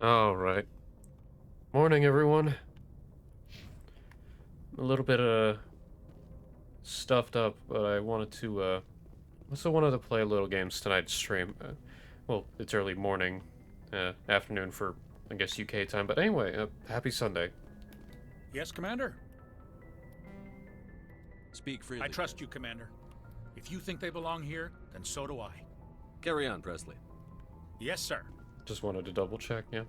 All right. Morning, everyone. A little bit stuffed up, but I wanted to also wanted to play a little games tonight's stream. Well, it's early morning, afternoon for I guess UK time. But anyway, happy Sunday. Yes, Commander? Speak freely. I trust you, Commander. If you think they belong here, then so do I. Carry on, Presley. Yes, sir. Just wanted to double check. Yeah.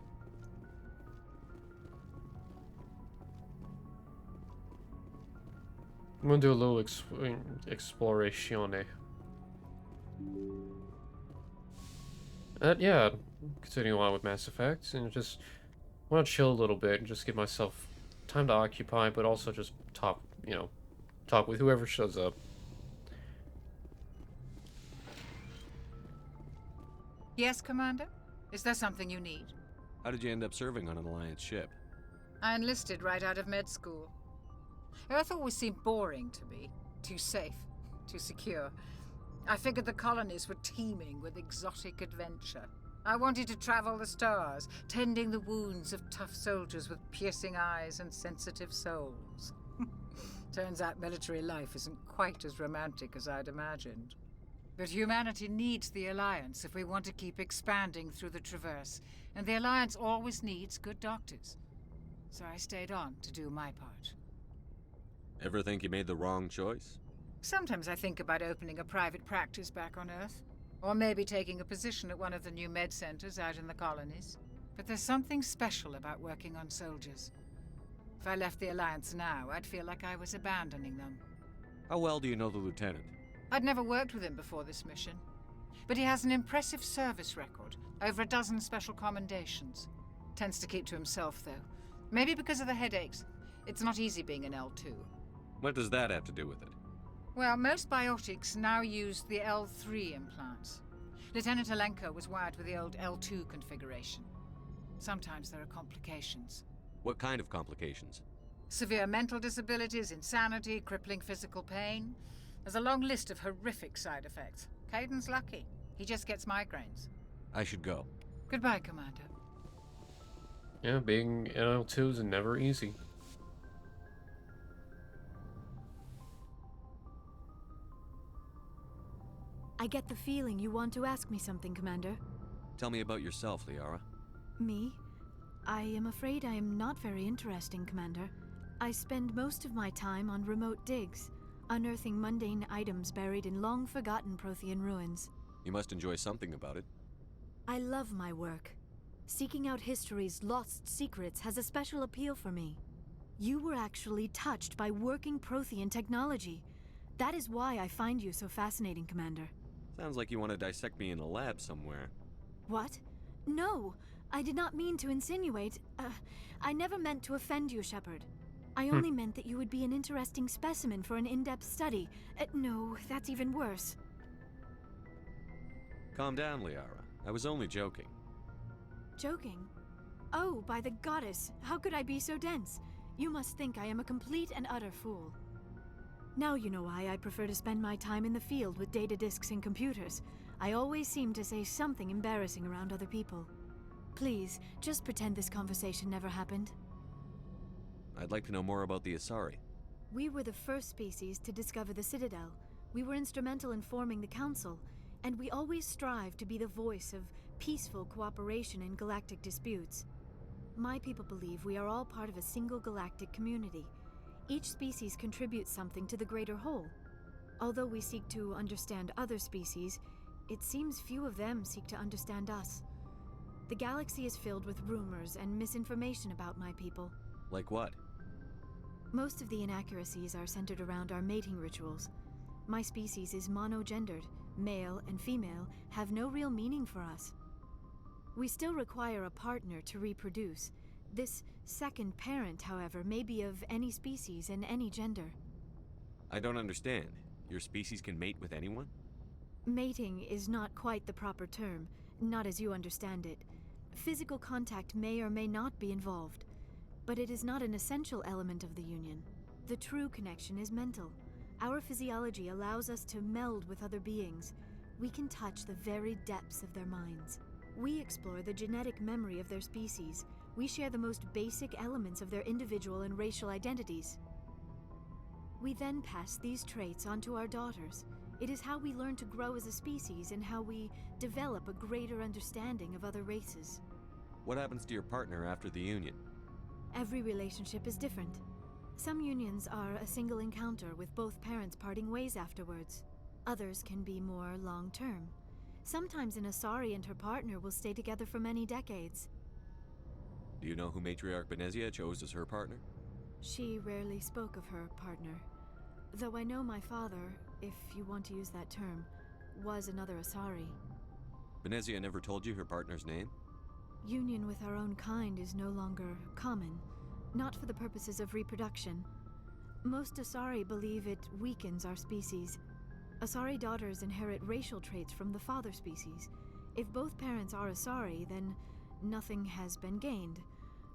I'm gonna do a little exploration. Yeah, continuing on with Mass Effect, and just want to chill a little bit and just give myself time to occupy, but also just talk with whoever shows up. Yes, Commander? Is there something you need? How did you end up serving on an Alliance ship? I enlisted right out of med school. Earth always seemed boring to me. Too safe, too secure. I figured the colonies were teeming with exotic adventure. I wanted to travel the stars, tending the wounds of tough soldiers with piercing eyes and sensitive souls. Turns out military life isn't quite as romantic as I'd imagined. But humanity needs the Alliance if we want to keep expanding through the Traverse, and the Alliance always needs good doctors. So I stayed on to do my part. Ever think you made the wrong choice? Sometimes I think about opening a private practice back on Earth, or maybe taking a position at one of the new med centers out in the colonies. But there's something special about working on soldiers. If I left the Alliance now, I'd feel like I was abandoning them. How well do you know the Lieutenant? I'd never worked with him before this mission. But he has an impressive service record, over a dozen special commendations. Tends to keep to himself, though. Maybe because of the headaches. It's not easy being an L2. What does that have to do with it? Well, most biotics now use the L3 implants. Lieutenant Alenko was wired with the old L2 configuration. Sometimes there are complications. What kind of complications? Severe mental disabilities, insanity, crippling physical pain. There's a long list of horrific side effects. Caden's lucky. He just gets migraines. I should go. Goodbye, Commander. Yeah, being NL2 is never easy. I get the feeling you want to ask me something, Commander. Tell me about yourself, Liara. Me? I am afraid I am not very interesting, Commander. I spend most of my time on remote digs, unearthing mundane items buried in long-forgotten Prothean ruins. You must enjoy something about it. I love my work. Seeking out history's lost secrets has a special appeal for me. You were actually touched by working Prothean technology. That is why I find you so fascinating, Commander. Sounds like you want to dissect me in a lab somewhere. What? No! I did not mean to insinuate. I never meant to offend you, Shepard. I only meant that you would be an interesting specimen for an in-depth study. No, that's even worse. Calm down, Liara. I was only joking. Joking? Oh, by the goddess, how could I be so dense? You must think I am a complete and utter fool. Now you know why I prefer to spend my time in the field with data disks and computers. I always seem to say something embarrassing around other people. Please, just pretend this conversation never happened. I'd like to know more about the Asari. We were the first species to discover the Citadel. We were instrumental in forming the Council, and we always strive to be the voice of peaceful cooperation in galactic disputes. My people believe we are all part of a single galactic community. Each species contributes something to the greater whole. Although we seek to understand other species, it seems few of them seek to understand us. The galaxy is filled with rumors and misinformation about my people. Like what? Most of the inaccuracies are centered around our mating rituals. My species is monogendered. Male and female have no real meaning for us. We still require a partner to reproduce. This second parent, however, may be of any species and any gender. I don't understand. Your species can mate with anyone? Mating is not quite the proper term, not as you understand it. Physical contact may or may not be involved, but it is not an essential element of the union. The true connection is mental. Our physiology allows us to meld with other beings. We can touch the very depths of their minds. We explore the genetic memory of their species. We share the most basic elements of their individual and racial identities. We then pass these traits on to our daughters. It is how we learn to grow as a species and how we develop a greater understanding of other races. What happens to your partner after the union? Every relationship is different. Some unions are a single encounter with both parents parting ways afterwards. Others can be more long-term. Sometimes an Asari and her partner will stay together for many decades. Do you know who Matriarch Benezia chose as her partner? She rarely spoke of her partner. Though I know my father, if you want to use that term, was another Asari. Benezia never told you her partner's name? Union with our own kind is no longer common, not for the purposes of reproduction. Most Asari believe it weakens our species. Asari daughters inherit racial traits from the father species. If both parents are Asari, then nothing has been gained,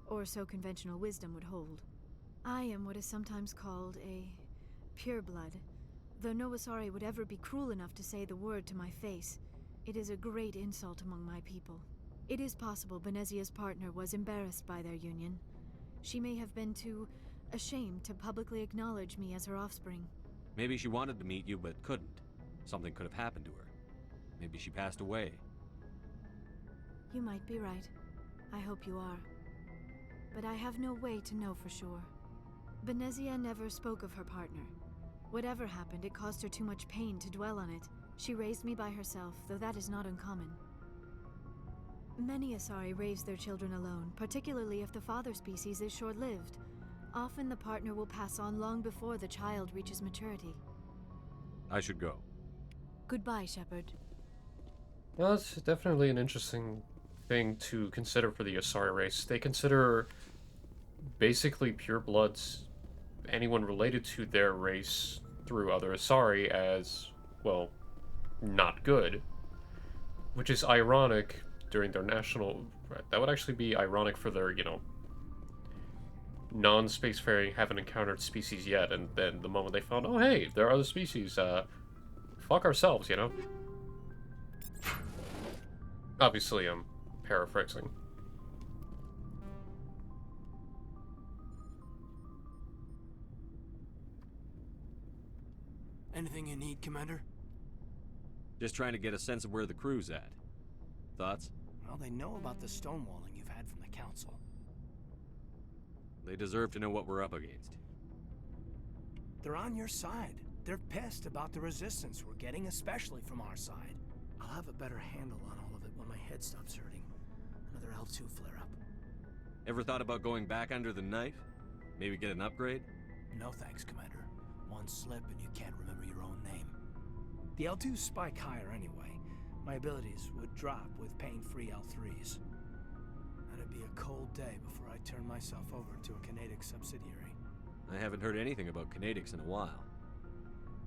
or so conventional wisdom would hold. I am what is sometimes called a pureblood, though no Asari would ever be cruel enough to say the word to my face. It is a great insult among my people. It is possible Benezia's partner was embarrassed by their union. She may have been too ashamed to publicly acknowledge me as her offspring. Maybe she wanted to meet you but couldn't. Something could have happened to her. Maybe she passed away. You might be right. I hope you are. But I have no way to know for sure. Benezia never spoke of her partner. Whatever happened, it caused her too much pain to dwell on it. She raised me by herself, though that is not uncommon. Many Asari raise their children alone, particularly if the father species is short-lived. Often the partner will pass on long before the child reaches maturity. I should go. Goodbye, Shepard. Well, that's definitely an interesting thing to consider for the Asari race. They consider basically purebloods, anyone related to their race through other Asari, as, well, not good. Which is ironic during their national... That would actually be ironic for their, non-spacefaring, haven't encountered species yet, and then the moment they found, oh hey, there are other species, fuck ourselves, Obviously, I'm paraphrasing. Anything you need, Commander? Just trying to get a sense of where the crew's at. Thoughts? Well, they know about the stonewalling you've had from the Council. They deserve to know what we're up against. They're on your side. They're pissed about the resistance we're getting, especially from our side. I'll have a better handle on all of it when my head stops hurting. Another L2 flare-up. Ever thought about going back under the knife? Maybe get an upgrade? No thanks, Commander. One slip and you can't remember your own name. The L2s spike higher anyway. My abilities would drop with pain-free L3s. That'd be a cold day before I turn myself over to a Canadic subsidiary. I haven't heard anything about Canadics in a while.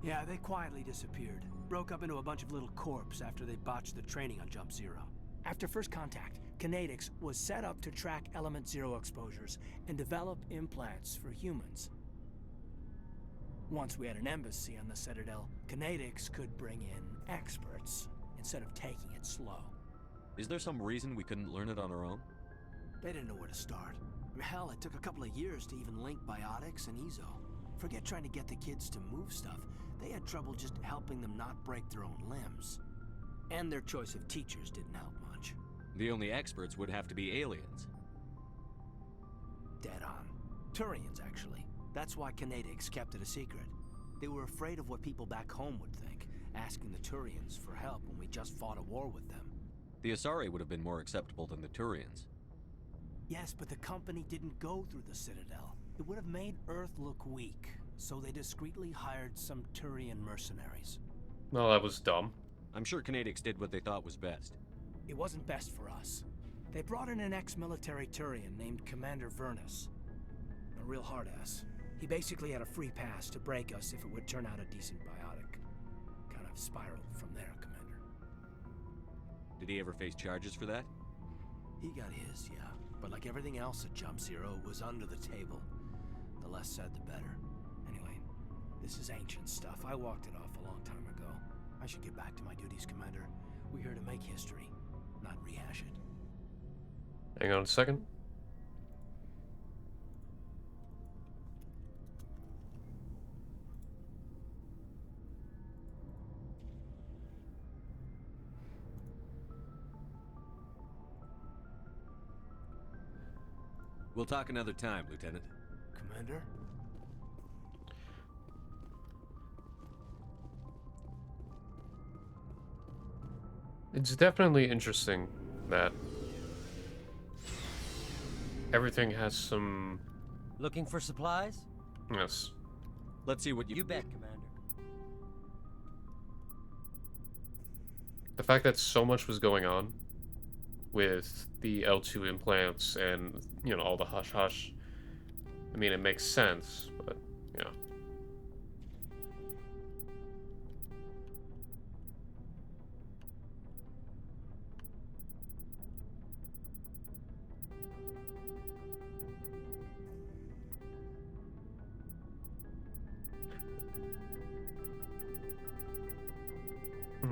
Yeah, they quietly disappeared. Broke up into a bunch of little corps after they botched the training on Jump Zero. After first contact, Canadics was set up to track Element Zero exposures and develop implants for humans. Once we had an embassy on the Citadel, Canadics could bring in experts instead of taking it slow. Is there some reason we couldn't learn it on our own? They didn't know where to start. Hell, it took a couple of years to even link biotics and Ezo. Forget trying to get the kids to move stuff. They had trouble just helping them not break their own limbs. And their choice of teachers didn't help much. The only experts would have to be aliens. Dead on. Turians, actually. That's why Canadics kept it a secret. They were afraid of what people back home would think, asking the Turians for help when we just fought a war with them. The Asari would have been more acceptable than the Turians. Yes, but the company didn't go through the Citadel. It would have made Earth look weak, so they discreetly hired some Turian mercenaries. No, that was dumb. I'm sure Canadics did what they thought was best. It wasn't best for us. They brought in an ex-military Turian named Commander Vernus. A real hard-ass. He basically had a free pass to break us if it would turn out a decent biotic. Kind of spiraled from there, Commander. Did he ever face charges for that? He got his, yeah. But like everything else at Jump Zero, it was under the table. The less said, the better. Anyway, this is ancient stuff. I walked it off a long time ago. I should get back to my duties, Commander. We're here to make history. not rehash it. Hang on a second. We'll talk another time, Lieutenant. Commander? It's definitely interesting that everything has some... Looking for supplies? Yes. Let's see what You bet, Commander. The fact that so much was going on with the L2 implants and, you know, all the hush-hush. I mean, it makes sense, but, yeah.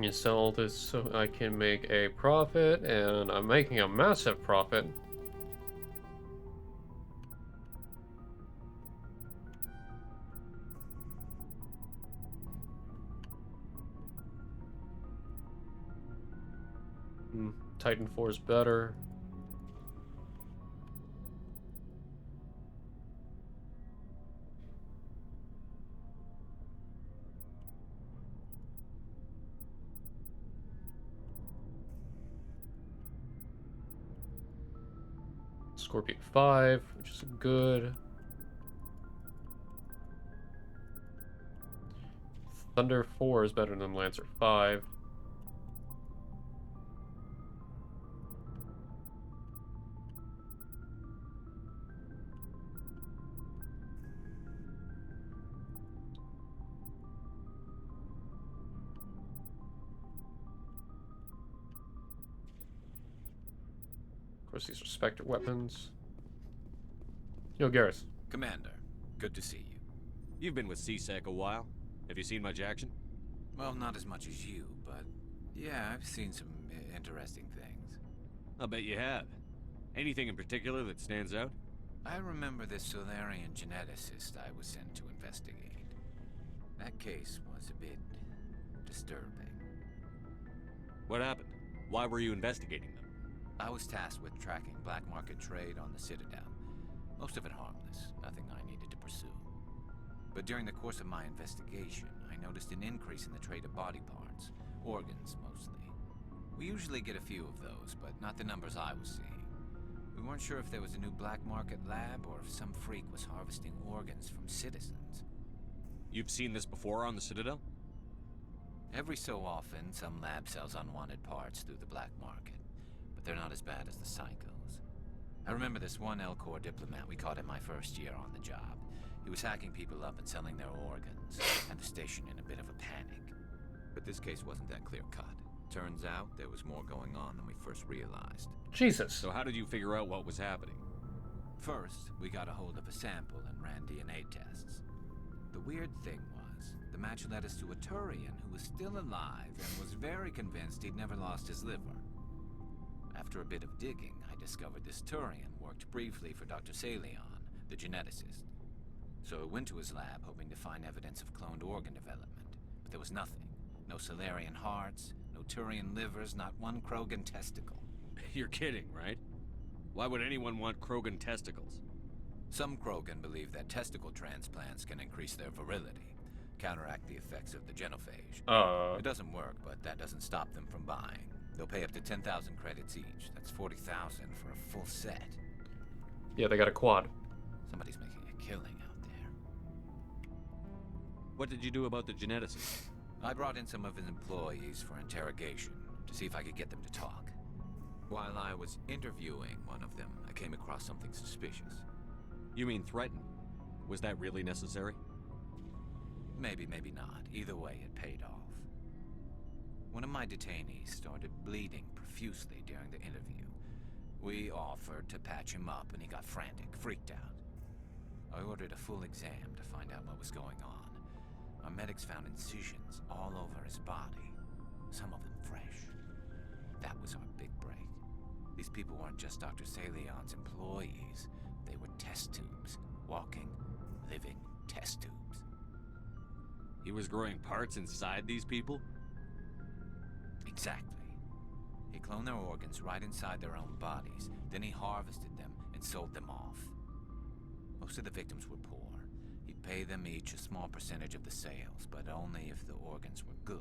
You sell this so I can make a profit, and I'm making a massive profit. Titan 4 is better. Scorpion 5, which is good. Thunder 4 is better than Lancer 5. Of course, these are Spectre weapons. Yo, Garrus. Commander, good to see you. You've been with CSEC a while. Have you seen much action? Well, not as much as you, but yeah, I've seen some interesting things. I'll bet you have. Anything in particular that stands out? I remember this Solarian geneticist I was sent to investigate. That case was a bit disturbing. What happened? Why were you investigating them? I was tasked with tracking black market trade on the Citadel. Most of it harmless, nothing I needed to pursue. But during the course of my investigation, I noticed an increase in the trade of body parts, organs mostly. We usually get a few of those, but not the numbers I was seeing. We weren't sure if there was a new black market lab or if some freak was harvesting organs from citizens. You've seen this before on the Citadel? Every so often, some lab sells unwanted parts through the black market, but they're not as bad as the psychos. I remember this one Elcor diplomat we caught in my first year on the job. He was hacking people up and selling their organs, and the station in a bit of a panic. But this case wasn't that clear-cut. Turns out there was more going on than we first realized. Jesus. So how did you figure out what was happening? First, we got a hold of a sample and ran DNA tests. The weird thing was, the match led us to a Turian who was still alive and was very convinced he'd never lost his liver. After a bit of digging, I discovered this Turian worked briefly for Dr. Salion, the geneticist. So I went to his lab hoping to find evidence of cloned organ development, but there was nothing. No Solarian hearts, no Turian livers, not one Krogan testicle. You're kidding, right? Why would anyone want Krogan testicles? Some Krogan believe that testicle transplants can increase their virility, counteract the effects of the genophage. It doesn't work, but that doesn't stop them from buying. They'll pay up to 10,000 credits each. That's 40,000 for a full set. Yeah, they got a quad. Somebody's making a killing out there. What did you do about the geneticist? I brought in some of his employees for interrogation to see if I could get them to talk. While I was interviewing one of them, I came across something suspicious. You mean threaten? Was that really necessary? Maybe, maybe not. Either way, it paid off. One of my detainees started bleeding profusely during the interview. We offered to patch him up, and he got frantic, freaked out. I ordered a full exam to find out what was going on. Our medics found incisions all over his body, some of them fresh. That was our big break. These people weren't just Dr. Salion's employees. They were test tubes. Walking, living test tubes. He was growing parts inside these people? Exactly. He cloned their organs right inside their own bodies. Then he harvested them and sold them off. Most of the victims were poor. He'd pay them each a small percentage of the sales, but only if the organs were good.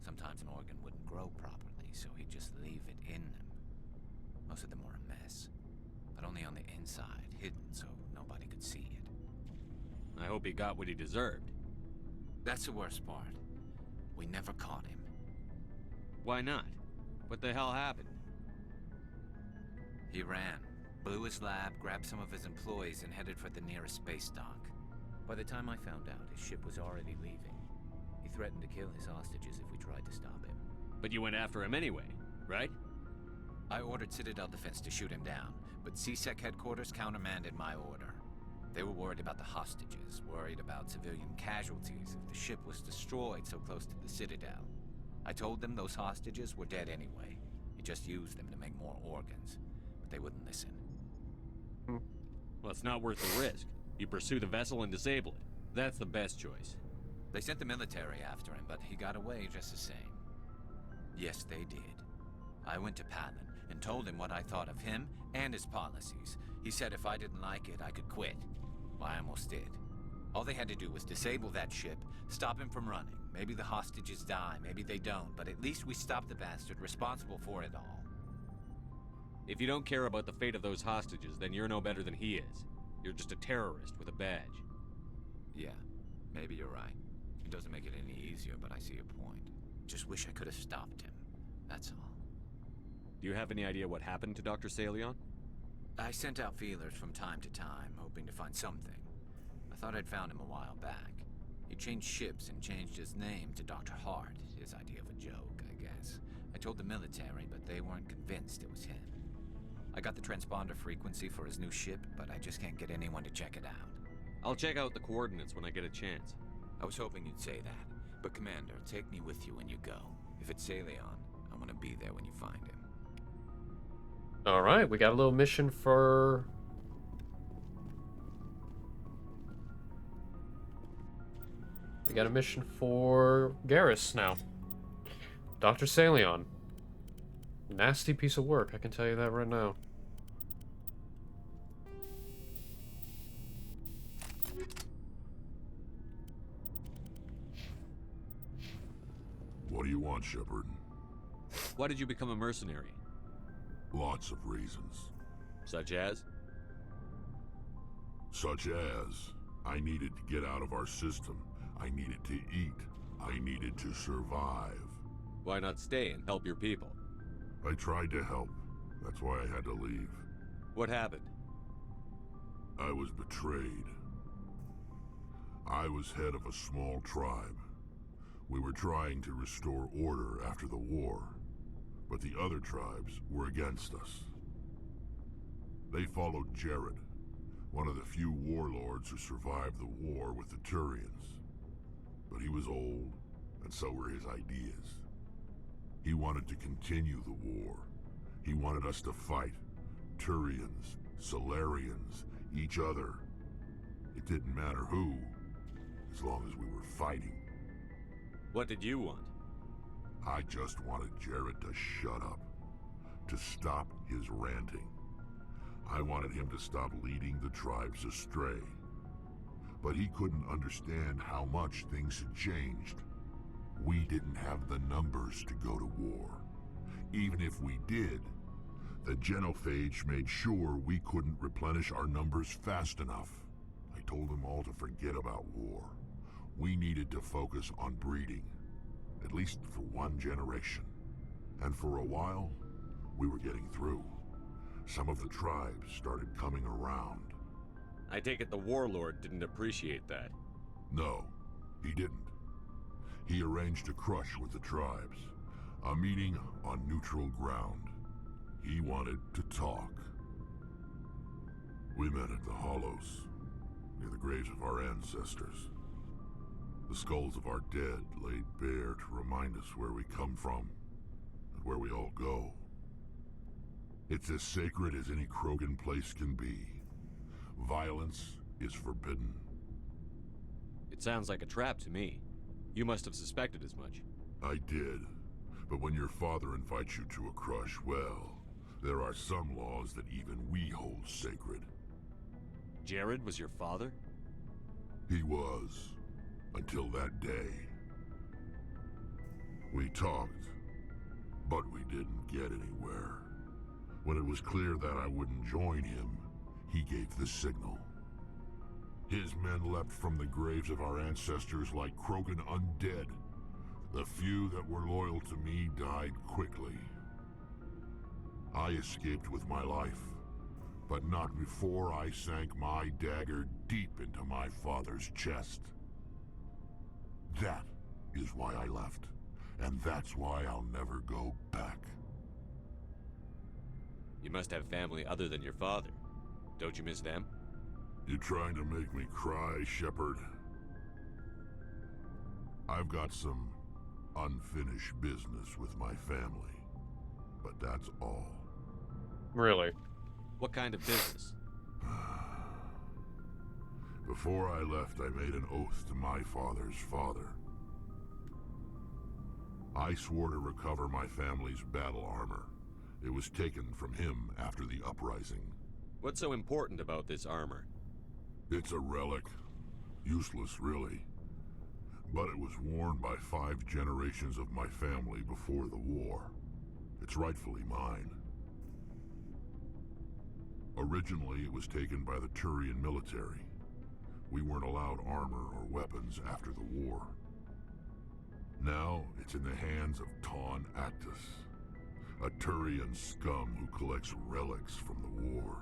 Sometimes an organ wouldn't grow properly, so he'd just leave it in them. Most of them were a mess, but only on the inside, hidden so nobody could see it. I hope he got what he deserved. That's the worst part. We never caught him. Why not? What the hell happened? He ran, blew his lab, grabbed some of his employees, and headed for the nearest space dock. By the time I found out, his ship was already leaving. He threatened to kill his hostages if we tried to stop him. But you went after him anyway, right? I ordered Citadel Defense to shoot him down, but CSEC headquarters countermanded my order. They were worried about the hostages, worried about civilian casualties if the ship was destroyed so close to the Citadel. I told them those hostages were dead anyway. He just used them to make more organs, but they wouldn't listen. Well, it's not worth the risk. You pursue the vessel and disable it. That's the best choice. They sent the military after him, but he got away just the same. Yes, they did. I went to Palin and told him what I thought of him and his policies. He said if I didn't like it, I could quit. Well, I almost did. All they had to do was disable that ship, stop him from running. Maybe the hostages die, maybe they don't, but at least we stopped the bastard responsible for it all. If you don't care about the fate of those hostages, then you're no better than he is. You're just a terrorist with a badge. Yeah, maybe you're right. It doesn't make it any easier, but I see your point. Just wish I could have stopped him. That's all. Do you have any idea what happened to Dr. Salion? I sent out feelers from time to time, hoping to find something. I thought I'd found him a while back. He changed ships and changed his name to Dr. Hart, his idea of a joke, I guess. I told the military, but they weren't convinced it was him. I got the transponder frequency for his new ship, but I just can't get anyone to check it out. I'll check out the coordinates when I get a chance. I was hoping you'd say that. But Commander, take me with you when you go. If it's Salion, I want to be there when you find him. Alright, we got a little mission for... We got a mission for Garrus now. Dr. Salion. Nasty piece of work, I can tell you that right now. What do you want, Shepard? Why did you become a mercenary? Lots of reasons. Such as? Such as, I needed to get out of our system. I needed to eat. I needed to survive. Why not stay and help your people? I tried to help. That's why I had to leave. What happened? I was betrayed. I was head of a small tribe. We were trying to restore order after the war, but the other tribes were against us. They followed Jared, one of the few warlords who survived the war with the Turians. But he was old, and so were his ideas. He wanted to continue the war. He wanted us to fight. Turians, Solarians, each other. It didn't matter who, as long as we were fighting. What did you want? I just wanted Jared to shut up, to stop his ranting. I wanted him to stop leading the tribes astray. But he couldn't understand how much things had changed. We didn't have the numbers to go to war. Even if we did, the genophage made sure we couldn't replenish our numbers fast enough. I told them all to forget about war. We needed to focus on breeding, at least for one generation. And for a while, we were getting through. Some of the tribes started coming around. I take it the warlord didn't appreciate that. No, he didn't. He arranged a crush with the tribes, a meeting on neutral ground. He wanted to talk. We met at the Hollows, near the graves of our ancestors. The skulls of our dead laid bare to remind us where we come from and where we all go. It's as sacred as any Krogan place can be. Violence is forbidden. It sounds like a trap to me. You must have suspected as much. I did. But when your father invites you to a crush, well, there are some laws that even we hold sacred. Jared was your father? He was. Until that day. We talked, but we didn't get anywhere. When it was clear that I wouldn't join him, he gave the signal. His men leapt from the graves of our ancestors like Krogan undead. The few that were loyal to me died quickly. I escaped with my life, but not before I sank my dagger deep into my father's chest. That is why I left, and that's why I'll never go back. You must have family other than your father. Don't you miss them? You trying to make me cry, Shepard? I've got some unfinished business with my family, but that's all. Really? What kind of business? Before I left, I made an oath to my father's father. I swore to recover my family's battle armor. It was taken from him after the uprising. What's so important about this armor? It's a relic. Useless, really. But it was worn by 5 generations of my family before the war. It's rightfully mine. Originally, it was taken by the Turian military. We weren't allowed armor or weapons after the war. Now, it's in the hands of Ton Actus, a Turian scum who collects relics from the war.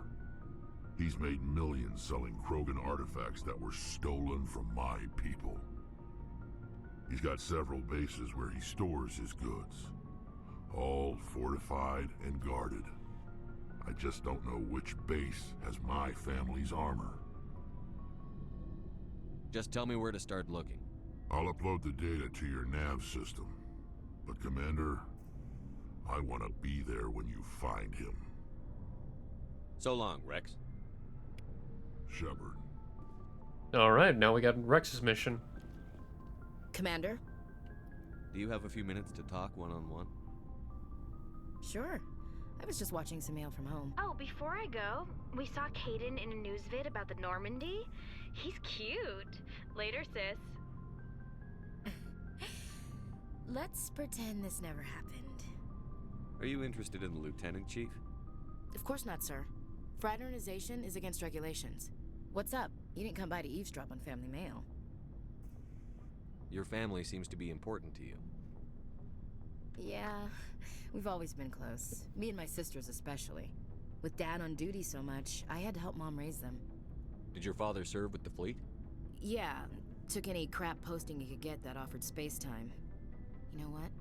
He's made millions selling Krogan artifacts that were stolen from my people. He's got several bases where he stores his goods, all fortified and guarded. I just don't know which base has my family's armor. Just tell me where to start looking. I'll upload the data to your nav system. But Commander, I want to be there when you find him. So long, Rex. Shepard. Alright, now we got Rex's mission. Commander? Do you have a few minutes to talk one-on-one? Sure. I was just watching some mail from home. Oh, before I go, we saw Caden in a news vid about the Normandy. He's cute. Later, sis. Let's pretend this never happened. Are you interested in the Lieutenant Chief? Of course not, sir. Fraternization is against regulations. What's up? You didn't come by to eavesdrop on family mail. Your family seems to be important to you. Yeah, we've always been close. Me and my sisters especially. With Dad on duty so much, I had to help Mom raise them. Did your father serve with the fleet? Yeah, took any crap posting he could get that offered space time. You know what?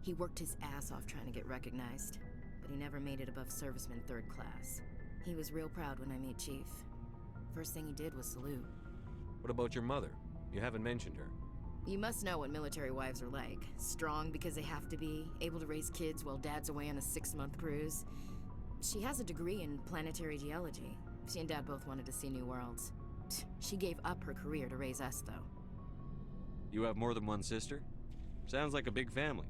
He worked his ass off trying to get recognized, but he never made it above serviceman 3rd class. He was real proud when I met Chief. First thing he did was salute. What about your mother? You haven't mentioned her. You must know what military wives are like. Strong because they have to be, able to raise kids while Dad's away on a 6-month cruise. She has a degree in planetary geology. She and Dad both wanted to see new worlds. She gave up her career to raise us, though. You have more than one sister? Sounds like a big family.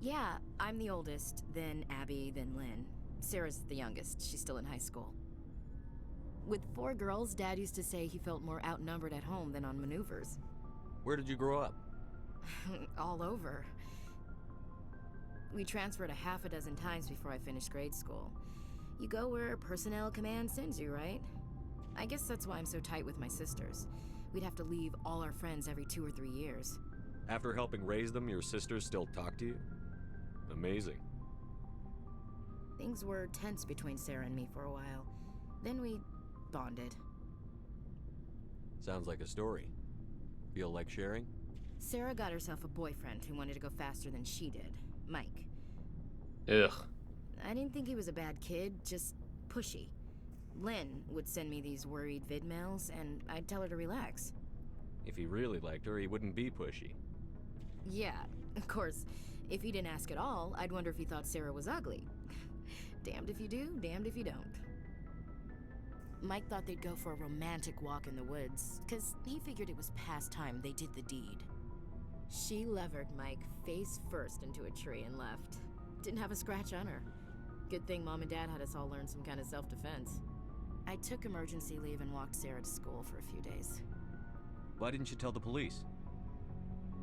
Yeah, I'm the oldest, then Abby, then Lynn. Sarah's the youngest. She's still in high school. With 4 girls, Dad used to say he felt more outnumbered at home than on maneuvers. Where did you grow up? All over. We transferred a half a dozen times before I finished grade school. You go where personnel command sends you, right? I guess that's why I'm so tight with my sisters. We'd have to leave all our friends every 2 or 3 years. After helping raise them, your sisters still talk to you? Amazing. Things were tense between Sarah and me for a while. Then we bonded. Sounds like a story. Feel like sharing? Sarah got herself a boyfriend who wanted to go faster than she did, Mike. Ugh. I didn't think he was a bad kid, just pushy. Lynn would send me these worried vid mails, and I'd tell her to relax. If he really liked her, he wouldn't be pushy. Yeah, of course, If he didn't ask at all, I'd wonder if he thought Sarah was ugly. Damned if you do, damned if you don't. Mike thought they'd go for a romantic walk in the woods, because he figured it was past time they did the deed. She levered Mike face first into a tree and left. Didn't have a scratch on her. Good thing Mom and Dad had us all learn some kind of self-defense. I took emergency leave and walked Sarah to school for a few days. Why didn't you tell the police?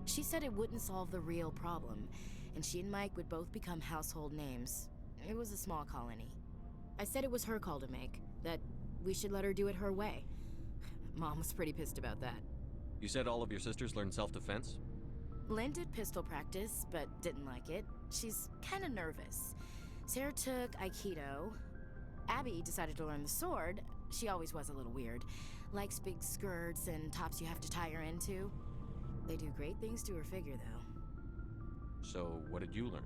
She said it wouldn't solve the real problem, and she and Mike would both become household names. It was a small colony. I said it was her call to make, that we should let her do it her way. Mom was pretty pissed about that. You said all of your sisters learned self-defense? Lynn did pistol practice, but didn't like it. She's kinda nervous. Sarah took Aikido. Abby decided to learn the sword. She always was a little weird. Likes big skirts and tops you have to tie her into. They do great things to her figure, though. So, what did you learn?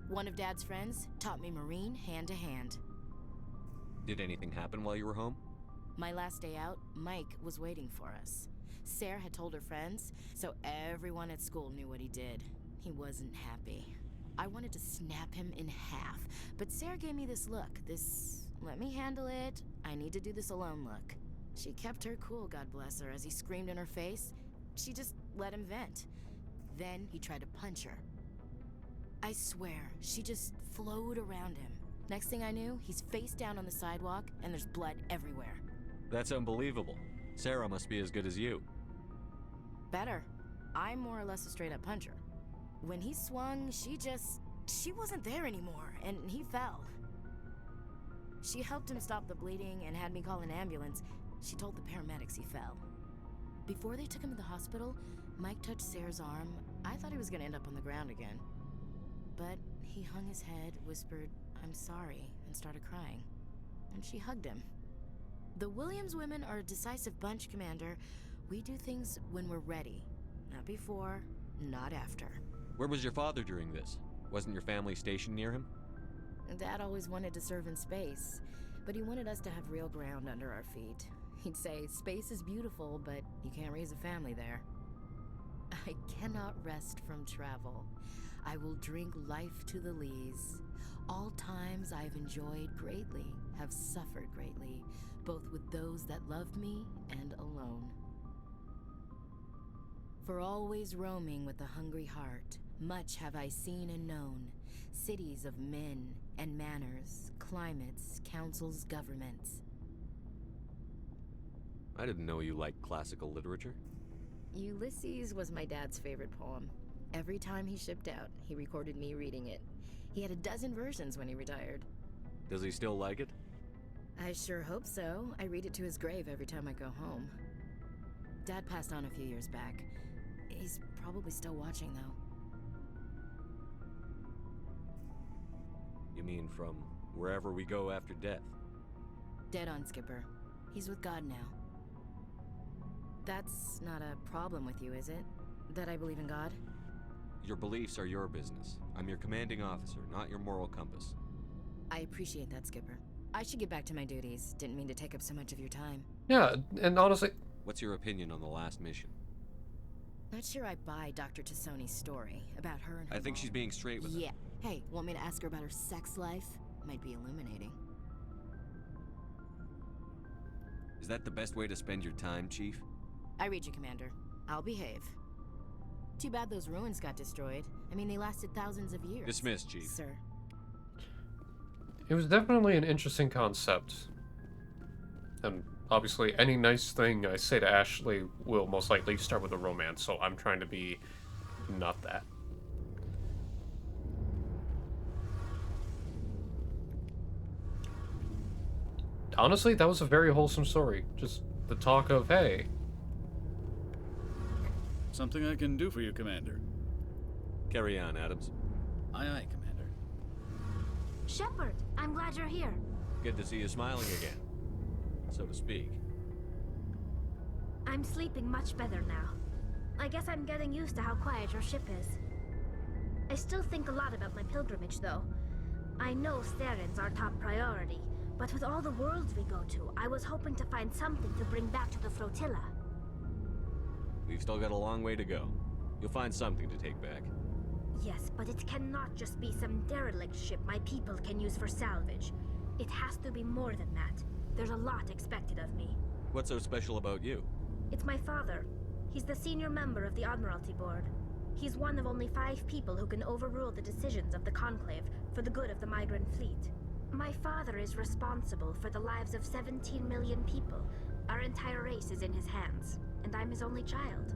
One of Dad's friends taught me Marine hand-to-hand. Did anything happen while you were home? My last day out, Mike was waiting for us. Sarah had told her friends, so everyone at school knew what he did. He wasn't happy. I wanted to snap him in half, but Sarah gave me this look, this let me handle it, I need to do this alone look. She kept her cool, God bless her, as he screamed in her face. She just let him vent. Then he tried to punch her. I swear, she just flowed around him. Next thing I knew, he's face down on the sidewalk, and there's blood everywhere. That's unbelievable. Sarah must be as good as you. Better. I'm more or less a straight-up puncher. When he swung, she wasn't there anymore, and he fell. She helped him stop the bleeding and had me call an ambulance. She told the paramedics he fell. Before they took him to the hospital, Mike touched Sarah's arm. I thought he was gonna end up on the ground again. But he hung his head, whispered, "I'm sorry," and started crying. And she hugged him. The Williams women are a decisive bunch, Commander. We do things when we're ready. Not before, not after. Where was your father during this? Wasn't your family stationed near him? Dad always wanted to serve in space, but he wanted us to have real ground under our feet. He'd say, space is beautiful, but you can't raise a family there. I cannot rest from travel. I will drink life to the lees. All times I've enjoyed greatly, have suffered greatly, both with those that loved me and alone. For always roaming with a hungry heart, much have I seen and known, cities of men and manners, climates, councils, governments. I didn't know you liked classical literature. Ulysses was my dad's favorite poem. Every time he shipped out, he recorded me reading it. He had a dozen versions when he retired. Does he still like it? I sure hope so. I read it to his grave every time I go home. Dad passed on a few years back. He's probably still watching, though. You mean from wherever we go after death? Dead on, Skipper. He's with God now. That's not a problem with you, is it? That I believe in God? Your beliefs are your business. I'm your commanding officer, not your moral compass. I appreciate that, Skipper. I should get back to my duties. Didn't mean to take up so much of your time. Yeah, and honestly... What's your opinion on the last mission? Not sure I buy Dr. Tassoni's story about her and her I think mom. she's being straight with Yeah. him. Hey, want me to ask her about her sex life? Might be illuminating. Is that the best way to spend your time, Chief? I read you, Commander. I'll behave. Too bad those ruins got destroyed. I mean, they lasted thousands of years. Dismissed, Chief. Sir. It was definitely an interesting concept. And obviously, any nice thing I say to Ashley will most likely start with a romance, so I'm trying to be not that. Honestly, that was a very wholesome story. Just the talk of, hey. Something I can do for you, Commander. Carry on, Adams. Aye, aye, Commander. Shepard, I'm glad you're here. Good to see you smiling again, so to speak. I'm sleeping much better now. I guess I'm getting used to how quiet your ship is. I still think a lot about my pilgrimage, though. I know Steren's our top priority, but with all the worlds we go to, I was hoping to find something to bring back to the flotilla. We've still got a long way to go. You'll find something to take back. Yes, but it cannot just be some derelict ship my people can use for salvage. It has to be more than that. There's a lot expected of me. What's so special about you? It's my father. He's the senior member of the Admiralty Board. He's one of only 5 people who can overrule the decisions of the Conclave for the good of the migrant fleet. My father is responsible for the lives of 17 million people. Our entire race is in his hands, and I'm his only child.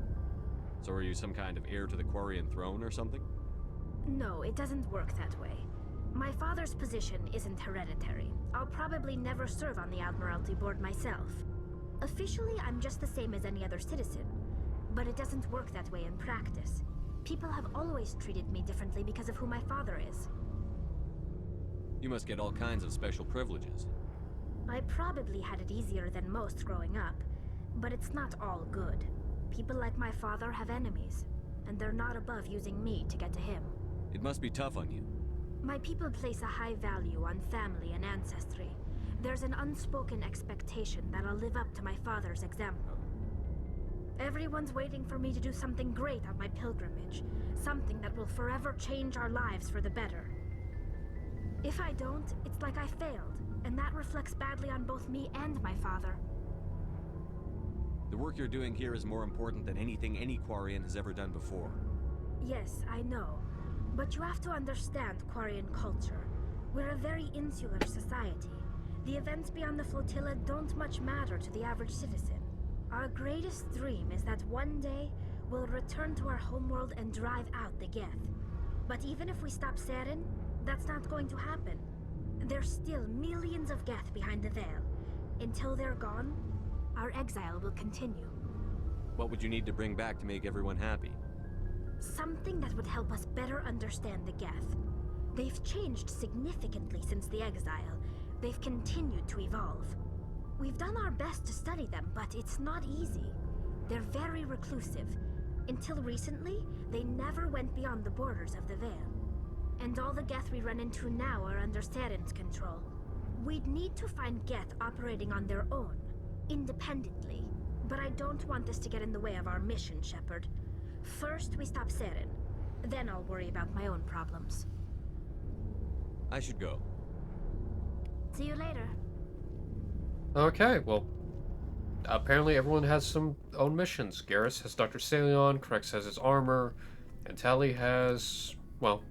So are you some kind of heir to the Quarian throne or something? No, it doesn't work that way. My father's position isn't hereditary. I'll probably never serve on the Admiralty Board myself. Officially, I'm just the same as any other citizen, but it doesn't work that way in practice. People have always treated me differently because of who my father is. You must get all kinds of special privileges. I probably had it easier than most growing up, but it's not all good. People like my father have enemies, and they're not above using me to get to him. It must be tough on you. My people place a high value on family and ancestry. There's an unspoken expectation that I'll live up to my father's example. Everyone's waiting for me to do something great on my pilgrimage, something that will forever change our lives for the better. If I don't, it's like I failed, and that reflects badly on both me and my father. The work you're doing here is more important than anything any Quarian has ever done before. Yes, I know. But you have to understand Quarian culture. We're a very insular society. The events beyond the flotilla don't much matter to the average citizen. Our greatest dream is that one day we'll return to our homeworld and drive out the Geth. But even if we stop Saren, that's not going to happen. There's still millions of Geth behind the veil. Until they're gone, our exile will continue. What would you need to bring back to make everyone happy? Something that would help us better understand the Geth. They've changed significantly since the exile. They've continued to evolve. We've done our best to study them, but it's not easy. They're very reclusive. Until recently, they never went beyond the borders of the Veil. And all the Geth we run into now are under Saren's control. We'd need to find Geth operating on their own, independently. But I don't want this to get in the way of our mission, Shepard. First, we stop Saren. Then I'll worry about my own problems. I should go. See you later. Okay, well, apparently everyone has some own missions. Garrus has Dr. Salion, Krex has his armor, and Tali has, well,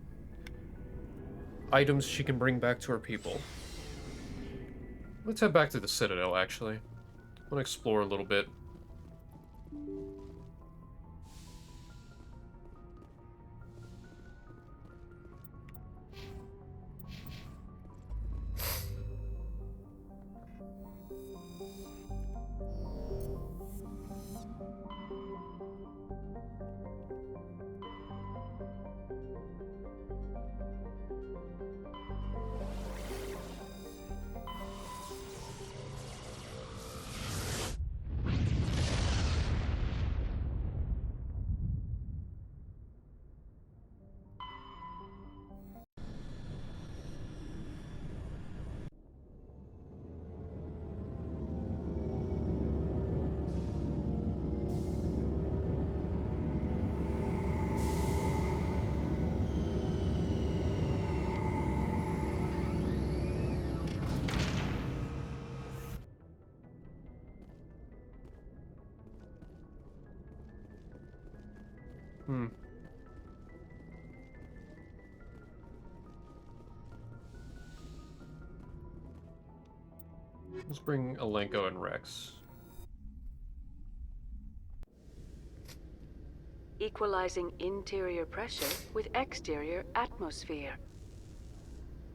items she can bring back to her people. Let's head back to the Citadel, actually. I want to explore a little bit. Let's bring Alenko and Rex. Equalizing interior pressure with exterior atmosphere.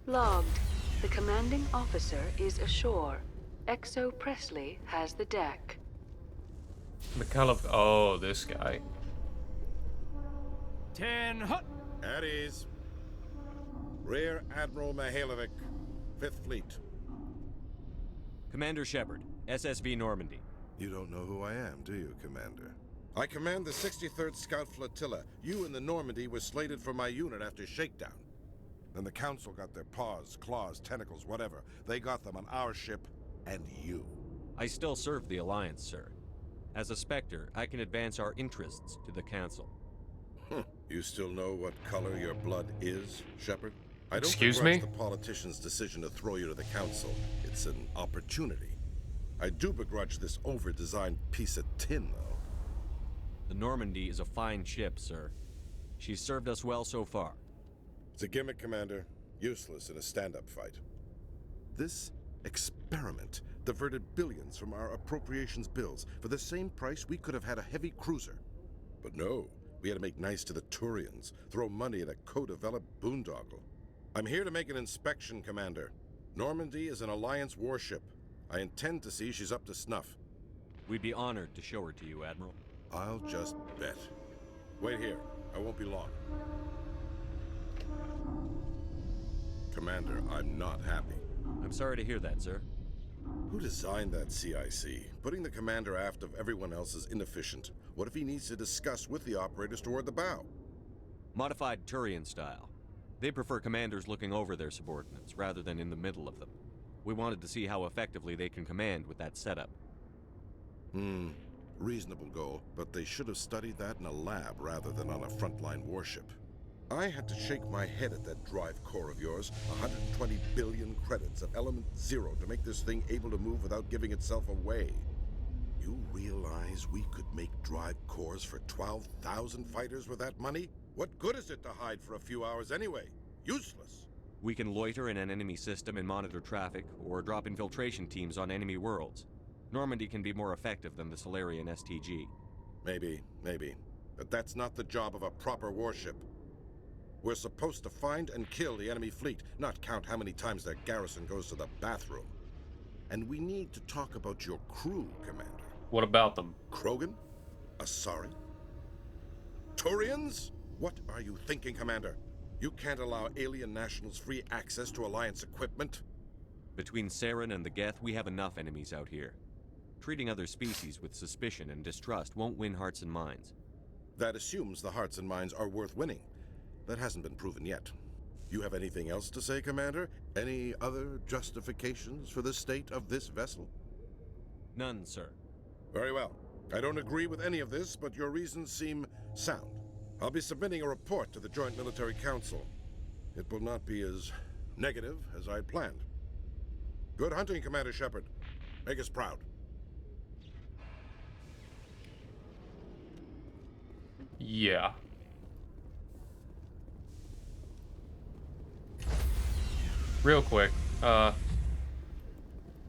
Logged. The commanding officer is ashore. Exo Presley has the deck. McCullough. Oh, this guy. 10 hut. At ease. Rear Admiral Mihailovic, 5th Fleet. Commander Shepard, SSV Normandy. You don't know who I am, do you, Commander? I command the 63rd Scout Flotilla. You and the Normandy were slated for my unit after shakedown. Then the Council got their paws, claws, tentacles, whatever. They got them on our ship and you. I still serve the Alliance, sir. As a Spectre, I can advance our interests to the Council. You still know what color your blood is, Shepard? I don't Excuse begrudge me? the politician's decision to throw you to the council. It's an opportunity. I do begrudge this over-designed piece of tin, though. The Normandy is a fine ship, sir. She's served us well so far. It's a gimmick, Commander. Useless in a stand-up fight. This experiment diverted billions from our appropriations bills. For the same price, we could have had a heavy cruiser. But no, we had to make nice to the Turians, throw money at a co-developed boondoggle. I'm here to make an inspection, Commander. Normandy is an Alliance warship. I intend to see she's up to snuff. We'd be honored to show her to you, Admiral. I'll just bet. Wait here. I won't be long. Commander, I'm not happy. I'm sorry to hear that, sir. Who designed that CIC? Putting the commander aft of everyone else is inefficient. What if he needs to discuss with the operators toward the bow? Modified Turian style. They prefer commanders looking over their subordinates, rather than in the middle of them. We wanted to see how effectively they can command with that setup. Reasonable goal, but they should have studied that in a lab rather than on a frontline warship. I had to shake my head at that drive core of yours. 120 billion credits of Element Zero to make this thing able to move without giving itself away. You realize we could make drive cores for 12,000 fighters with that money? What good is it to hide for a few hours anyway? Useless. We can loiter in an enemy system and monitor traffic, or drop infiltration teams on enemy worlds. Normandy can be more effective than the Solarian STG. Maybe. But that's not the job of a proper warship. We're supposed to find and kill the enemy fleet, not count how many times their garrison goes to the bathroom. And we need to talk about your crew, Commander. What about them? Krogan? Asari? Turians? What are you thinking, Commander? You can't allow alien nationals free access to Alliance equipment? Between Saren and the Geth, we have enough enemies out here. Treating other species with suspicion and distrust won't win hearts and minds. That assumes the hearts and minds are worth winning. That hasn't been proven yet. You have anything else to say, Commander? Any other justifications for the state of this vessel? None, sir. Very well. I don't agree with any of this, but your reasons seem sound. I'll be submitting a report to the Joint Military Council. It will not be as negative as I'd planned. Good hunting, Commander Shepard. Make us proud. Yeah. Real quick, because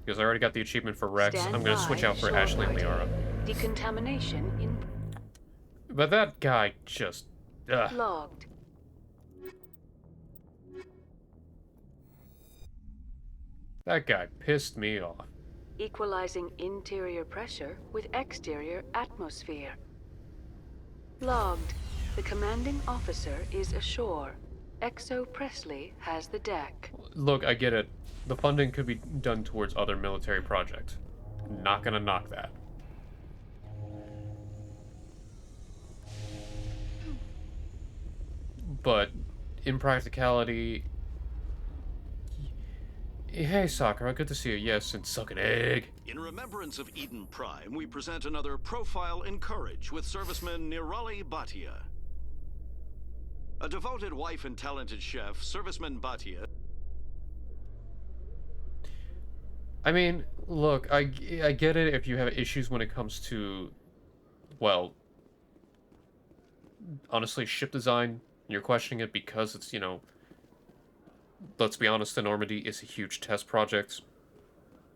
I already got the achievement for Rex, Stand I'm gonna switch by, out for shore Ashley and guard. Liara. Decontamination in But that guy just... logged. That guy pissed me off. Equalizing interior pressure with exterior atmosphere. Logged. The commanding officer is ashore. Exo Presley has the deck. Look, I get it. The funding could be done towards other military projects. Not gonna knock that. But, in practicality... Hey, Sakura, good to see you. Yes, and suck an egg. In remembrance of Eden Prime, we present another Profile in Courage with serviceman Nirali Bhatia. A devoted wife and talented chef, serviceman Bhatia... I mean, look, I get it if you have issues when it comes to, well, honestly, ship design. You're questioning it because it's, you know, let's be honest, the Normandy is a huge test project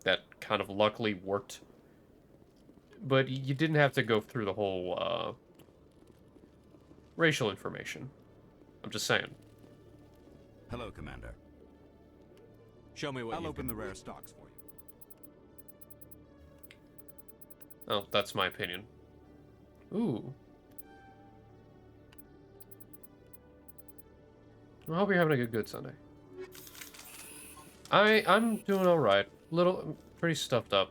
that kind of luckily worked. But you didn't have to go through the whole racial information. I'm just saying. Hello, Commander. Show me what I'll open the rare stocks for you. Oh, that's my opinion. Ooh. I hope you're having a good Sunday. I'm doing alright. Pretty stuffed up.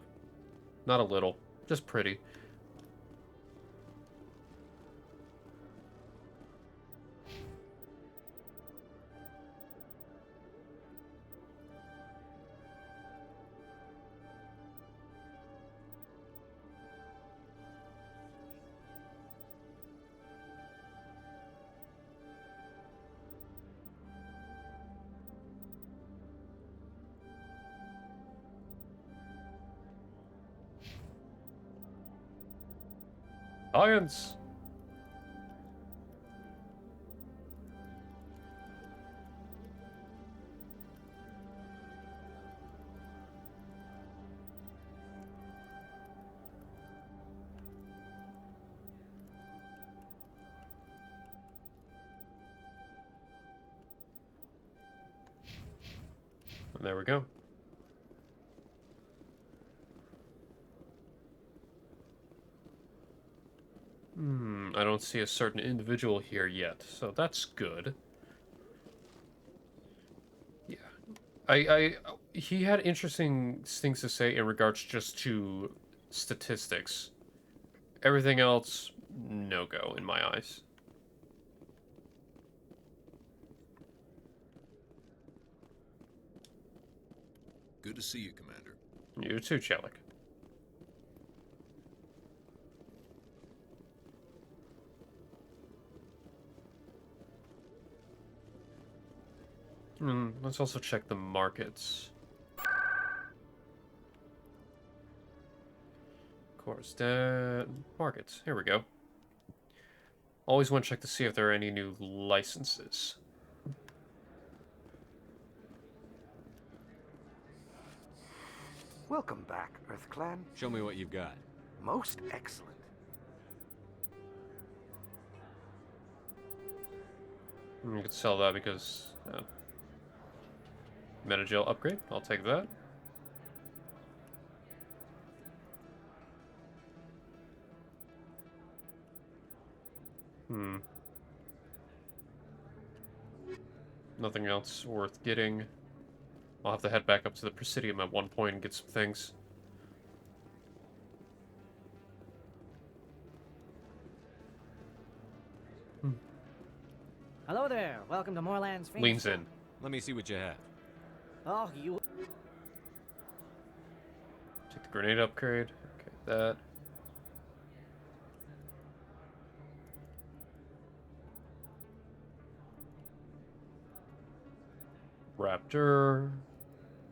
Not a little, just pretty. Science! And there we go. I don't see a certain individual here yet, so that's good. Yeah. He had interesting things to say in regards just to statistics. Everything else, no-go in my eyes. Good to see you, Commander. You too, Chelik. Let's also check the markets. Of course, markets. Here we go. Always want to check to see if there are any new licenses. Welcome back, EarthClan. Show me what you've got. Most excellent. You could sell that because Metagel upgrade. I'll take that. Nothing else worth getting. I'll have to head back up to the Presidium at one point and get some things. Hello there. Welcome to Moorland's Phoenix. Leans in. Let me see what you have. Oh, you... Take the grenade upgrade. Okay, that. Raptor.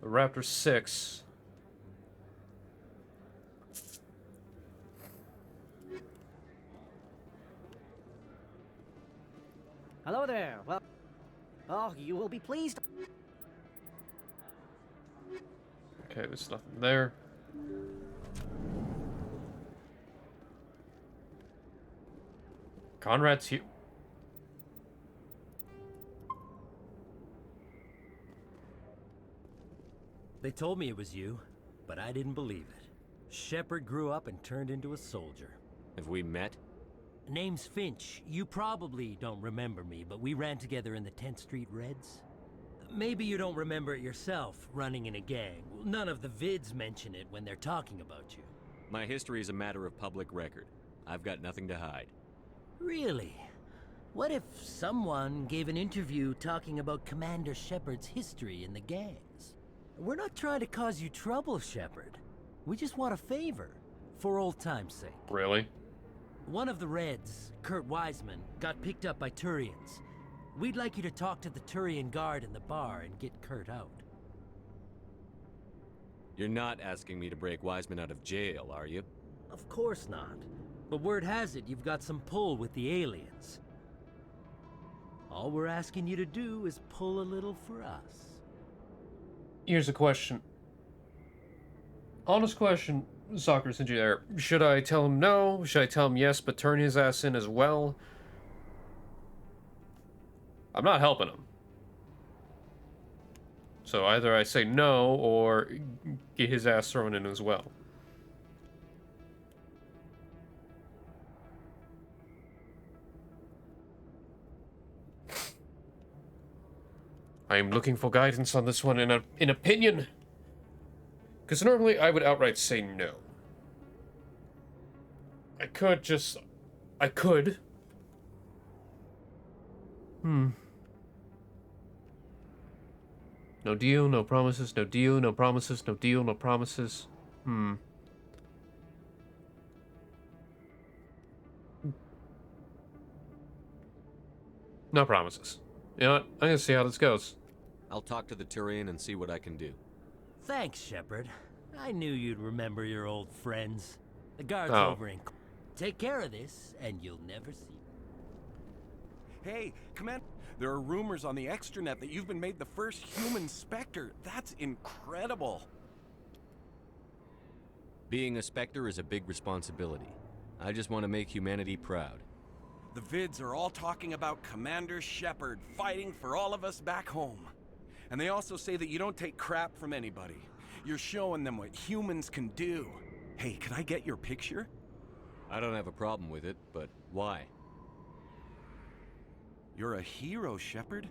The Raptor 6. Hello there. Well... Oh, you will be pleased. Okay, there's nothing there. Conrad's here. They told me it was you, but I didn't believe it. Shepard grew up and turned into a soldier. Have we met? Name's Finch. You probably don't remember me, but we ran together in the 10th Street Reds. Maybe you don't remember it yourself, running in a gang. None of the vids mention it when they're talking about you. My history is a matter of public record. I've got nothing to hide. Really? What if someone gave an interview talking about Commander Shepard's history in the gangs? We're not trying to cause you trouble, Shepard. We just want a favor, for old time's sake. Really? One of the Reds, Kurt Wiseman, got picked up by Turians. We'd like you to talk to the Turian guard in the bar and get Kurt out. You're not asking me to break Wiseman out of jail, are you? Of course not. But word has it you've got some pull with the aliens. All we're asking you to do is pull a little for us. Here's a question. Honest question, Soccer, since you're there. Should I tell him no? Should I tell him yes, but turn his ass in as well? I'm not helping him. So either I say no, or get his ass thrown in as well. I am looking for guidance on this one in opinion. Because normally I would outright say no. I could. No deal, no promises, no deal, no promises, no deal, no promises. No promises. You know what? I'm gonna see how this goes. I'll talk to the Turian and see what I can do. Thanks, Shepard. I knew you'd remember your old friends. The guards Oh. over in... Take care of this, and you'll never see. Hey, Commander, there are rumors on the extranet that you've been made the first human Spectre. That's incredible. Being a Spectre is a big responsibility. I just want to make humanity proud. The vids are all talking about Commander Shepard fighting for all of us back home. And they also say that you don't take crap from anybody. You're showing them what humans can do. Hey, can I get your picture? I don't have a problem with it, but why? You're a hero, Shepard.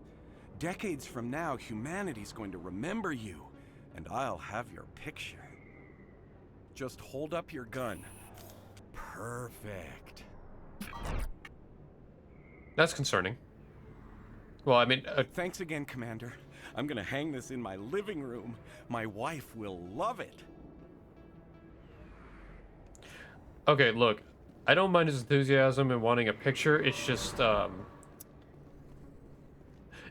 Decades from now, humanity's going to remember you, and I'll have your picture. Just hold up your gun. Perfect. That's concerning. Well, I mean... Thanks again, Commander. I'm gonna hang this in my living room. My wife will love it. Okay, look. I don't mind his enthusiasm and wanting a picture. It's just, No,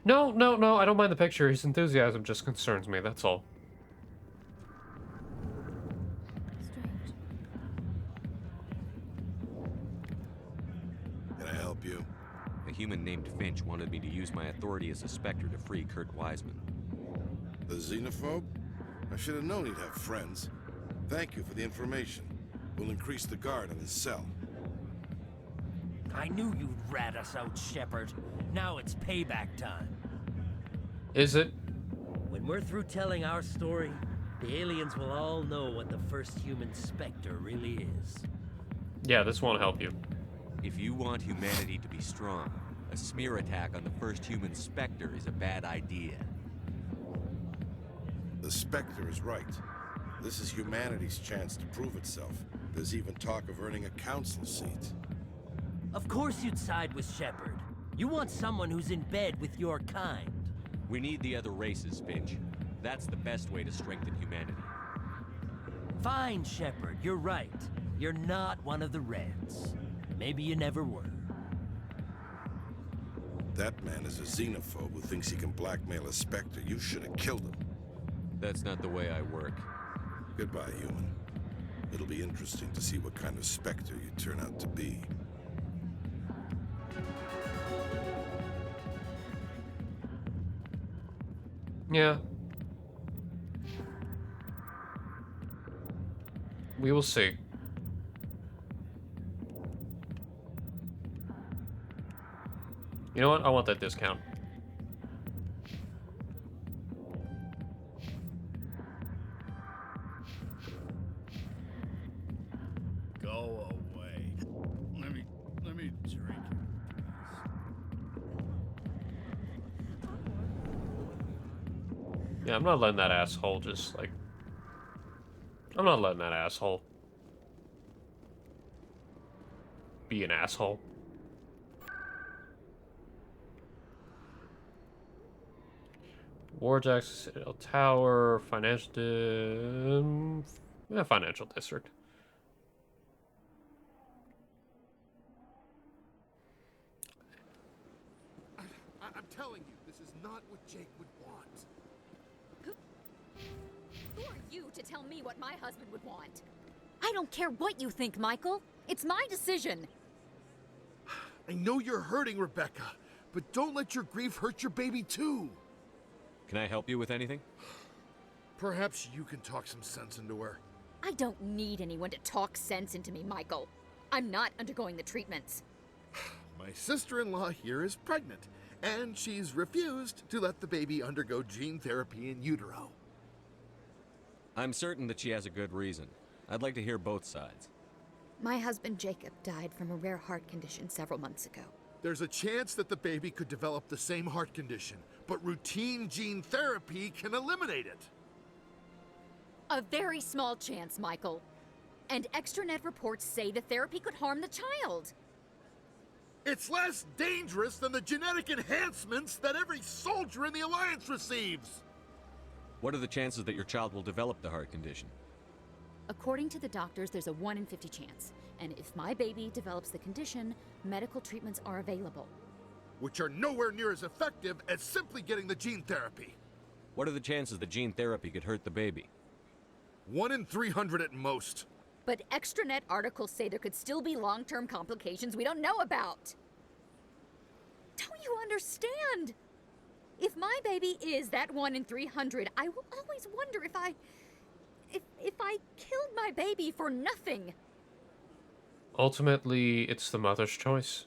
I don't mind the picture. His enthusiasm just concerns me, that's all. Can I help you? A human named Finch wanted me to use my authority as a Spectre to free Kurt Wiseman. The xenophobe? I should have known he'd have friends. Thank you for the information. We'll increase the guard on his cell. I knew you'd rat us out, Shepard. Now it's payback time. Is it? When we're through telling our story, the aliens will all know what the first human Spectre really is. Yeah, this won't help you. If you want humanity to be strong, a smear attack on the first human Spectre is a bad idea. The Spectre is right. This is humanity's chance to prove itself. There's even talk of earning a council seat. Of course you'd side with Shepard. You want someone who's in bed with your kind. We need the other races, Finch. That's the best way to strengthen humanity. Fine, Shepard, you're right. You're not one of the Reds. Maybe you never were. That man is a xenophobe who thinks he can blackmail a Spectre. You should have killed him. That's not the way I work. Goodbye, human. It'll be interesting to see what kind of Spectre you turn out to be. Yeah. We will see. You know what? I want that discount. Go away. Let me drink. Yeah, I'm not letting that asshole just, like... I'm not letting that asshole be an asshole. Warjack's Citadel Tower, financial financial district. I'm telling you, this is not what Jake would want. Who are you to tell me what my husband would want? I don't care what you think, Michael. It's my decision. I know you're hurting, Rebecca, but don't let your grief hurt your baby too. Can I help you with anything? Perhaps you can talk some sense into her. I don't need anyone to talk sense into me, Michael. I'm not undergoing the treatments. My sister-in-law here is pregnant, and she's refused to let the baby undergo gene therapy in utero. I'm certain that she has a good reason. I'd like to hear both sides. My husband Jacob died from a rare heart condition several months ago. There's a chance that the baby could develop the same heart condition, but routine gene therapy can eliminate it. A very small chance, Michael. And extranet reports say the therapy could harm the child. It's less dangerous than the genetic enhancements that every soldier in the Alliance receives. What are the chances that your child will develop the heart condition? According to the doctors, there's a 1 in 50 chance. And if my baby develops the condition, medical treatments are available. Which are nowhere near as effective as simply getting the gene therapy. What are the chances that gene therapy could hurt the baby? 1 in 300 at most. But extranet articles say there could still be long-term complications we don't know about. Don't you understand? If my baby is that 1 in 300, I will always wonder if I killed my baby for nothing. Ultimately, it's the mother's choice.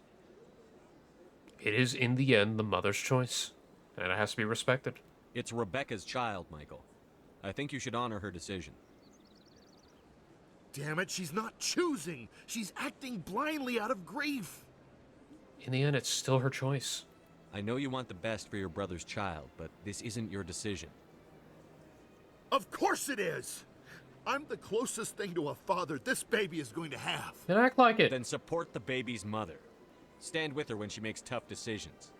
It is, in the end, the mother's choice, and it has to be respected. It's Rebecca's child, Michael. I think you should honor her decision. Damn it, she's not choosing. She's acting blindly out of grief. In the end, it's still her choice. I know you want the best for your brother's child, but this isn't your decision. Of course it is! I'm the closest thing to a father this baby is going to have. Then act like it. Then support the baby's mother. Stand with her when she makes tough decisions.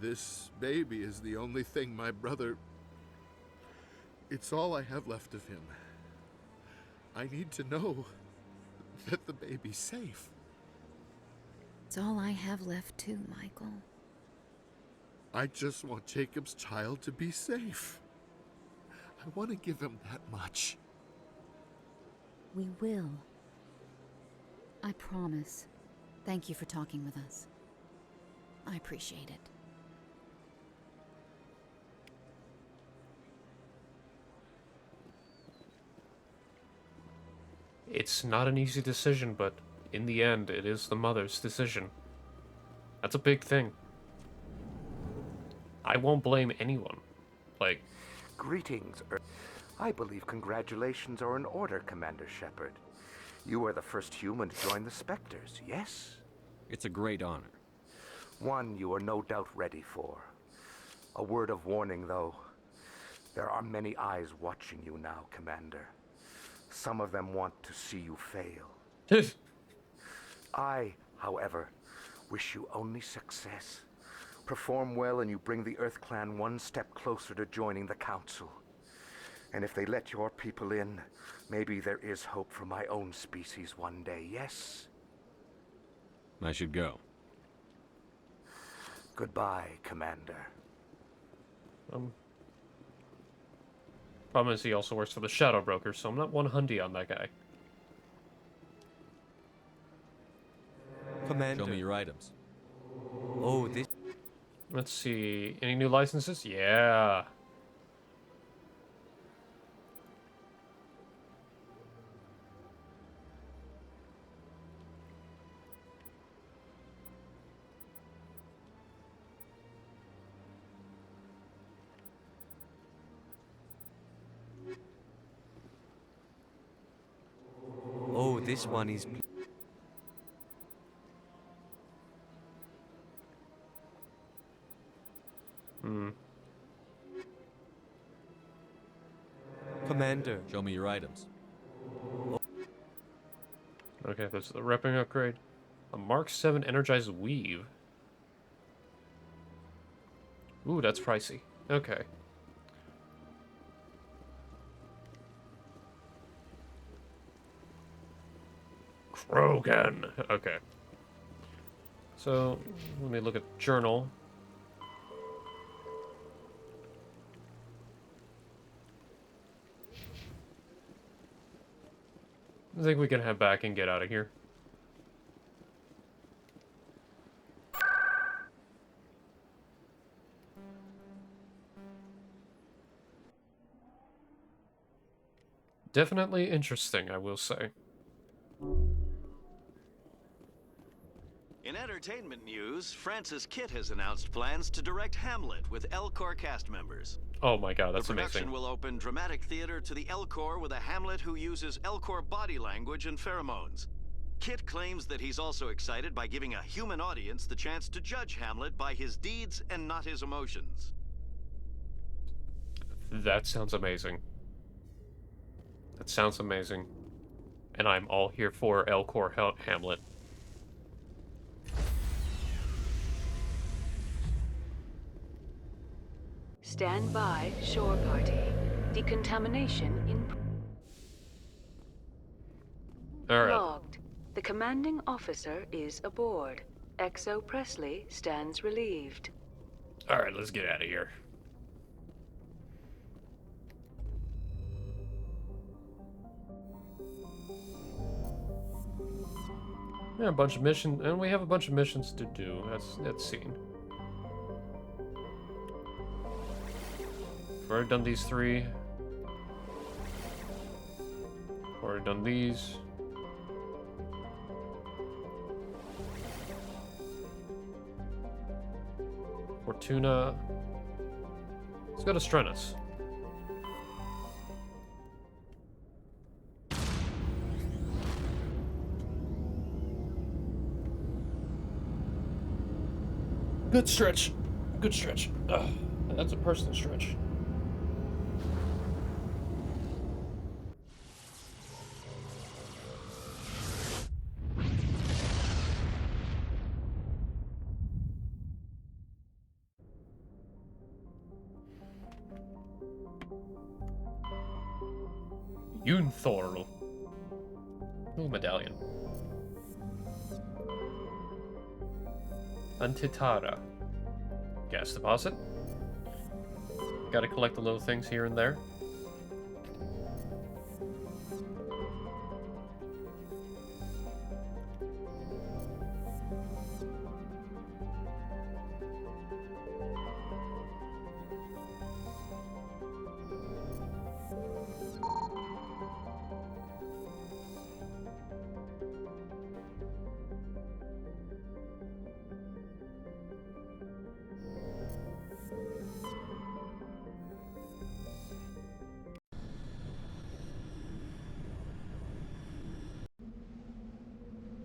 This baby is the only thing my brother... It's all I have left of him. I need to know that the baby's safe. It's all I have left too, Michael. I just want Jacob's child to be safe. I want to give him that much. We will. I promise. Thank you for talking with us. I appreciate it. It's not an easy decision, but in the end, it is the mother's decision. That's a big thing. I won't blame anyone. Like... Greetings, Earth. I believe congratulations are in order, Commander Shepard. You are the first human to join the Spectres, yes? It's a great honor. One you are no doubt ready for. A word of warning, though. There are many eyes watching you now, Commander. Some of them want to see you fail. I, however, wish you only success. Perform well and you bring the Earth Clan one step closer to joining the Council. And if they let your people in, maybe there is hope for my own species one day, yes? I should go. Goodbye, Commander. Problem is he also works for the Shadow Broker, so I'm not 100 on that guy. Commander. Show me your items. Oh, this... Let's see. Any new licenses? Yeah. Oh, this one is... Commander. Show me your items. Okay, there's the repping upgrade. A Mark 7 Energized Weave. Ooh, that's pricey. Okay. Krogan. Okay. So, let me look at journal. I think we can head back and get out of here. Definitely interesting, I will say. In entertainment news, Francis Kitt has announced plans to direct Hamlet with Elcor cast members. Oh my god, that's amazing. The production amazing. will open dramatic theater to the Elcor with a Hamlet who uses Elcor body language and pheromones. Kitt claims that he's also excited by giving a human audience the chance to judge Hamlet by his deeds and not his emotions. That sounds amazing. That sounds amazing. And I'm all here for Elcor Hamlet. Stand by, shore party. Decontamination in... Alright. Logged. The commanding officer is aboard. Exo Presley stands relieved. Alright, let's get out of here. Yeah, a bunch of missions, and we have a bunch of missions to do. That's seen. We've already done these 3. Already done these. Fortuna. Let's go to Strenus. Good stretch. Good stretch. Ugh, that's a personal stretch. Yunthorl. Ooh, medallion. Antitara. Gas deposit. Gotta collect the little things here and there.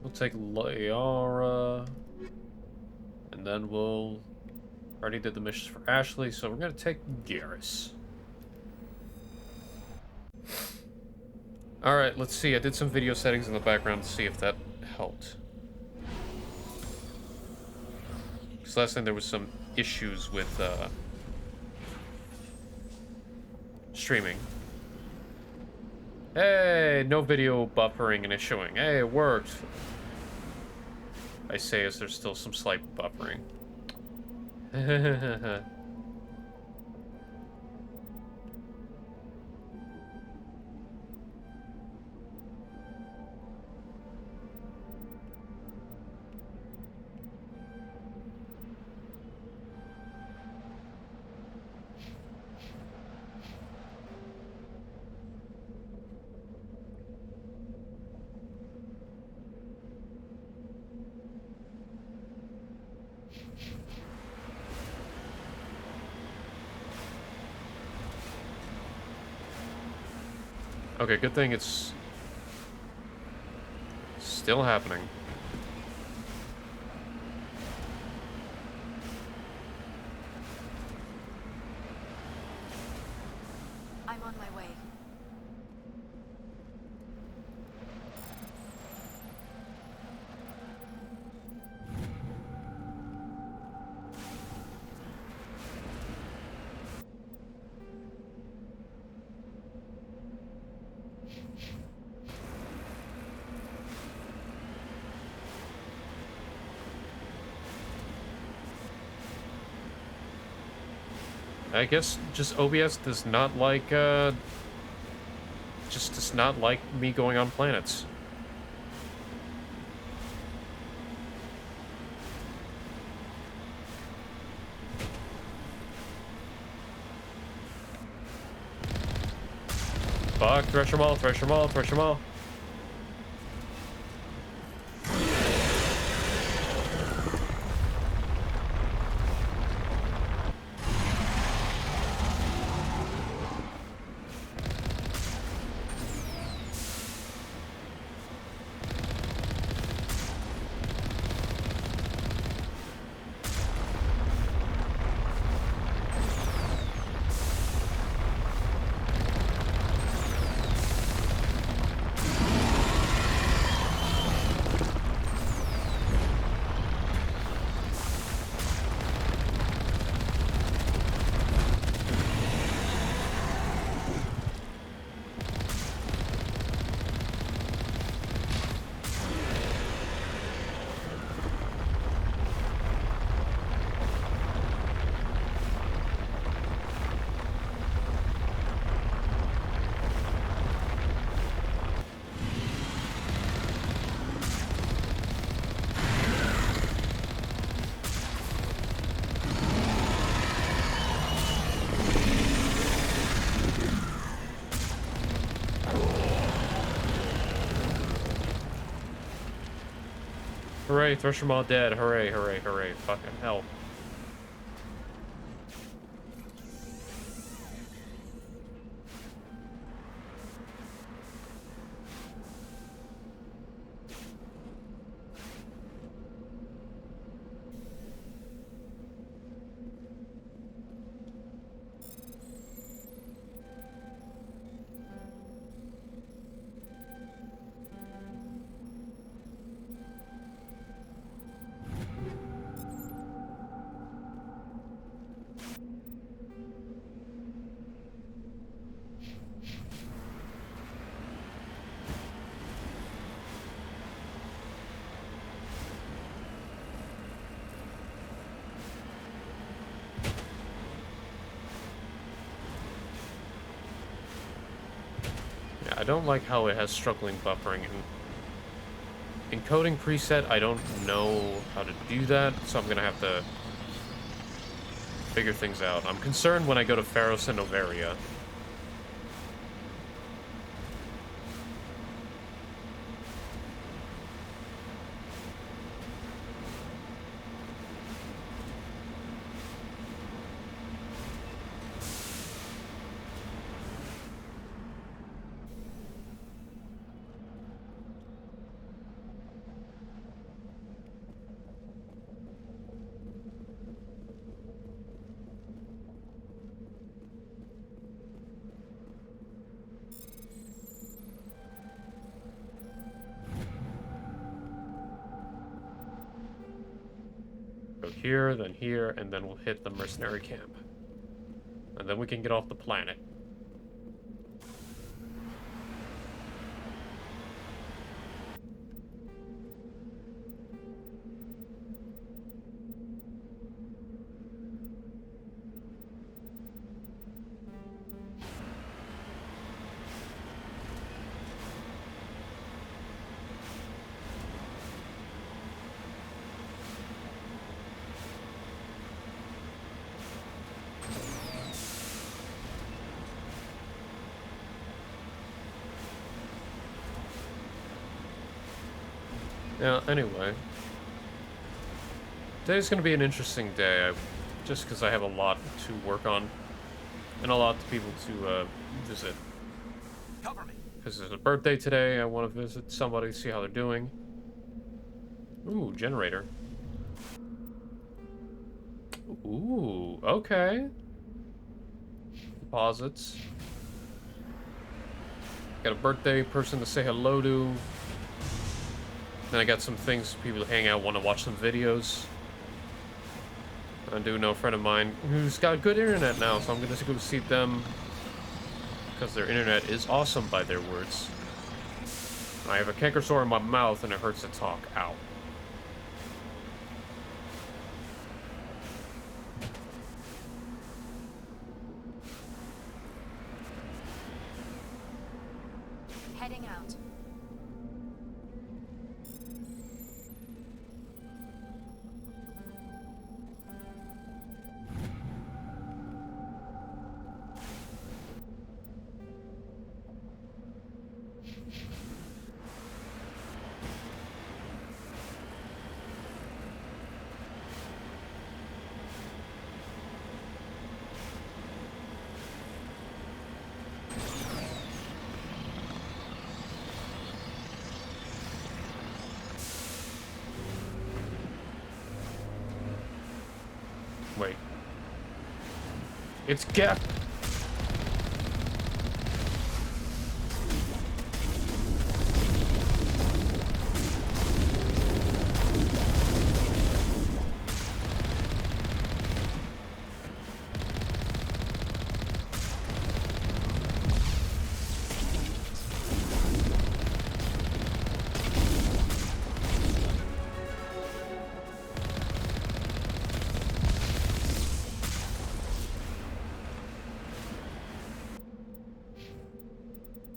We'll take Liara, and then we'll... Already did the missions for Ashley, so we're gonna take Garrus. Alright, let's see. I did some video settings in the background to see if that helped. Because last time there was some issues with streaming. Hey, no video buffering and issuing. Hey, it worked. I say as there's still some slight buffering. Okay, good thing it's still happening. I'm on my way. I guess just OBS does not like, just does not like me going on planets. Fuck, thresh them all, thresh them all, thresh them all. Hooray, Thresher Maw dead. Hooray, hooray, hooray. Fucking hell. I don't like how it has struggling buffering. In encoding preset, I don't know how to do that, so I'm gonna have to figure things out. I'm concerned when I go to Pharos and Noveria. Here, and then we'll hit the mercenary camp. And then we can get off the planet. Yeah, anyway. Today's gonna be an interesting day, just because I have a lot to work on. And a lot of people to visit. Cover me. Because it's a birthday today, I want to visit somebody, see how they're doing. Ooh, generator. Ooh, okay. Deposits. Got a birthday person to say hello to. Then I got some things people to hang out, want to watch some videos. I do know a friend of mine who's got good internet now, so I'm going to go see them. Because their internet is awesome by their words. I have a canker sore in my mouth and it hurts to talk. Ow. Heading out. Wait. It's Geth!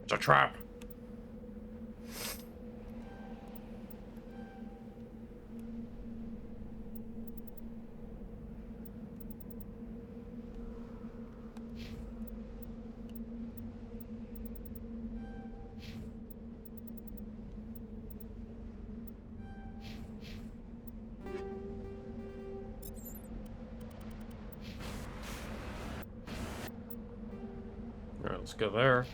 It's a trap. Let's go there.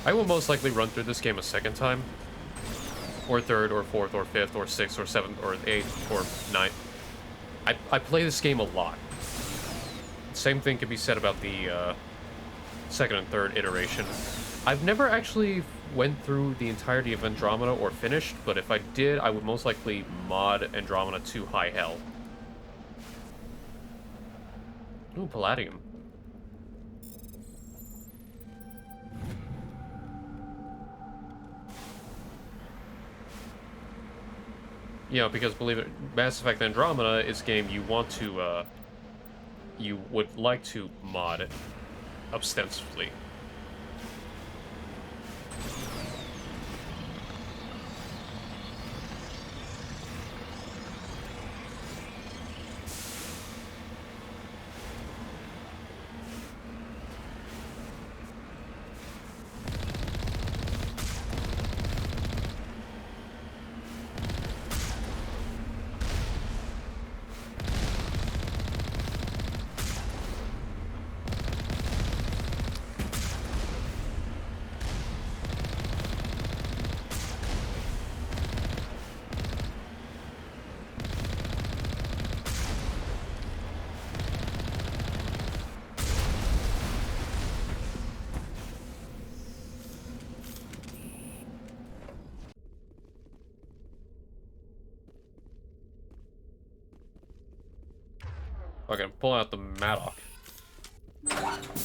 I will most likely run through this game a second time. Or third, or fourth, or fifth, or sixth, or seventh, or eighth, or ninth. I play this game a lot. Same thing can be said about the second and third iteration. I've never actually went through the entirety of Andromeda or finished, but if I did, I would most likely mod Andromeda to high hell. Ooh, Palladium. You know, because believe it, Mass Effect Andromeda is a game you want to, you would like to mod ostensibly. Okay, pull out the Maddock. Enemies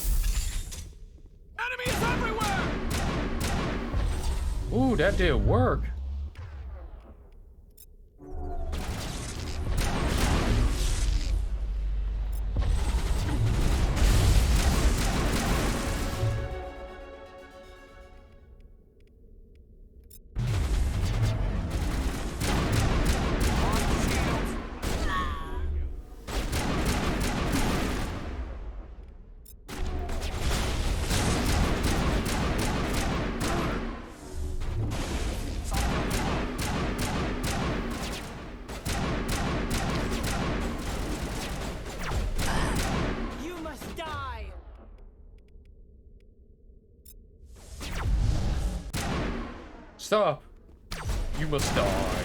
everywhere! Ooh, that did work. Stop! You must die.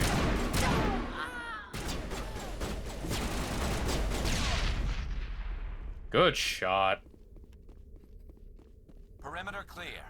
Good shot. Perimeter clear.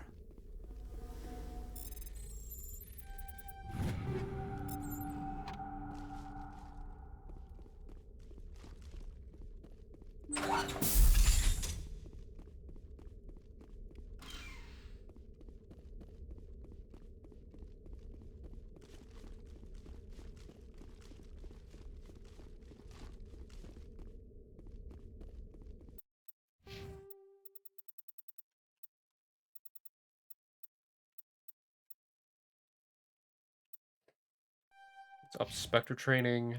It's up Spectre training.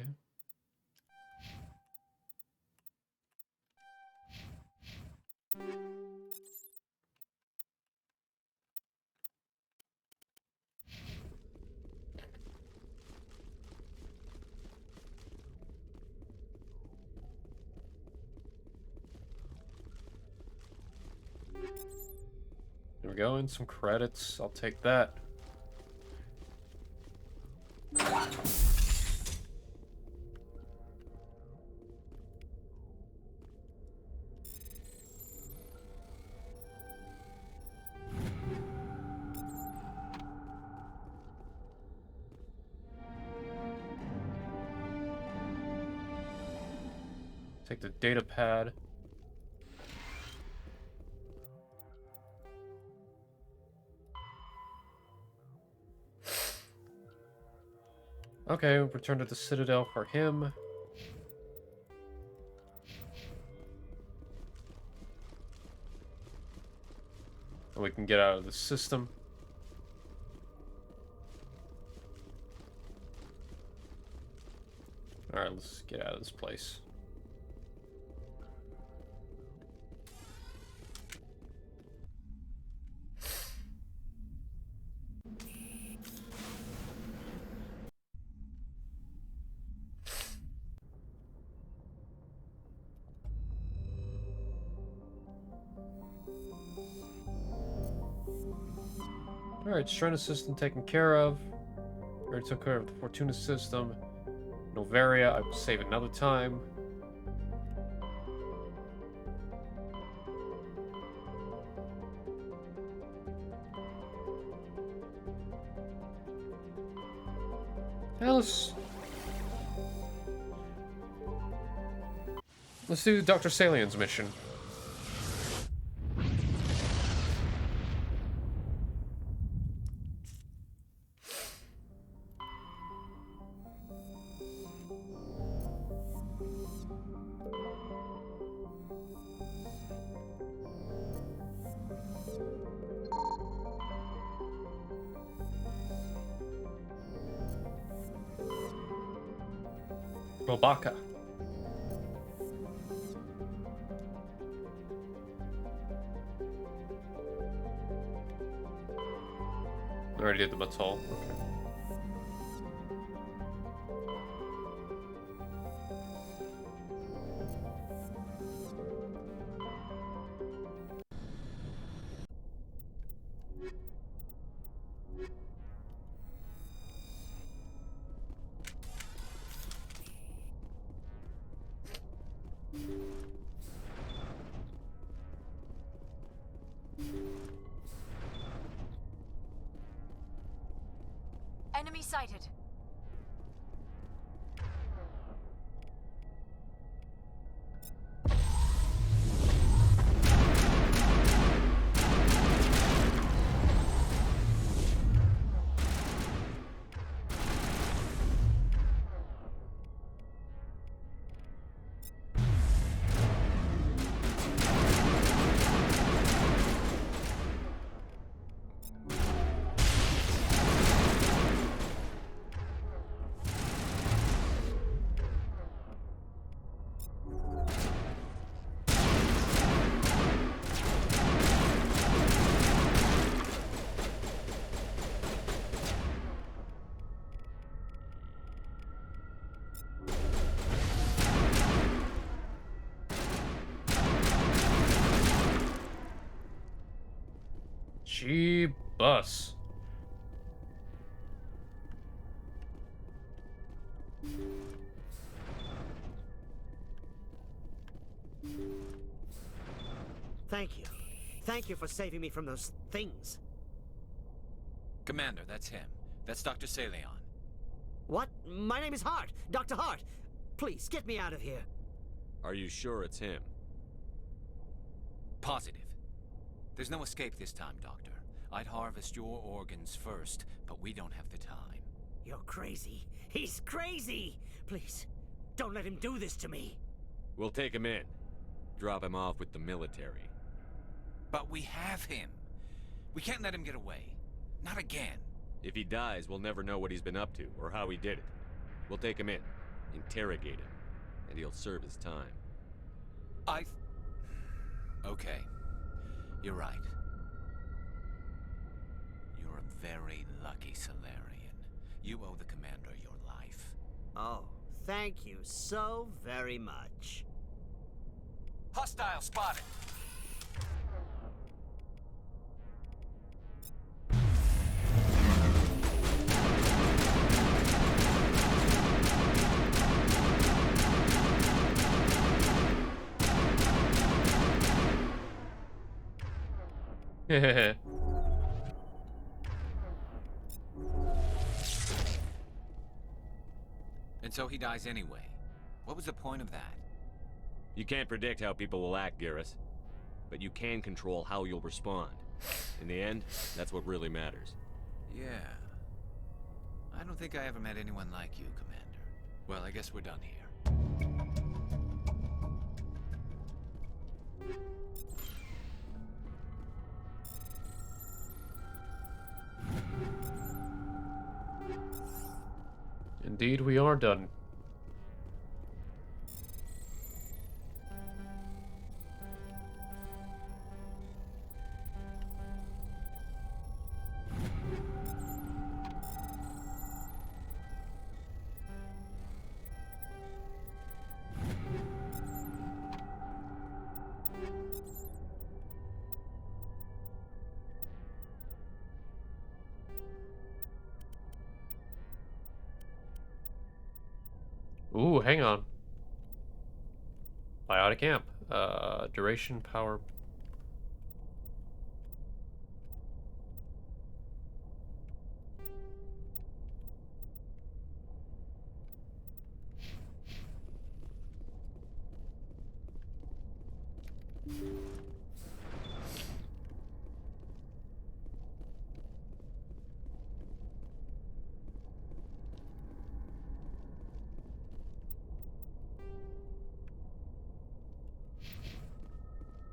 There we go, and some credits. I'll take that. Take the data pad. Okay, return to the Citadel for him. And we can get out of the system. Alright, let's get out of this place. Alright, Strenna system taken care of. Already took care of the Fortuna system. Novaria, I will save another time. Now let's do Dr. Salian's mission. Robaka. Already did the Matal. Okay. Enemy sighted. Gee-bus. Thank you. Thank you for saving me from those things. Commander, that's him. That's Dr. Salion. What? My name is Hart. Dr. Hart. Please, get me out of here. Are you sure it's him? Positive. There's no escape this time, Doctor. I'd harvest your organs first, but we don't have the time. You're crazy. He's crazy! Please, don't let him do this to me. We'll take him in. Drop him off with the military. But we have him. We can't let him get away. Not again. If he dies, we'll never know what he's been up to, or how he did it. We'll take him in, interrogate him, and he'll serve his time. Okay. You're right. You're a very lucky Salarian. You owe the Commander your life. Oh, thank you so very much. Hostile spotted! And so he dies anyway. What was the point of that? You can't predict how people will act, Garrus. But you can control how you'll respond. In the end, that's what really matters. Yeah. I don't think I ever met anyone like you, Commander. Well, I guess we're done here. Indeed, we are done. Ooh, hang on. Biotic amp. Duration, power.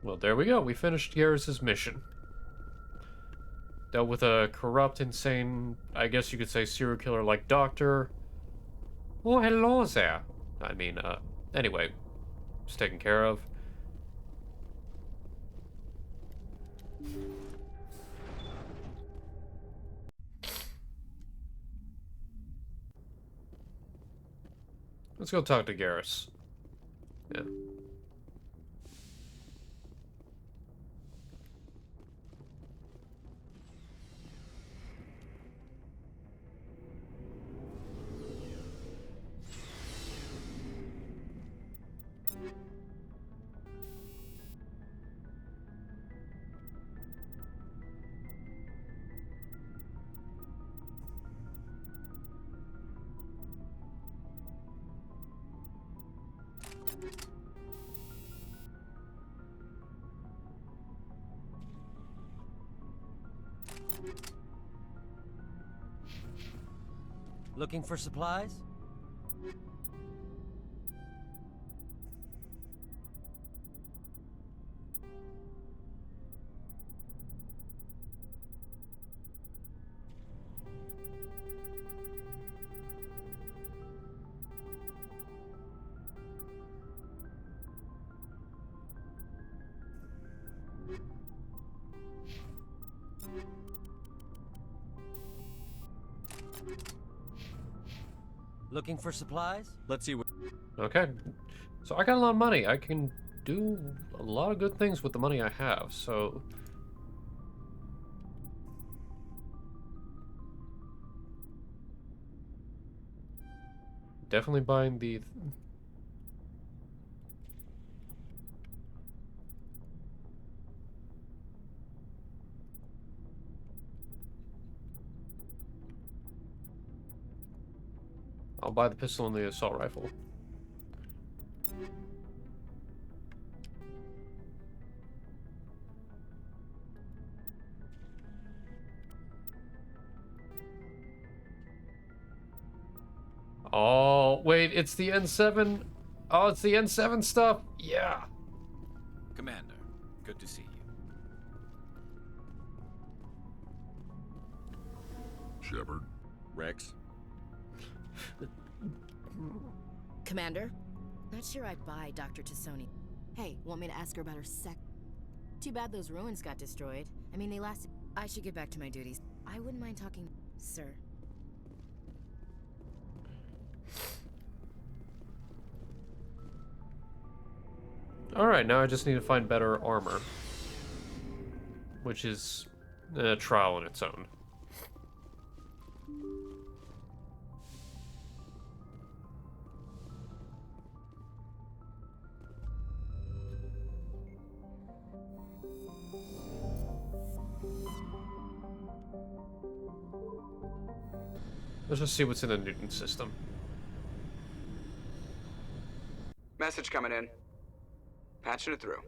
Well, there we go. We finished Garrus's mission. Dealt with a corrupt, insane, I guess you could say serial killer like Doctor. Oh, hello there. I mean, anyway, it's taken care of. Let's go talk to Garrus. Yeah. Looking for supplies? Looking for supplies? Let's see what... Okay. So I got a lot of money. I can do a lot of good things with the money I have, so... Definitely buying the... I'll buy the pistol and the assault rifle. Oh, wait, it's the N7. Oh, it's the N7 stuff. Yeah. Commander, good to see you. Shepard. Rex. Commander? Not sure I'd buy Dr. Tassoni. Hey, want me to ask her about her sec? Too bad those ruins got destroyed. I mean, they lasted... I should get back to my duties. I wouldn't mind talking... Sir. Alright, now I just need to find better armor. Which is a trial in its own. Let's just see what's in the Newton system. Message coming in. Patching it through.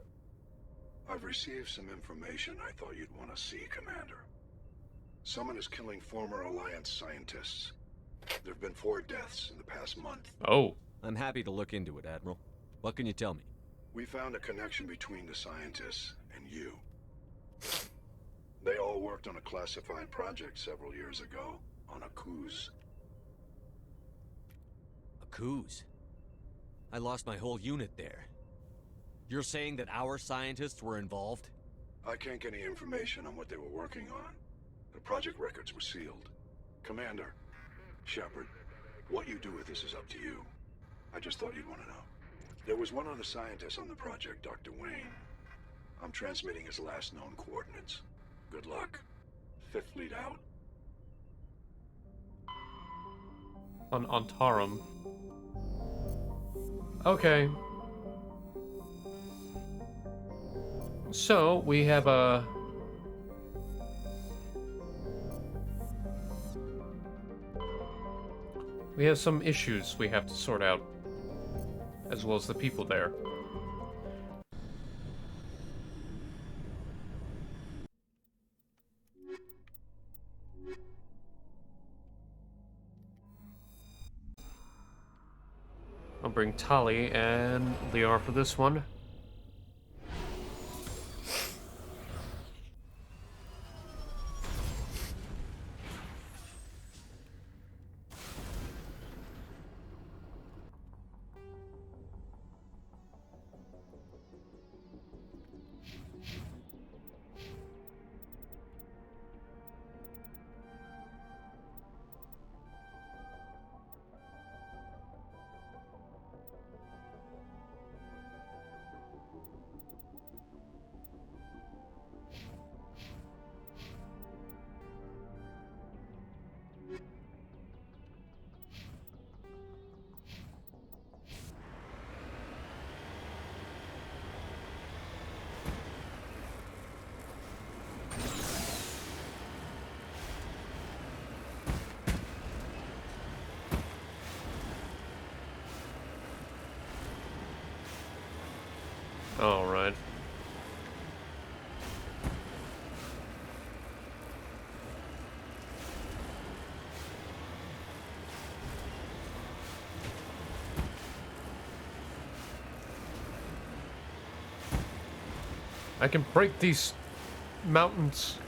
I've received some information I thought you'd want to see, Commander. Someone is killing former Alliance scientists. There have been 4 deaths in the past month. Oh. I'm happy to look into it, Admiral. What can you tell me? We found a connection between the scientists and you. They all worked on a classified project several years ago, on Akuz. Akuz? I lost my whole unit there. You're saying that our scientists were involved? I can't get any information on what they were working on. The project records were sealed. Commander, Shepard, what you do with this is up to you. I just thought you'd want to know. There was one other scientist on the project, Dr. Wayne. I'm transmitting his last known coordinates. Good luck. 5th Fleet out. On Tarum. Okay. So, we have some issues we have to sort out, as well as the people there. I'll bring Tali and Liar for this one. All right. I can break these mountains.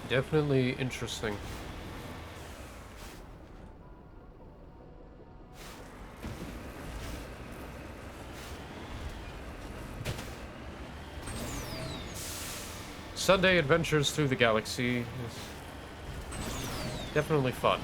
Definitely interesting. Sunday adventures through the galaxy is definitely fun.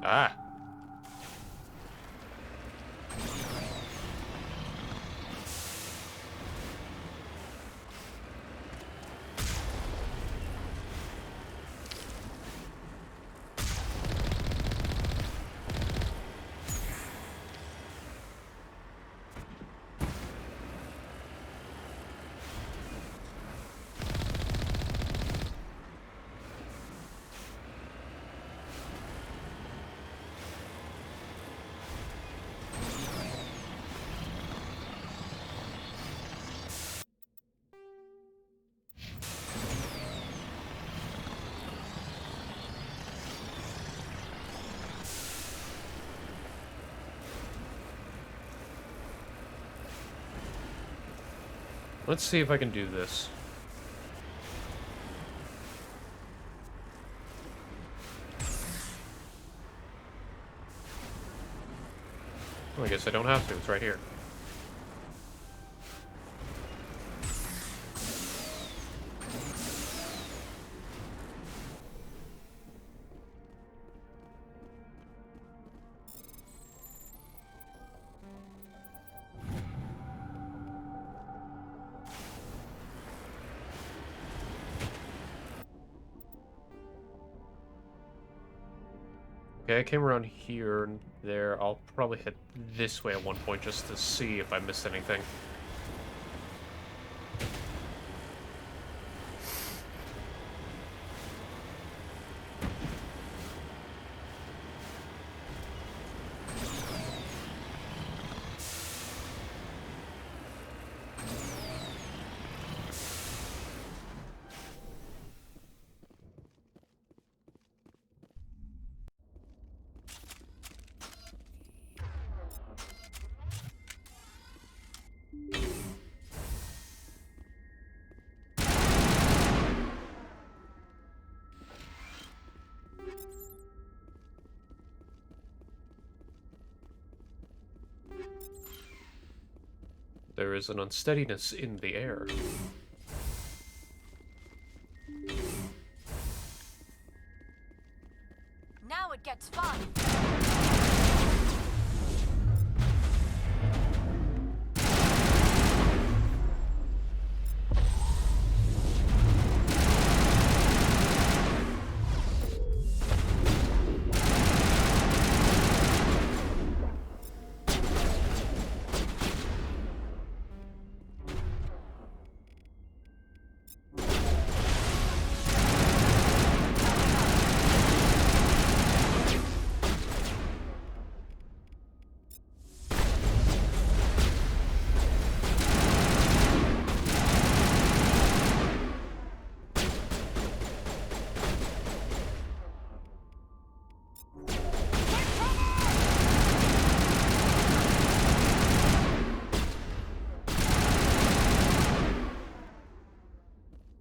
Ah. Let's see if I can do this. Well, I guess I don't have to. It's right here. Okay, I came around here and there. I'll probably head this way at one point just to see if I missed anything. There is an unsteadiness in the air. Now it gets fun.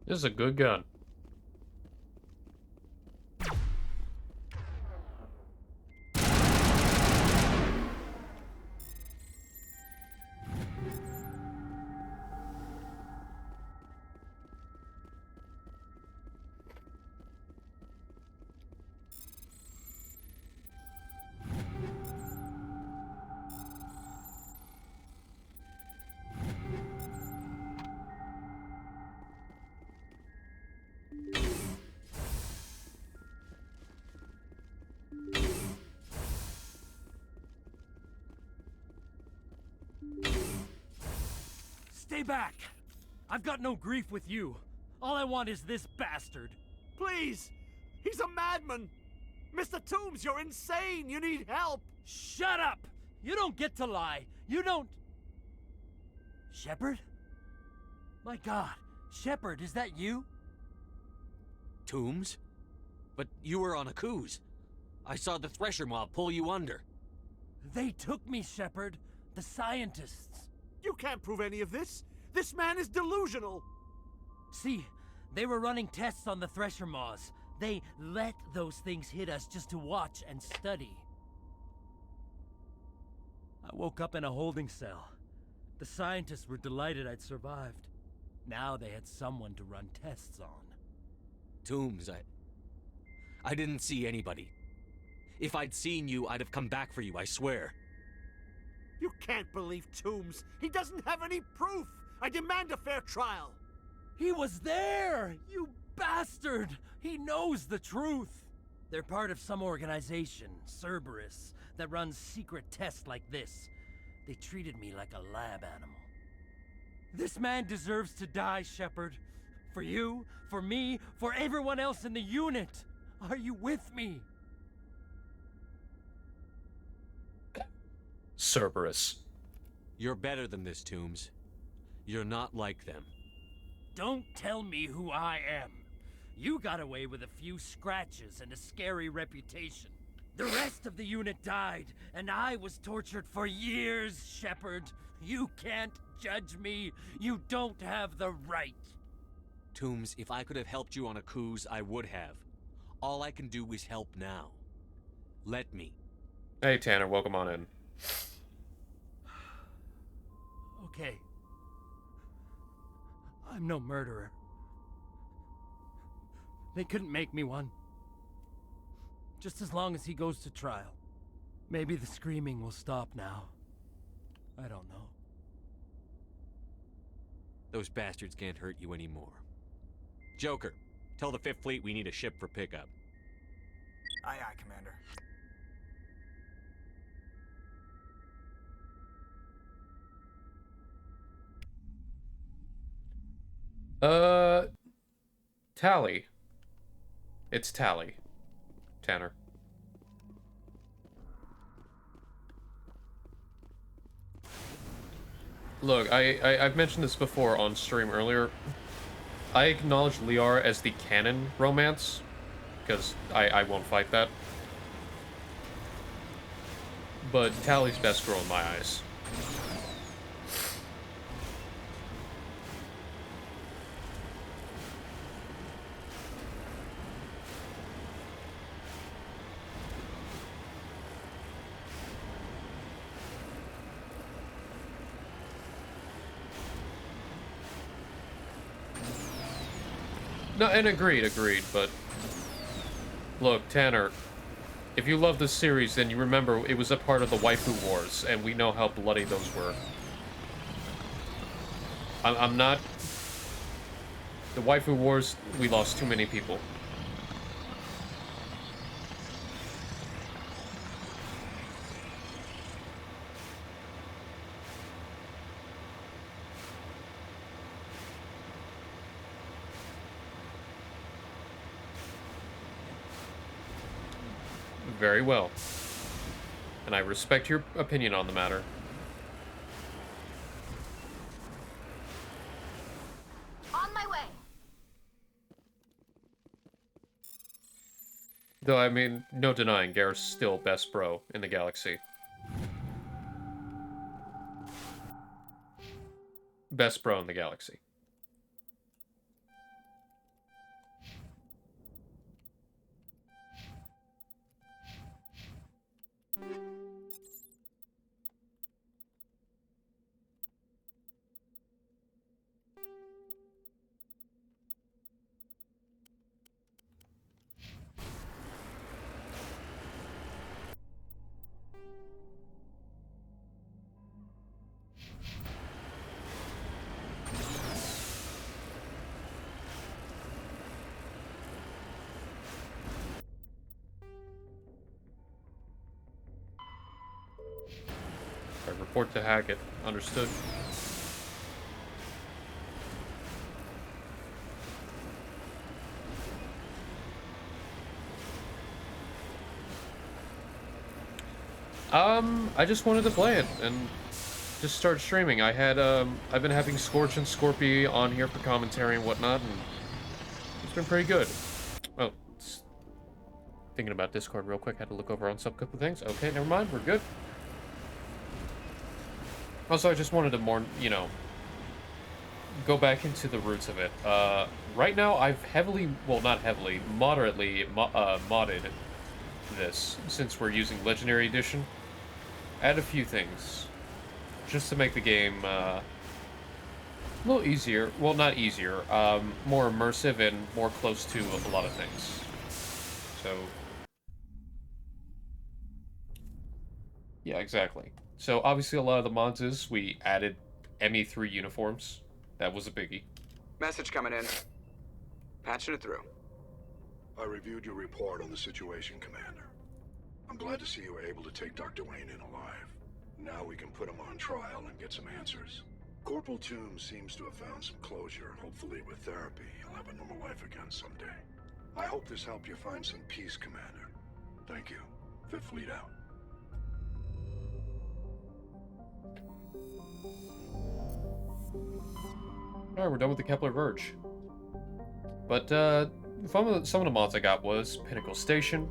This is a good gun. Stay back! I've got no grief with you. All I want is this bastard. Please! He's a madman! Mr. Toombs, you're insane! You need help! Shut up! You don't get to lie. You don't... Shepard? My God, Shepard, is that you? Toombs? But you were on a Akuz. I saw the Thresher mob pull you under. They took me, Shepard. The scientists. You can't prove any of this! This man is delusional! See, they were running tests on the Thresher Maws. They let those things hit us just to watch and study. I woke up in a holding cell. The scientists were delighted I'd survived. Now they had someone to run tests on. Toombs, I didn't see anybody. If I'd seen you, I'd have come back for you, I swear. You can't believe Toombs! He doesn't have any proof! I demand a fair trial! He was there! You bastard! He knows the truth! They're part of some organization, Cerberus, that runs secret tests like this. They treated me like a lab animal. This man deserves to die, Shepard. For you, for me, for everyone else in the unit! Are you with me? Cerberus. You're better than this, Toombs. You're not like them. Don't tell me who I am. You got away with a few scratches and a scary reputation. The rest of the unit died, and I was tortured for years, Shepard. You can't judge me. You don't have the right. Toombs, if I could have helped you on a Akuz, I would have. All I can do is help now. Let me. Hey, Tanner, welcome on in. Okay. I'm no murderer. They couldn't make me one. Just as long as he goes to trial. Maybe the screaming will stop now. I don't know. Those bastards can't hurt you anymore. Joker, tell the 5th Fleet we need a ship for pickup. Aye, aye, Commander. Tally. It's Tally. Tanner. Look, I've mentioned this before on stream earlier. I acknowledge Liara as the canon romance, because I won't fight that. But Tally's best girl in my eyes. No, and agreed, but... Look, Tanner, if you love this series, then you remember it was a part of the Waifu Wars, and we know how bloody those were. I'm not... The Waifu Wars, we lost too many people. Very well. And I respect your opinion on the matter. On my way. Though, I mean, no denying, Garrett's still best bro in the galaxy. Best bro in the galaxy. Report to Hackett. Understood. I just wanted to play it and just start streaming. I had, I've been having Scorch and Scorpy on here for commentary and whatnot, and it's been pretty good. Oh, thinking about Discord real quick. Had to look over on some couple things. Okay, never mind. We're good. Also, I just wanted to more, you know, go back into the roots of it. Right now, I've heavily, well, not heavily, moderately modded this, since we're using Legendary Edition. Add a few things, just to make the game a little easier. Well, not easier, more immersive and more close to a lot of things. So, yeah, exactly. So, obviously, a lot of the mods is we added ME3 uniforms. That was a biggie. Message coming in. Patching it through. I reviewed your report on the situation, Commander. I'm glad to see you were able to take Dr. Wayne in alive. Now we can put him on trial and get some answers. Corporal Toombs seems to have found some closure. Hopefully with therapy, he'll have a normal life again someday. I hope this helped you find some peace, Commander. Thank you. Fifth Fleet out. Alright, we're done with the Kepler Verge. But, some of the mods I got was Pinnacle Station.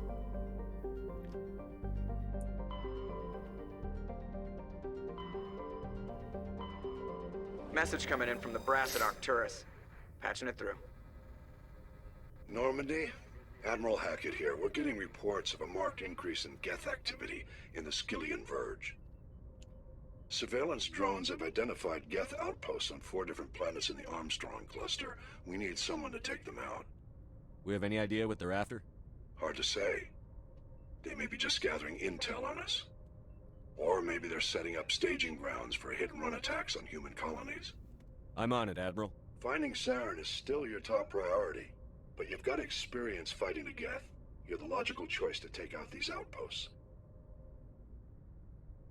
Message coming in from the brass at Arcturus. Patching it through. Normandy? Admiral Hackett here. We're getting reports of a marked increase in Geth activity in the Skyllian Verge. Surveillance drones have identified Geth outposts on 4 different planets in the Armstrong cluster. We need someone to take them out. We have any idea what they're after? Hard to say. They may be just gathering intel on us. Or maybe they're setting up staging grounds for hit-and-run attacks on human colonies. I'm on it, Admiral. Finding Saren is still your top priority, but you've got experience fighting the Geth. You're the logical choice to take out these outposts.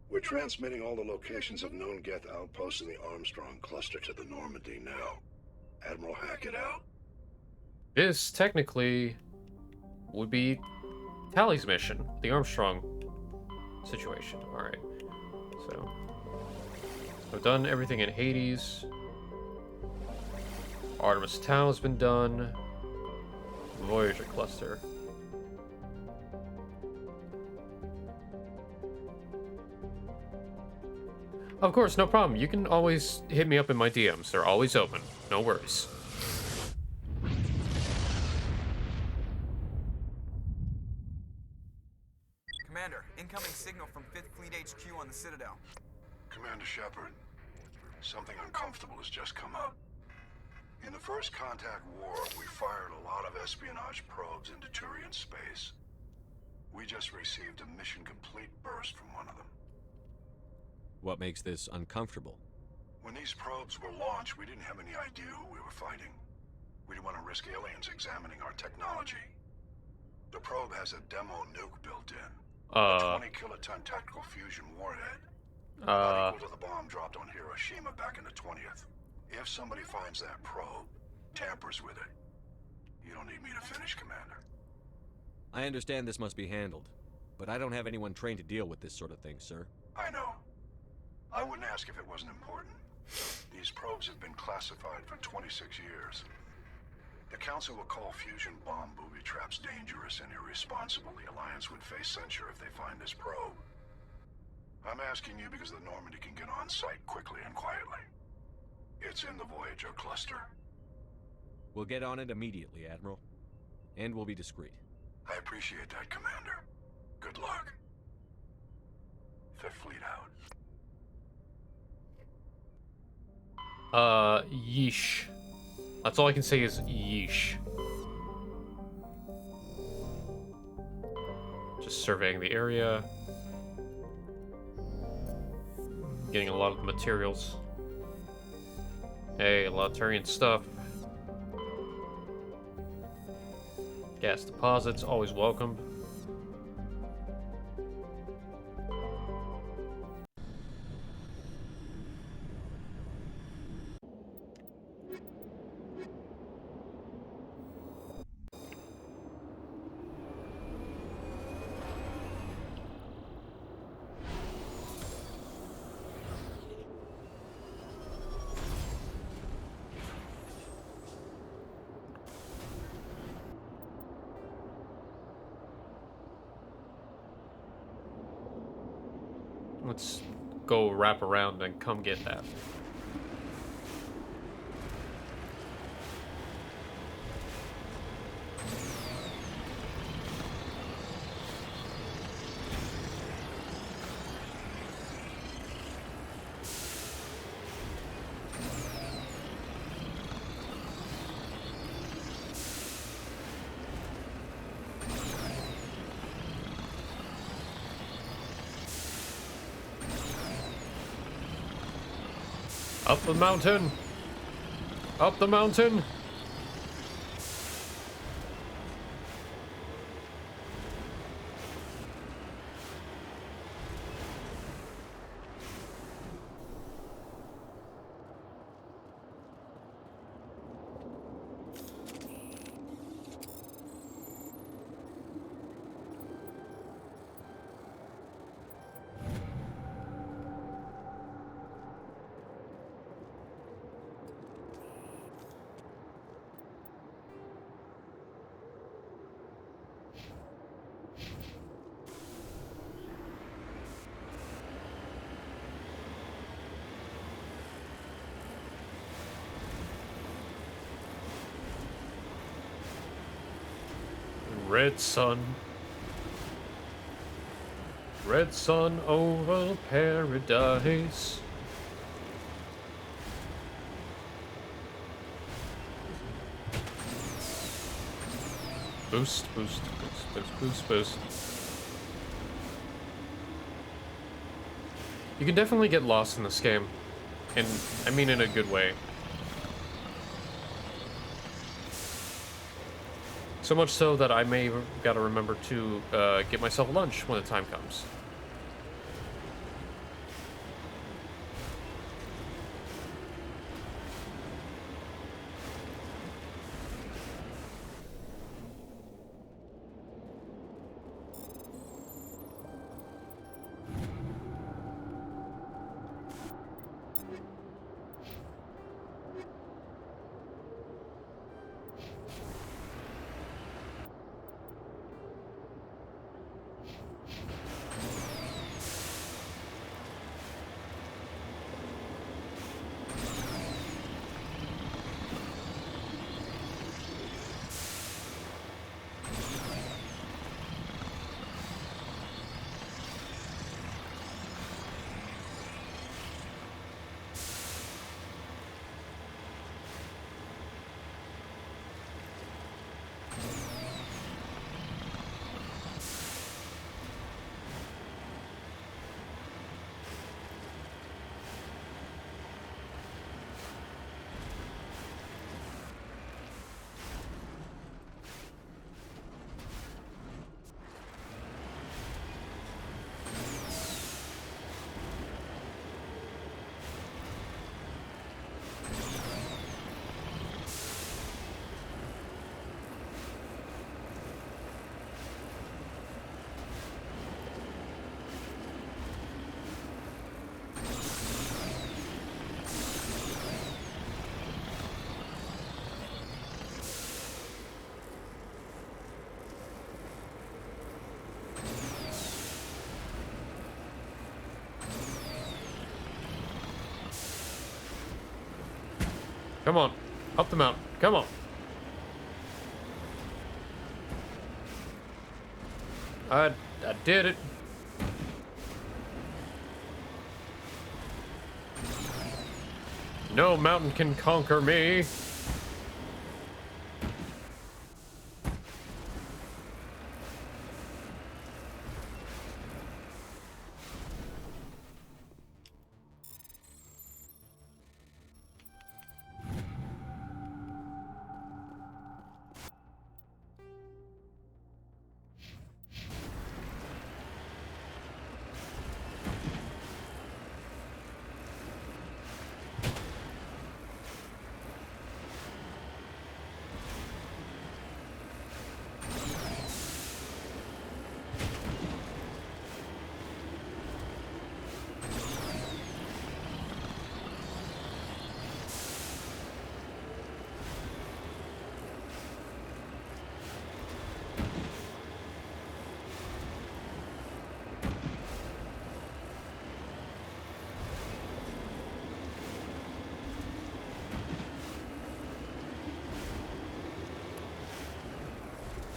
We're transmitting all the locations of known Geth outposts in the Armstrong cluster to the Normandy now. Admiral Hackett out. This technically would be Tally's mission, the Armstrong situation. Alright. So I've done everything in Hades. Artemis Tau has been done. Voyager cluster. Of course, no problem. You can always hit me up in my DMs. They're always open. No worries. Commander, incoming signal from 5th Fleet HQ on the Citadel. Commander Shepard, something uncomfortable has just come up. In the First Contact War, we fired a lot of espionage probes into Turian space. We just received a mission complete burst from one of them. What makes this uncomfortable? When these probes were launched, we didn't have any idea who we were fighting. We didn't want to risk aliens examining our technology. The probe has a demo nuke built in. A 20-kiloton tactical fusion warhead. About equal to the bomb dropped on Hiroshima back in the 20th. If somebody finds that probe, tampers with it, you don't need me to finish, Commander. I understand this must be handled, but I don't have anyone trained to deal with this sort of thing, sir. I know. I wouldn't ask if it wasn't important. These probes have been classified for 26 years. The Council will call fusion bomb booby traps dangerous and irresponsible. The Alliance would face censure if they find this probe. I'm asking you because the Normandy can get on site quickly and quietly. It's in the Voyager cluster. We'll get on it immediately, Admiral. And we'll be discreet. I appreciate that, Commander. Good luck. Fifth Fleet out. Yeesh. That's all I can say is yeesh. Just surveying the area. Getting a lot of materials. Hey, a lot of Turian stuff. Gas deposits, always welcome. Let's go wrap around and come get that. Up the mountain! Up the mountain! Red sun over paradise. Boost, boost, boost, boost, boost, boost. You can definitely get lost in this game. And I mean in a good way. So much so that I may gotta remember to get myself lunch when the time comes. Come on. Up the mountain. Come on. I did it. No mountain can conquer me.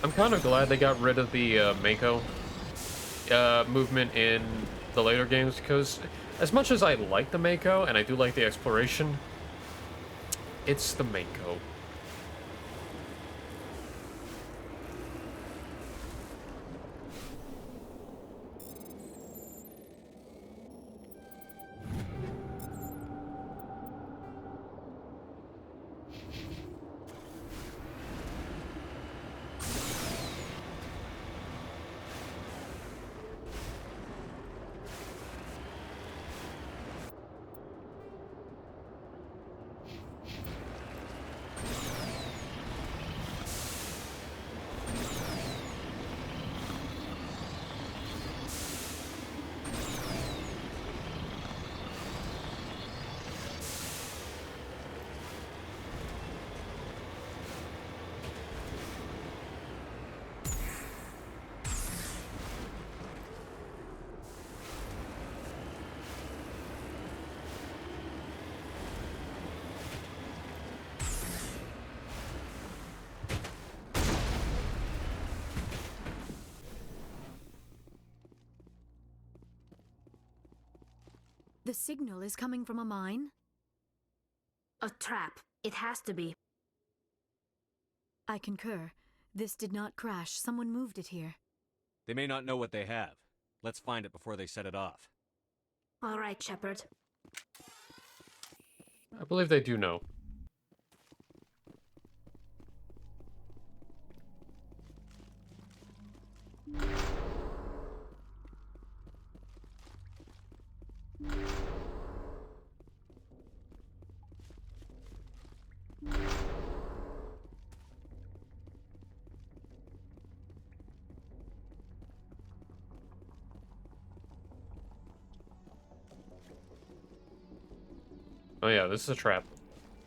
I'm kind of glad they got rid of the Mako movement in the later games, because as much as I like the Mako, and I do like the exploration, it's the Mako. The signal is coming from a mine? A trap. It has to be. I concur. This did not crash. Someone moved it here. They may not know what they have. Let's find it before they set it off. All right, Shepard. I believe they do know. Oh yeah, this is a trap.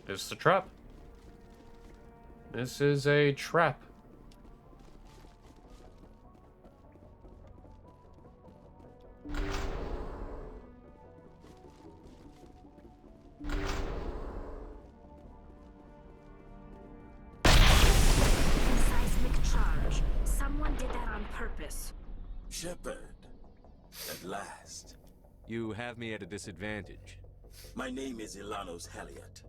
This is a trap. This is a trap. Seismic charge. Someone did that on purpose. Shepard, at last. You have me at a disadvantage. My name is Ilanos Haliot.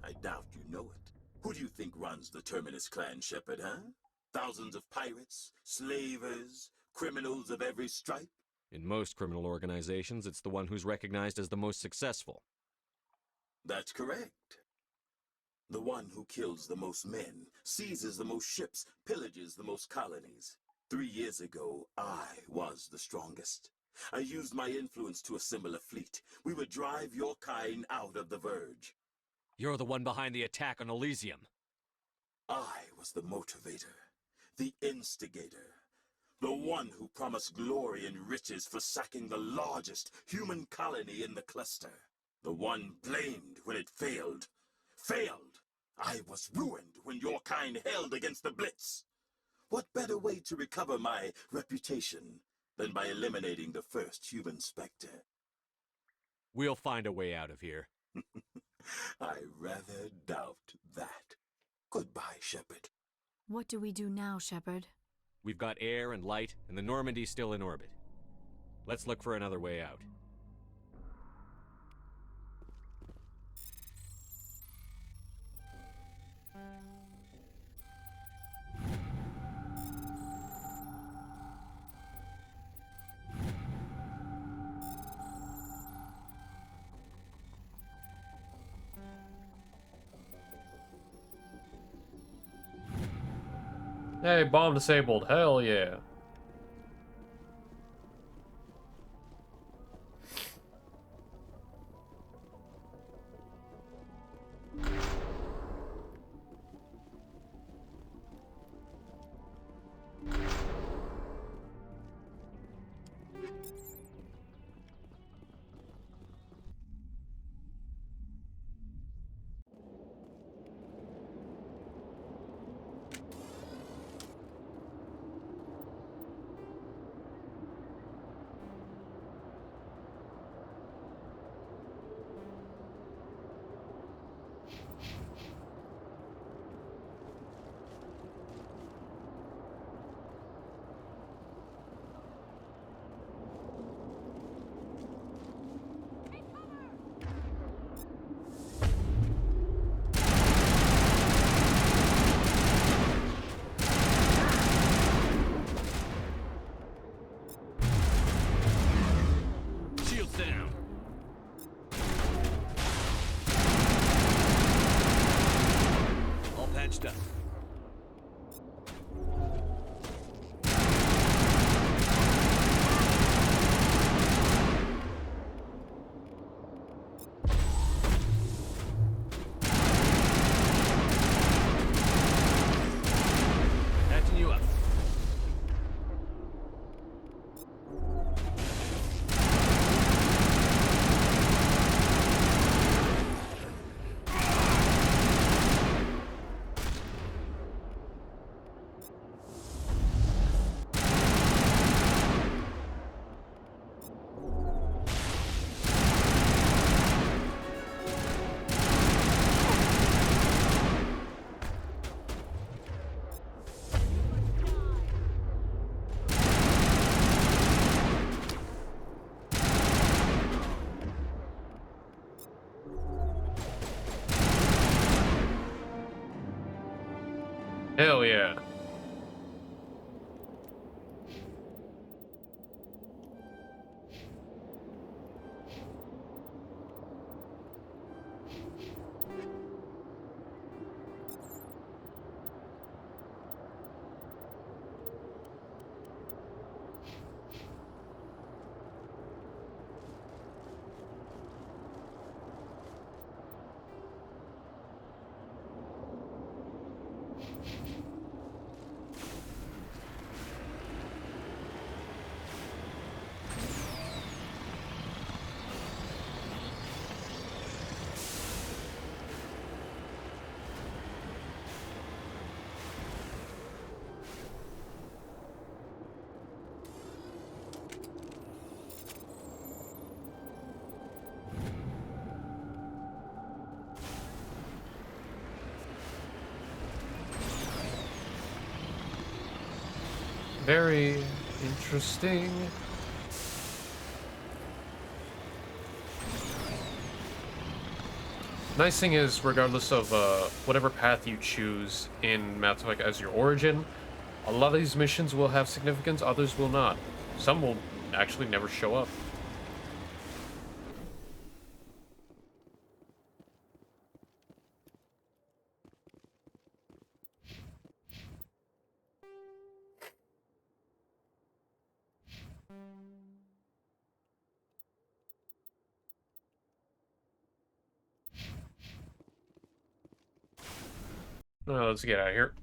I doubt you know it. Who do you think runs the Terminus clan, Shepard, huh? Thousands of pirates, slavers, criminals of every stripe? In most criminal organizations, it's the one who's recognized as the most successful. That's correct. The one who kills the most men, seizes the most ships, pillages the most colonies. 3 years ago, I was the strongest. I used my influence to assemble a fleet. We would drive your kind out of the Verge. You're the one behind the attack on Elysium. I was the motivator, the instigator, the one who promised glory and riches for sacking the largest human colony in the cluster. The one blamed when it failed. Failed! I was ruined when your kind held against the Blitz. What better way to recover my reputation than by eliminating the first human Spectre? We'll find a way out of here. I rather doubt that. Goodbye, Shepard. What do we do now, Shepard? We've got air and light, and the Normandy's still in orbit. Let's look for another way out. Hey, bomb disabled. Hell yeah. Shields down. All patched up. Patching you up. Hell yeah. Very interesting. Nice thing is, regardless of whatever path you choose in Mass Effect as your origin, a lot of these missions will have significance, others will not. Some will actually never show up. Let's get out of here.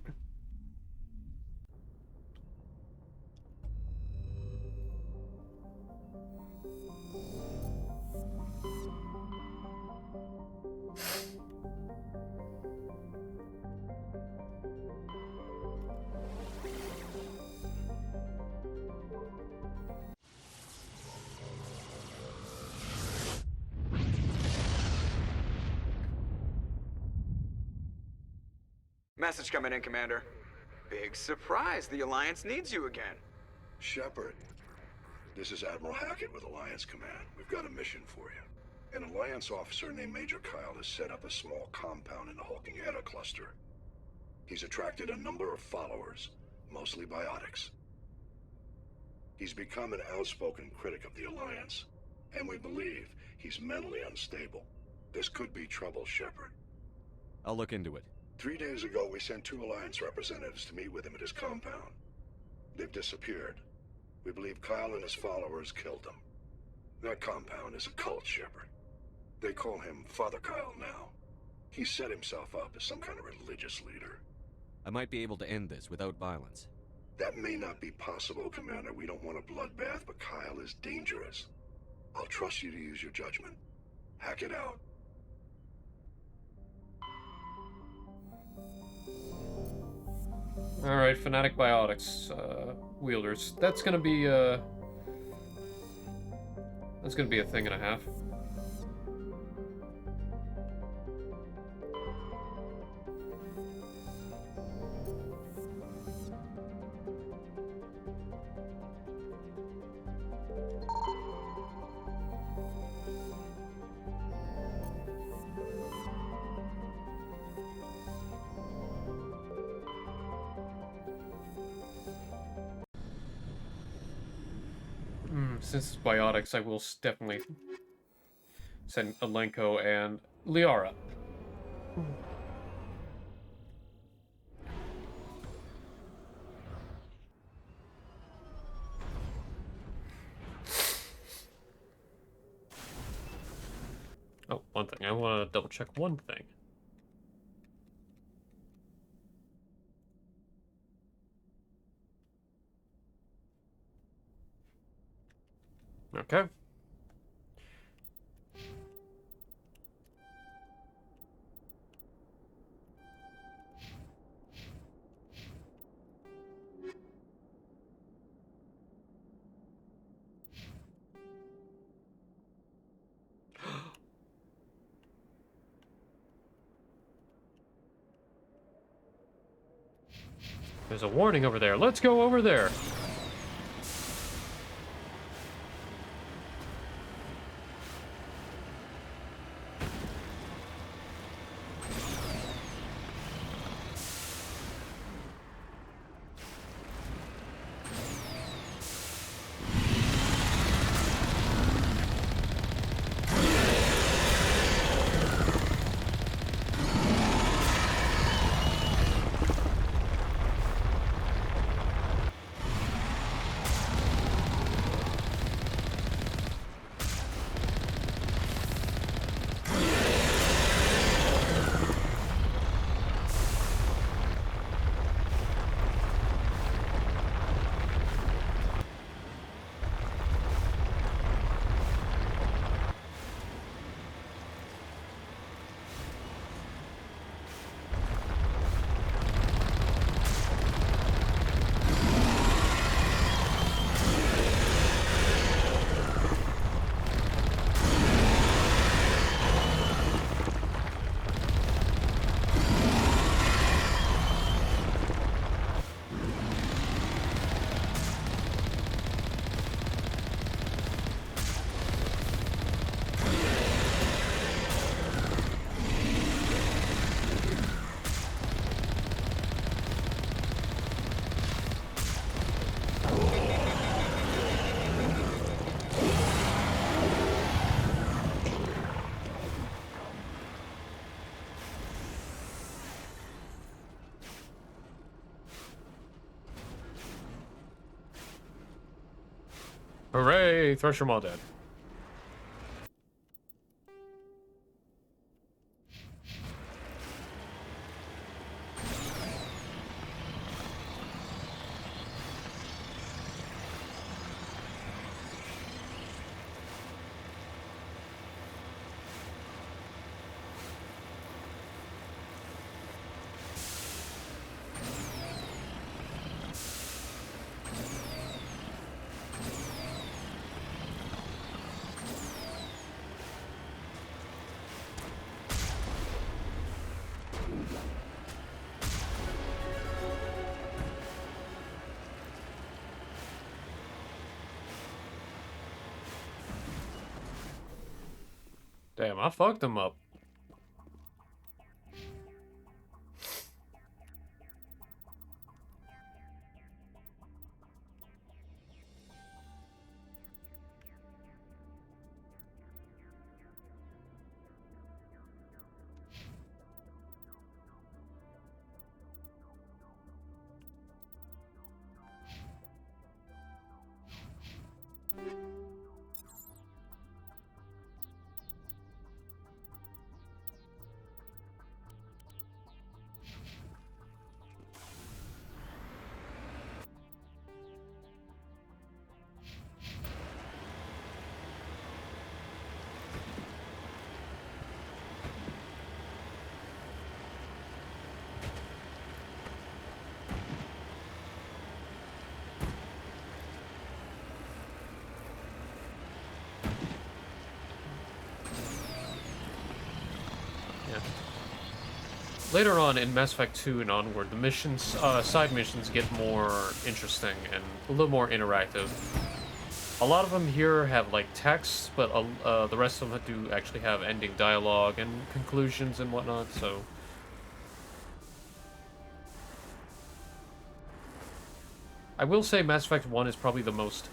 Message coming in, Commander. Big surprise. The Alliance needs you again. Shepard, this is Admiral Hackett with Alliance Command. We've got a mission for you. An Alliance officer named Major Kyle has set up a small compound in the Hulking Eta cluster. He's attracted a number of followers, mostly biotics. He's become an outspoken critic of the Alliance, and we believe he's mentally unstable. This could be trouble, Shepard. I'll look into it. 3 days ago, we sent 2 Alliance representatives to meet with him at his compound. They've disappeared. We believe Kyle and his followers killed them. That compound is a cult, Shepard. They call him Father Kyle now. He set himself up as some kind of religious leader. I might be able to end this without violence. That may not be possible, Commander. We don't want a bloodbath, but Kyle is dangerous. I'll trust you to use your judgment. Hack it out. Alright, Fanatic Biotics, wielders. That's gonna be a thing and a half. Since it's biotics, I will definitely send Alenko and Liara. Oh, one thing. I want to double check one thing. Okay. There's a warning over there. Let's go over there. Hooray! Thrush them all dead. Damn, I fucked him up. Later on in Mass Effect 2 and onward, the missions, side missions get more interesting and a little more interactive. A lot of them here have like text, but the rest of them do actually have ending dialogue and conclusions and whatnot, so... I will say Mass Effect 1 is probably the most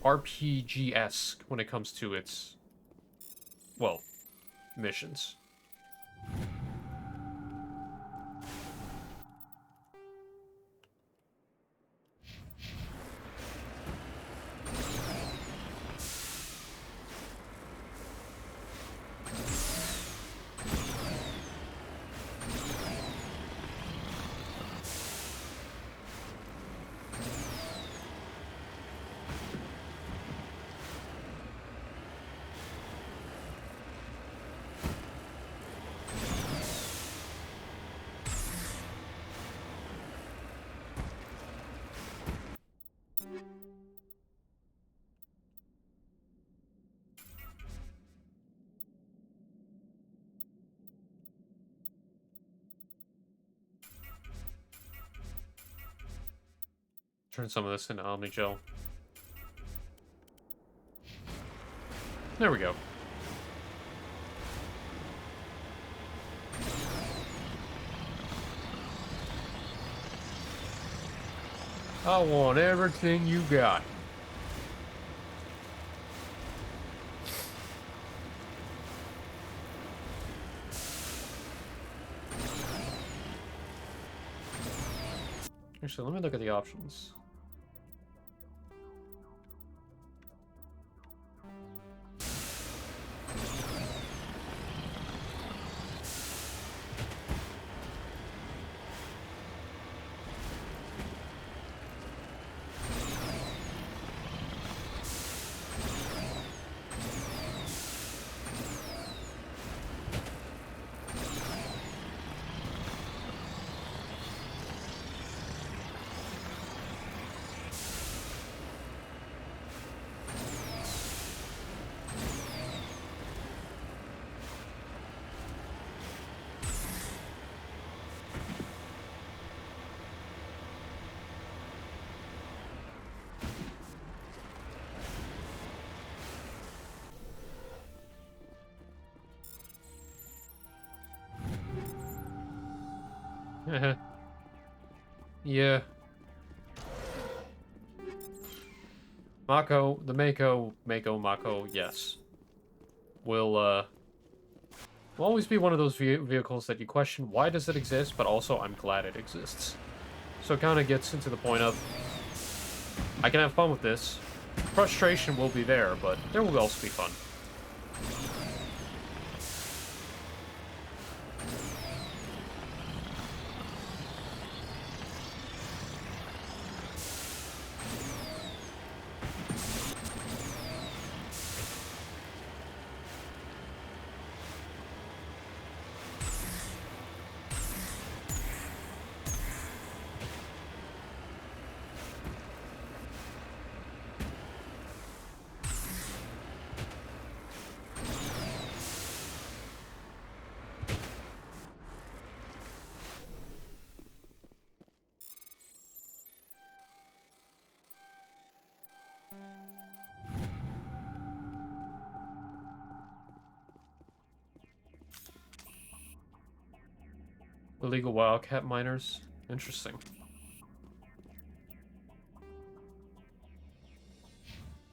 RPG-esque when it comes to its, well, missions. Turn some of this into Omnigel. There we go. I want everything you got. Actually, let me look at the options. Yeah. Mako, the Mako, yes. Will always be one of those vehicles that you question, why does it exist, but also I'm glad it exists. So it kind of gets into the point of, I can have fun with this. Frustration will be there, but there will also be fun. Illegal wildcat miners. Interesting.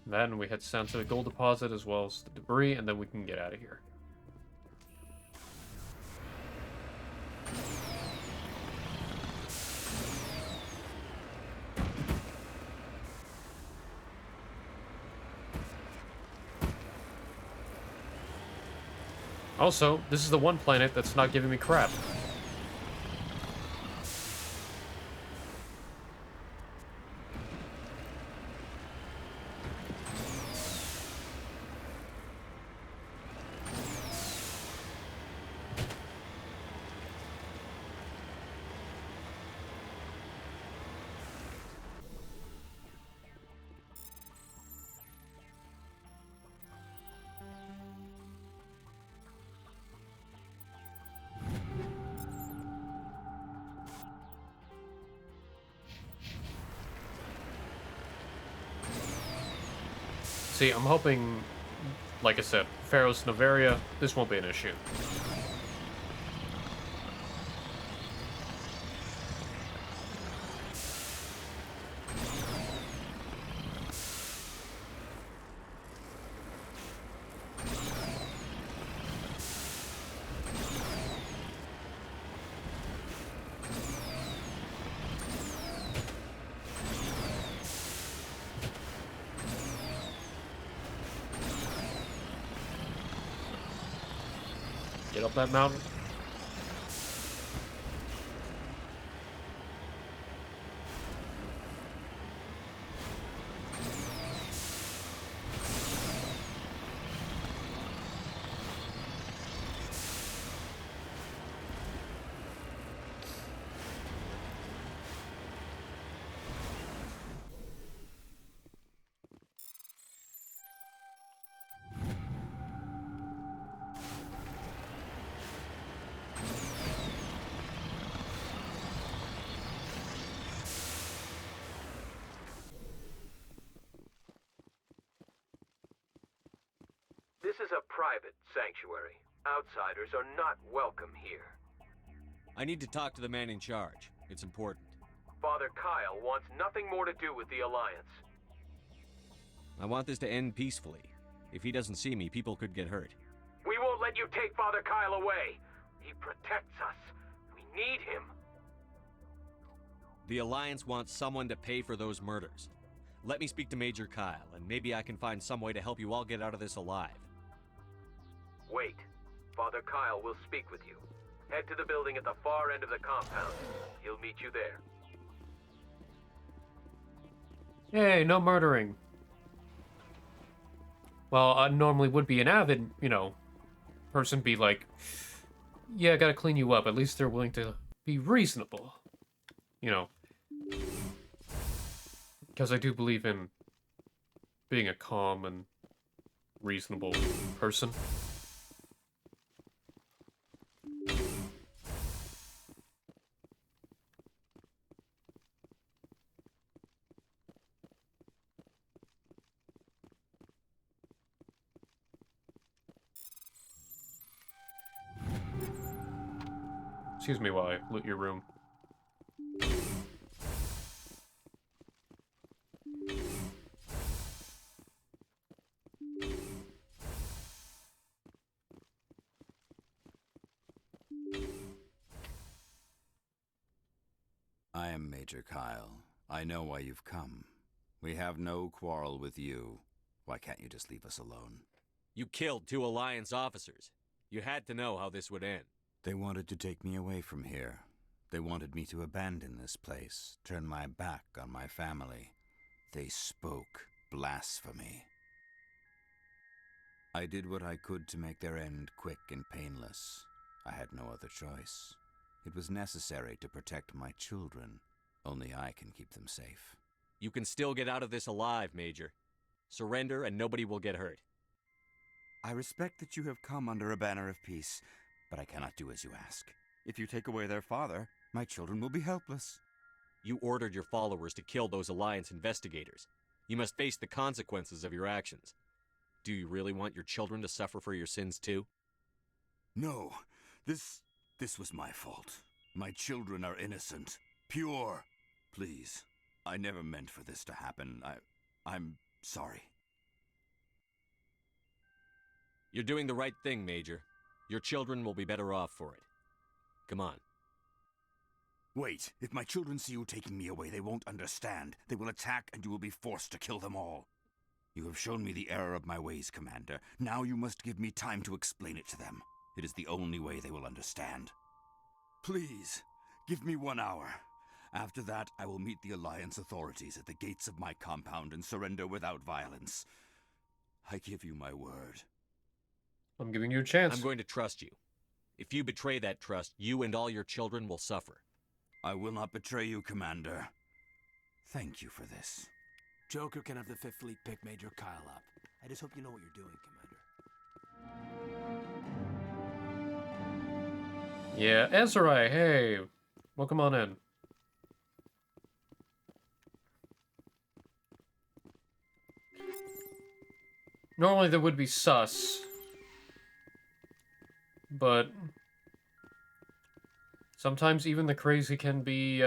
Then we head down to the gold deposit as well as the debris, and then we can get out of here. Also, this is the one planet that's not giving me crap. See, I'm hoping, like I said, Pharaoh's Novaria, this won't be an issue. Get up that mountain. This is a private sanctuary. Outsiders are not welcome here. I need to talk to the man in charge. It's important. Father Kyle wants nothing more to do with the Alliance. I want this to end peacefully. If he doesn't see me, people could get hurt. We won't let you take Father Kyle away. He protects us. We need him. The Alliance wants someone to pay for those murders. Let me speak to Major Kyle, and maybe I can find some way to help you all get out of this alive. Wait. Father Kyle will speak with you. Head to the building at the far end of the compound. He'll meet you there. Yay, no murdering. Well, I normally would be an avid, person be like, yeah, I gotta clean you up. At least they're willing to be reasonable. Because I do believe in being a calm and reasonable person. Excuse me while I loot your room. I am Major Kyle. I know why you've come. We have no quarrel with you. Why can't you just leave us alone? You killed 2 Alliance officers. You had to know how this would end. They wanted to take me away from here. They wanted me to abandon this place, turn my back on my family. They spoke blasphemy. I did what I could to make their end quick and painless. I had no other choice. It was necessary to protect my children. Only I can keep them safe. You can still get out of this alive, Major. Surrender and nobody will get hurt. I respect that you have come under a banner of peace, but I cannot do as you ask. If you take away their father, my children will be helpless. You ordered your followers to kill those Alliance investigators. You must face the consequences of your actions. Do you really want your children to suffer for your sins too? No, this was my fault. My children are innocent. Pure. Please. I never meant for this to happen. I'm sorry. You're doing the right thing, Major. Your children will be better off for it. Come on. Wait. If my children see you taking me away, they won't understand. They will attack and you will be forced to kill them all. You have shown me the error of my ways, Commander. Now you must give me time to explain it to them. It is the only way they will understand. Please, give me 1 hour. After that, I will meet the Alliance authorities at the gates of my compound and surrender without violence. I give you my word. I'm giving you a chance. I'm going to trust you. If you betray that trust, you and all your children will suffer. I will not betray you, Commander. Thank you for this. Joker can have the 5th Fleet pick Major Kyle up. I just hope you know what you're doing, Commander. Yeah, Ezra, hey. Welcome on in. Normally that would be sus. But sometimes even the crazy can be,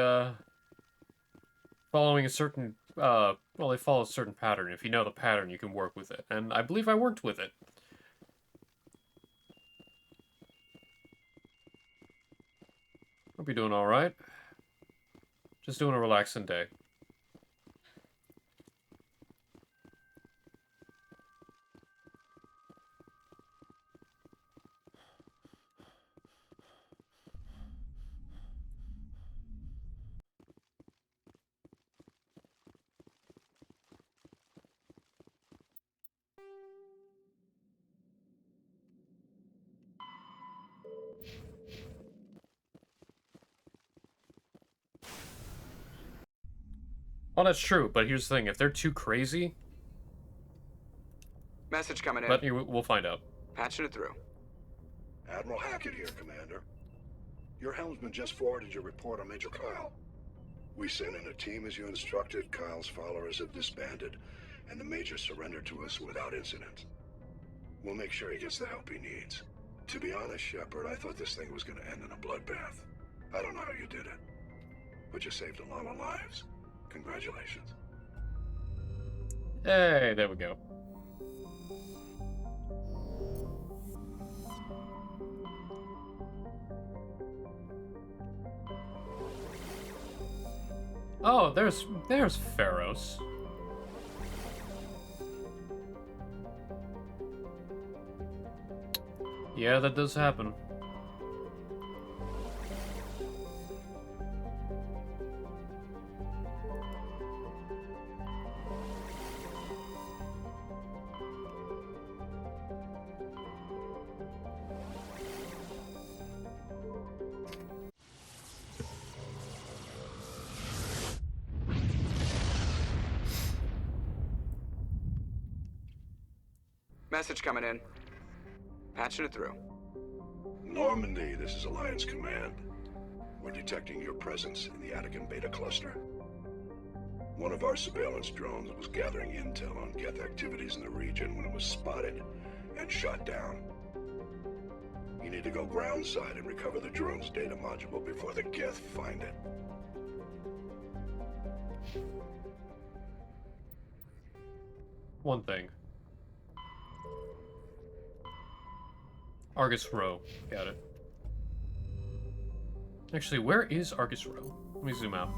following a certain, well, they follow a certain pattern. If you know the pattern, you can work with it. And I believe I worked with it. Hope you're doing alright. Just doing a relaxing day. Well, that's true, but here's the thing. If they're too crazy... Message coming in. But we'll find out. Patching it through. Admiral Hackett here, Commander. Your helmsman just forwarded your report on Major Kyle. We sent in a team as you instructed. Kyle's followers have disbanded, and the Major surrendered to us without incident. We'll make sure he gets the help he needs. To be honest, Shepard, I thought this thing was going to end in a bloodbath. I don't know how you did it, but you saved a lot of lives. Congratulations. Hey, there we go. Oh, there's Pharos. Yeah, that does happen. Message coming in. Patching it through. Normandy, this is Alliance Command. We're detecting your presence in the Attican Beta Cluster. One of our surveillance drones was gathering intel on Geth activities in the region when it was spotted and shot down. You need to go groundside and recover the drone's data module before the Geth find it. One thing. Argus Row. Got it. Actually, where is Argus Row? Let me zoom out.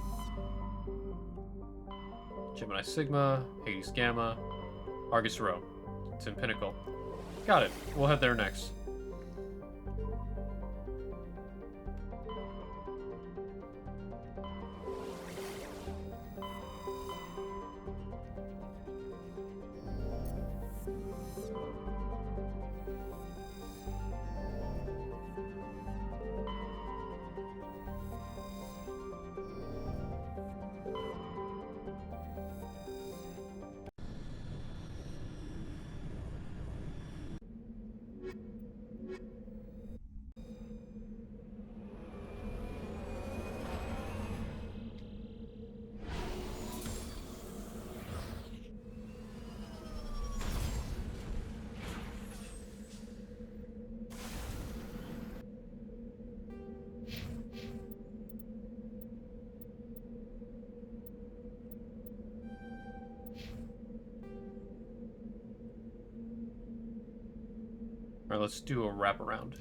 Gemini Sigma, Hades Gamma, Argus Row. It's in Pinnacle. Got it. We'll head there next. Alright, let's do a wraparound.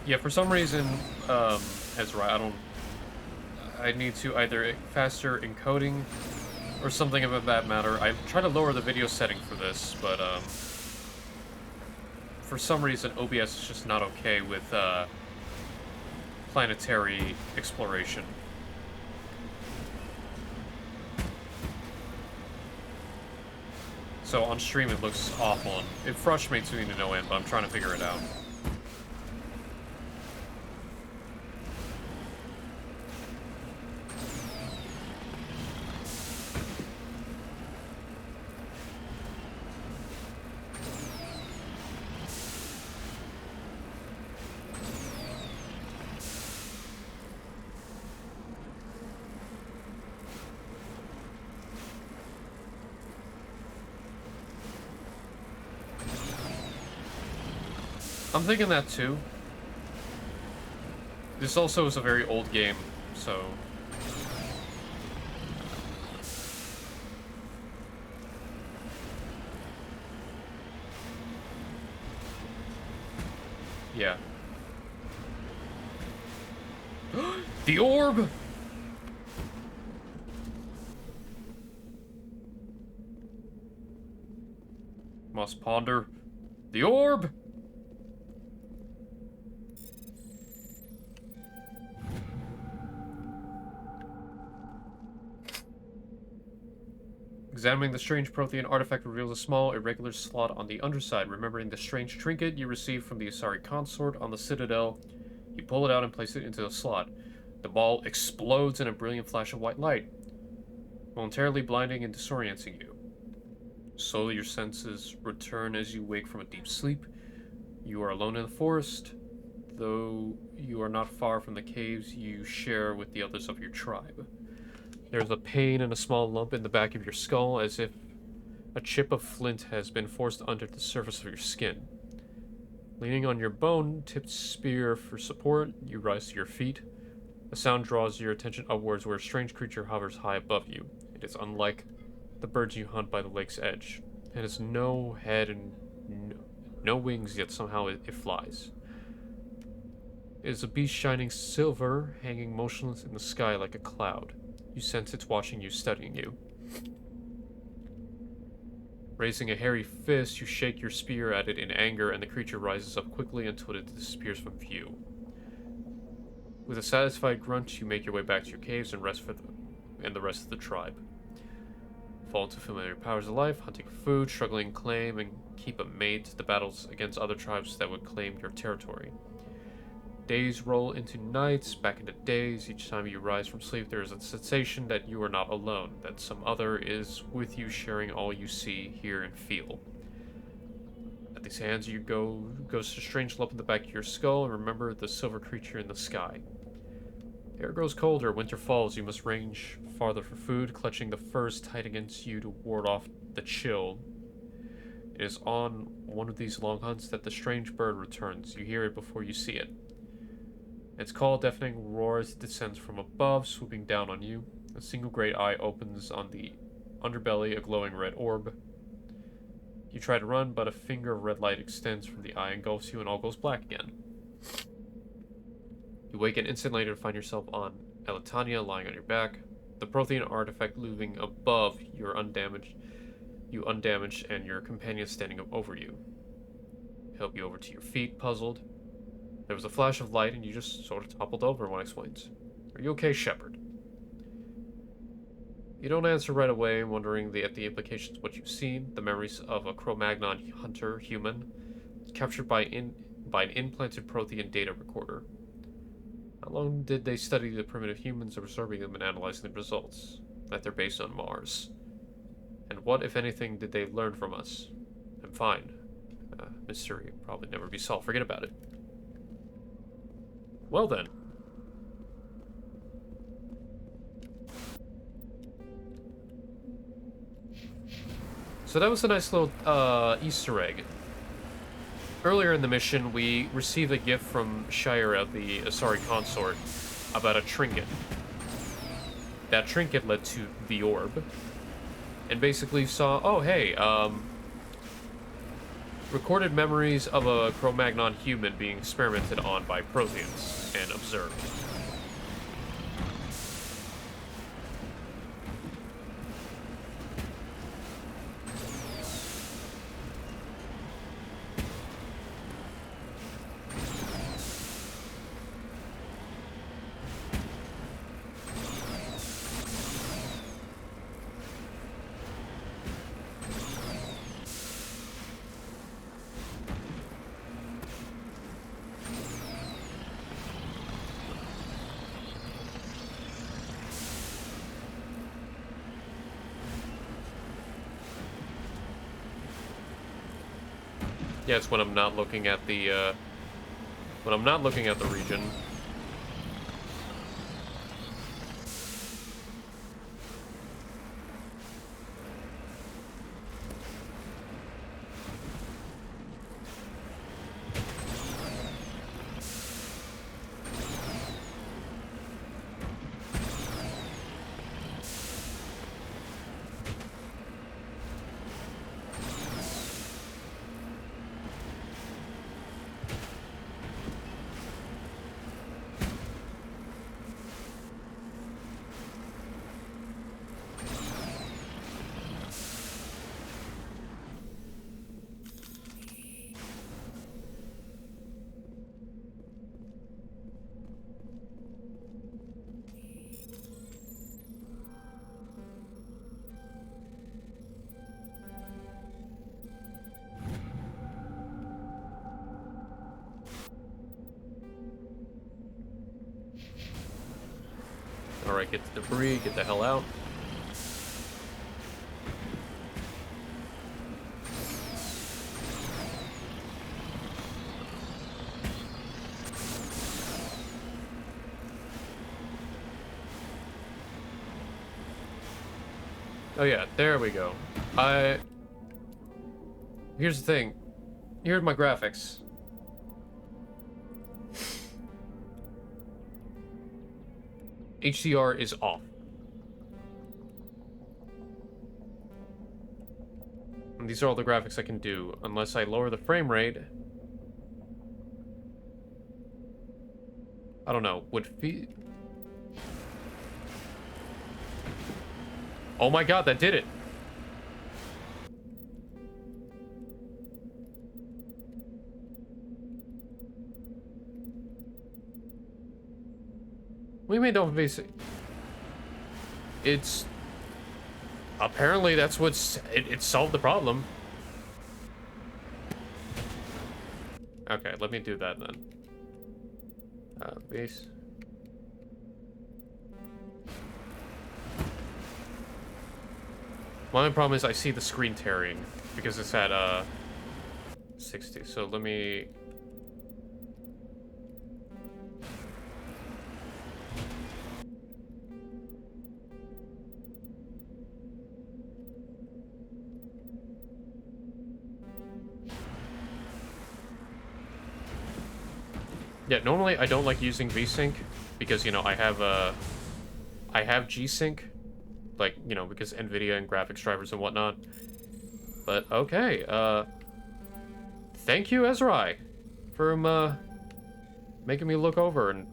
Yeah, for some reason, Ezra, I need to either faster encoding or something of that matter. I try to lower the video setting for this, but for some reason OBS is just not okay with planetary exploration. So on stream it looks awful, and it frustrates me to no end, but I'm trying to figure it out. I'm thinking that too. This also is a very old game, so... yeah. The orb! Must ponder. The orb! Examining the strange Prothean artifact reveals a small, irregular slot on the underside. Remembering the strange trinket you received from the Asari consort on the Citadel, you pull it out and place it into the slot. The ball explodes in a brilliant flash of white light, momentarily blinding and disorienting you. Slowly your senses return as you wake from a deep sleep. You are alone in the forest, though you are not far from the caves you share with the others of your tribe. There's a pain and a small lump in the back of your skull, as if a chip of flint has been forced under the surface of your skin. Leaning on your bone-tipped spear for support, you rise to your feet. A sound draws your attention upwards where a strange creature hovers high above you. It is unlike the birds you hunt by the lake's edge. It has no head and no wings, yet somehow it flies. It is a beast shining silver, hanging motionless in the sky like a cloud. You sense it's watching you, studying you. Raising a hairy fist, you shake your spear at it in anger, and the creature rises up quickly until it disappears from view. With a satisfied grunt, you make your way back to your caves and the rest of the tribe. Fall into familiar powers of life, hunting for food, struggling claim and keep a mate to the battles against other tribes that would claim your territory. Days roll into nights, back into days. Each time you rise from sleep, there is a sensation that you are not alone, that some other is with you, sharing all you see, hear, and feel. At these hands, you goes to a strange lump in the back of your skull, and remember the silver creature in the sky. The air grows colder, winter falls, you must range farther for food, clutching the furs tight against you to ward off the chill. It is on one of these long hunts that the strange bird returns. You hear it before you see it. Its call, deafening roar as it descends from above, swooping down on you. A single great eye opens on the underbelly, a glowing red orb. You try to run, but a finger of red light extends from the eye, engulfs you, and all goes black again. You wake an instant later to find yourself on Elitania, lying on your back. The Prothean artifact looming above, you undamaged, and your companion standing up over you. Help you over to your feet, puzzled. There was a flash of light, and you just sort of toppled over, one explains. Are you okay, Shepard? You don't answer right away, wondering at the implications of what you've seen, the memories of a Cro-Magnon hunter, human, captured by an implanted Prothean data recorder. How long did they study the primitive humans, absorbing them and analyzing the results? That they're based on Mars. And what, if anything, did they learn from us? I'm fine. Mystery will probably never be solved. Forget about it. Well then. So that was a nice little Easter egg. Earlier in the mission, we received a gift from Shira, the Asari consort, about a trinket. That trinket led to the orb. And basically saw, oh hey, recorded memories of a Cro-Magnon human being experimented on by Protheans and observed. Yeah, it's when I'm not looking at the, region. Alright, get the debris, get the hell out. Oh yeah, there we go. Here's the thing. Here's my graphics. HDR is off. And these are all the graphics I can do, unless I lower the frame rate. I don't know, oh my god, that did it! We made off basic. It's apparently that's what's it solved the problem. Okay, let me do that then. Base. My only problem is I see the screen tearing because it's at 60. So let me. Yeah, normally I don't like using VSync because, you know, I have G-Sync, like, you know, because NVIDIA and graphics drivers and whatnot. But okay, thank you, Ezrai, for making me look over. And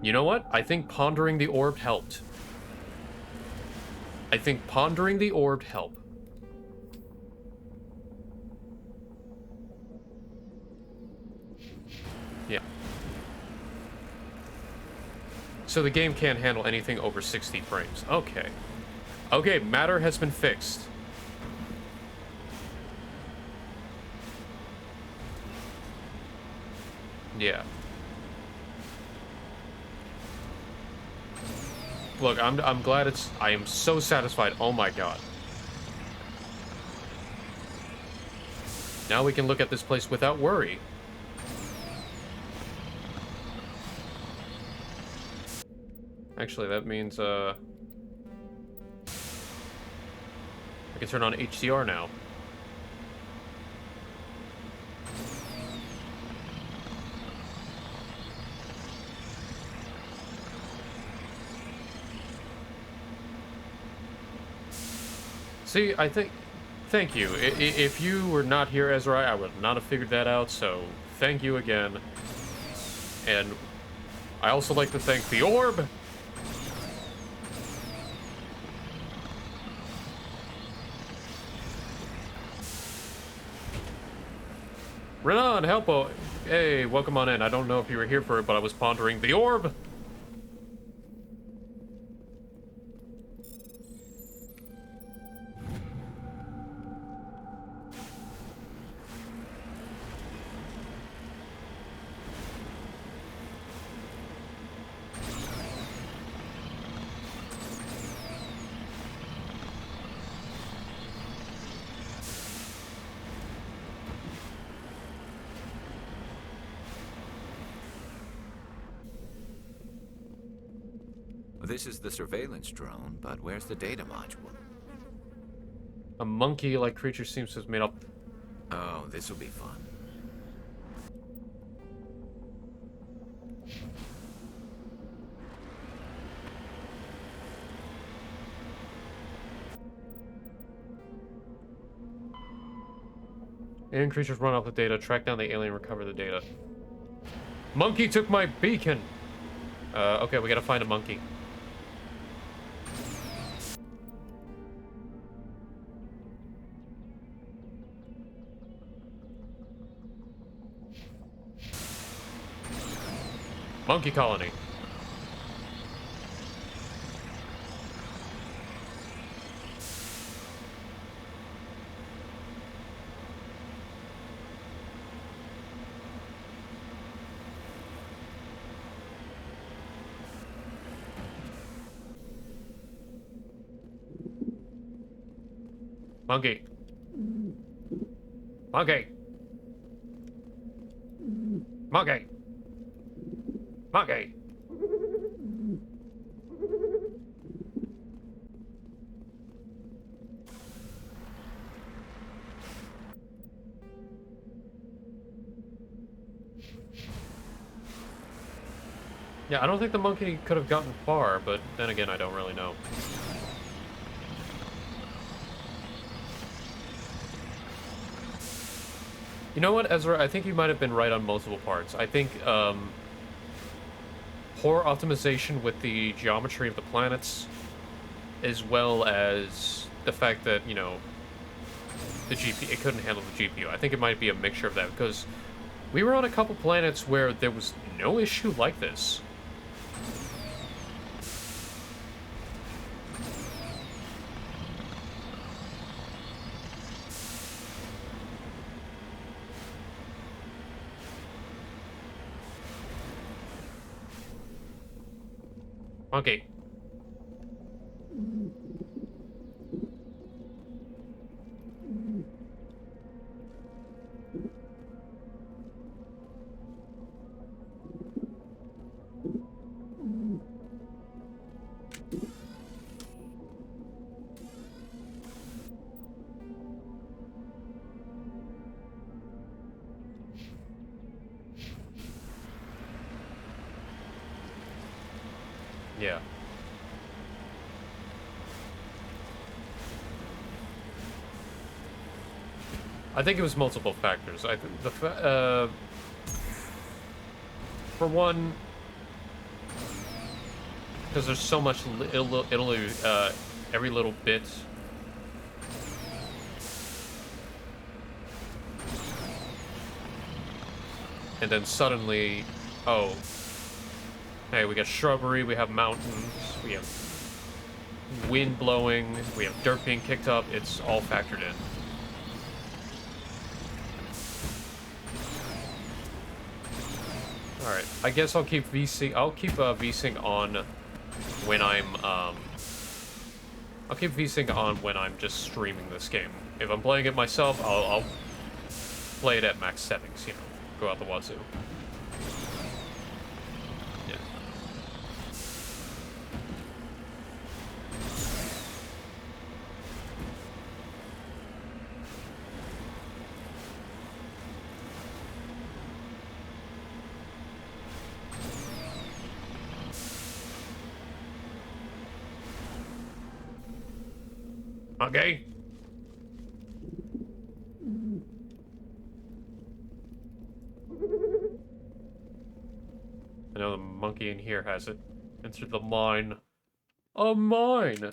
you know what? I think pondering the orb helped. I think pondering the orb helped. Yeah. So the game can't handle anything over 60 frames. Okay. Okay, matter has been fixed. Yeah. Look, I'm glad it's. I am so satisfied. Oh my god. Now we can look at this place without worry. Actually, that means I can turn on HDR now. See, I think... Thank you. If you were not here, Ezra, I would not have figured that out, so thank you again. And I also like to thank the orb. Renan, helpo. Hey, welcome on in. I don't know if you were here for it, but I was pondering the orb. This is the surveillance drone, but where's the data module? A monkey-like creature seems to have made up... Oh, this will be fun. Alien creatures run off the data, track down the alien, recover the data. Monkey took my beacon! Okay, we gotta find a monkey. Monkey colony. Monkey. Monkey. Monkey. Monkey. Yeah, I don't think the monkey could have gotten far, but then again, I don't really know. You know what, Ezra? I think you might have been right on multiple parts. I think, poor optimization with the geometry of the planets, as well as the fact that, you know, the GPU, it couldn't handle the GPU. I think it might be a mixture of that, because we were on a couple planets where there was no issue like this. Monkey. Yeah. I think it was multiple factors. I think for one, because there's so much Italy, every little bit. And then suddenly, oh, hey, we got shrubbery, we have mountains, we have wind blowing, we have dirt being kicked up. It's all factored in. All right, I guess I'll keep VSync. I'll keep VSync on when I'm I'll keep VSync on when I'm just streaming this game. If I'm playing it myself, I'll play it at max settings. You know, go out the wazoo. Yeah. Okay. monkey in here has it. Enter the mine. A mine!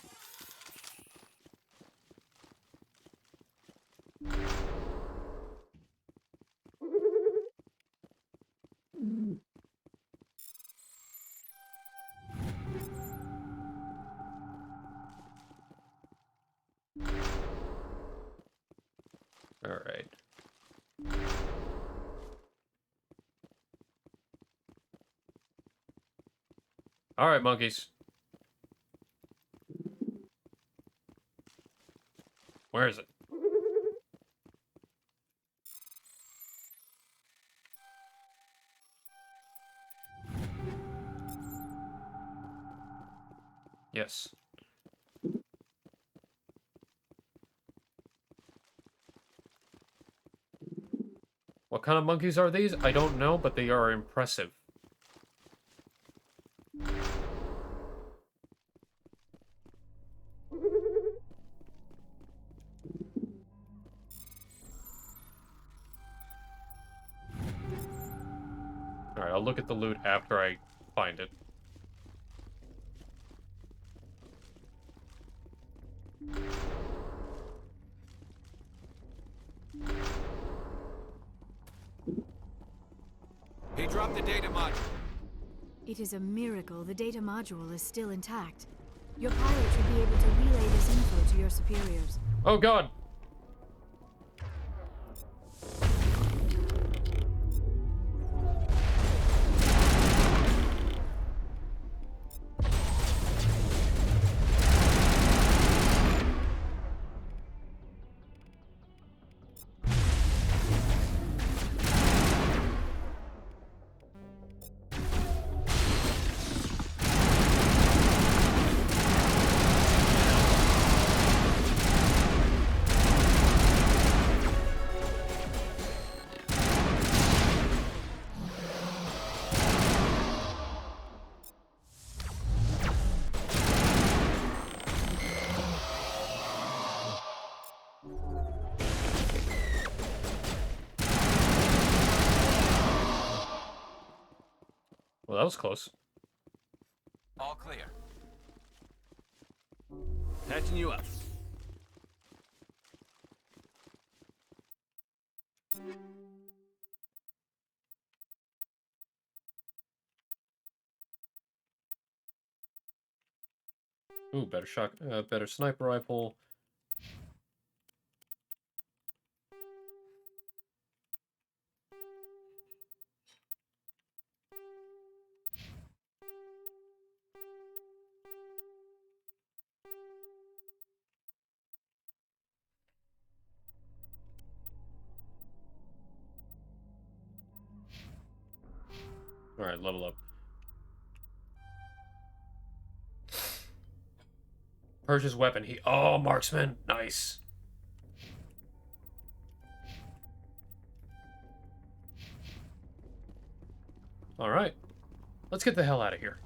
Alright. Alright, monkeys. Where is it? Yes. What kind of monkeys are these? I don't know, but they are impressive. Alright, I'll look at the loot after I find it. He dropped the data module. It is a miracle the data module is still intact. Your pilot should be able to relay this info to your superiors. Oh god! Well, that was close. All clear. Patching you up. Ooh, better sniper rifle. Alright, level up. Purchase weapon. Oh, marksman. Nice. Alright. Let's get the hell out of here.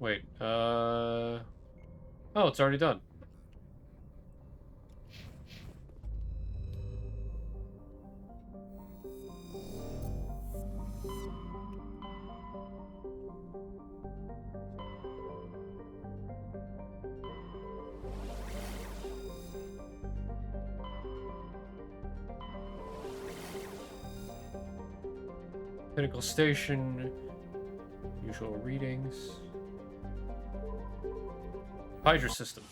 Wait, oh, it's already done. Pinnacle Station, usual readings. Hydra system.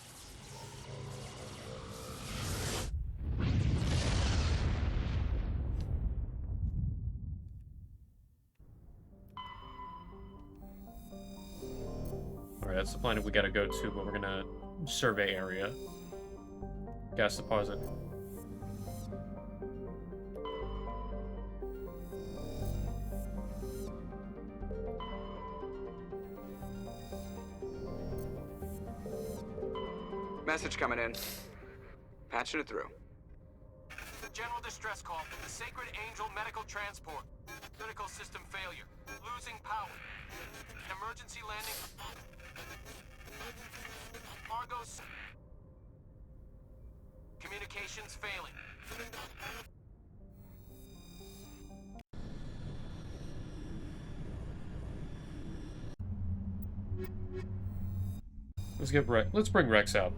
Alright, that's the planet we gotta go to, but we're gonna survey area. Gas deposit. Message coming in. Patching it through. General distress call from the Sacred Angel Medical Transport. Critical system failure. Losing power. Emergency landing. Argos. Communications failing. Let's bring Rex out.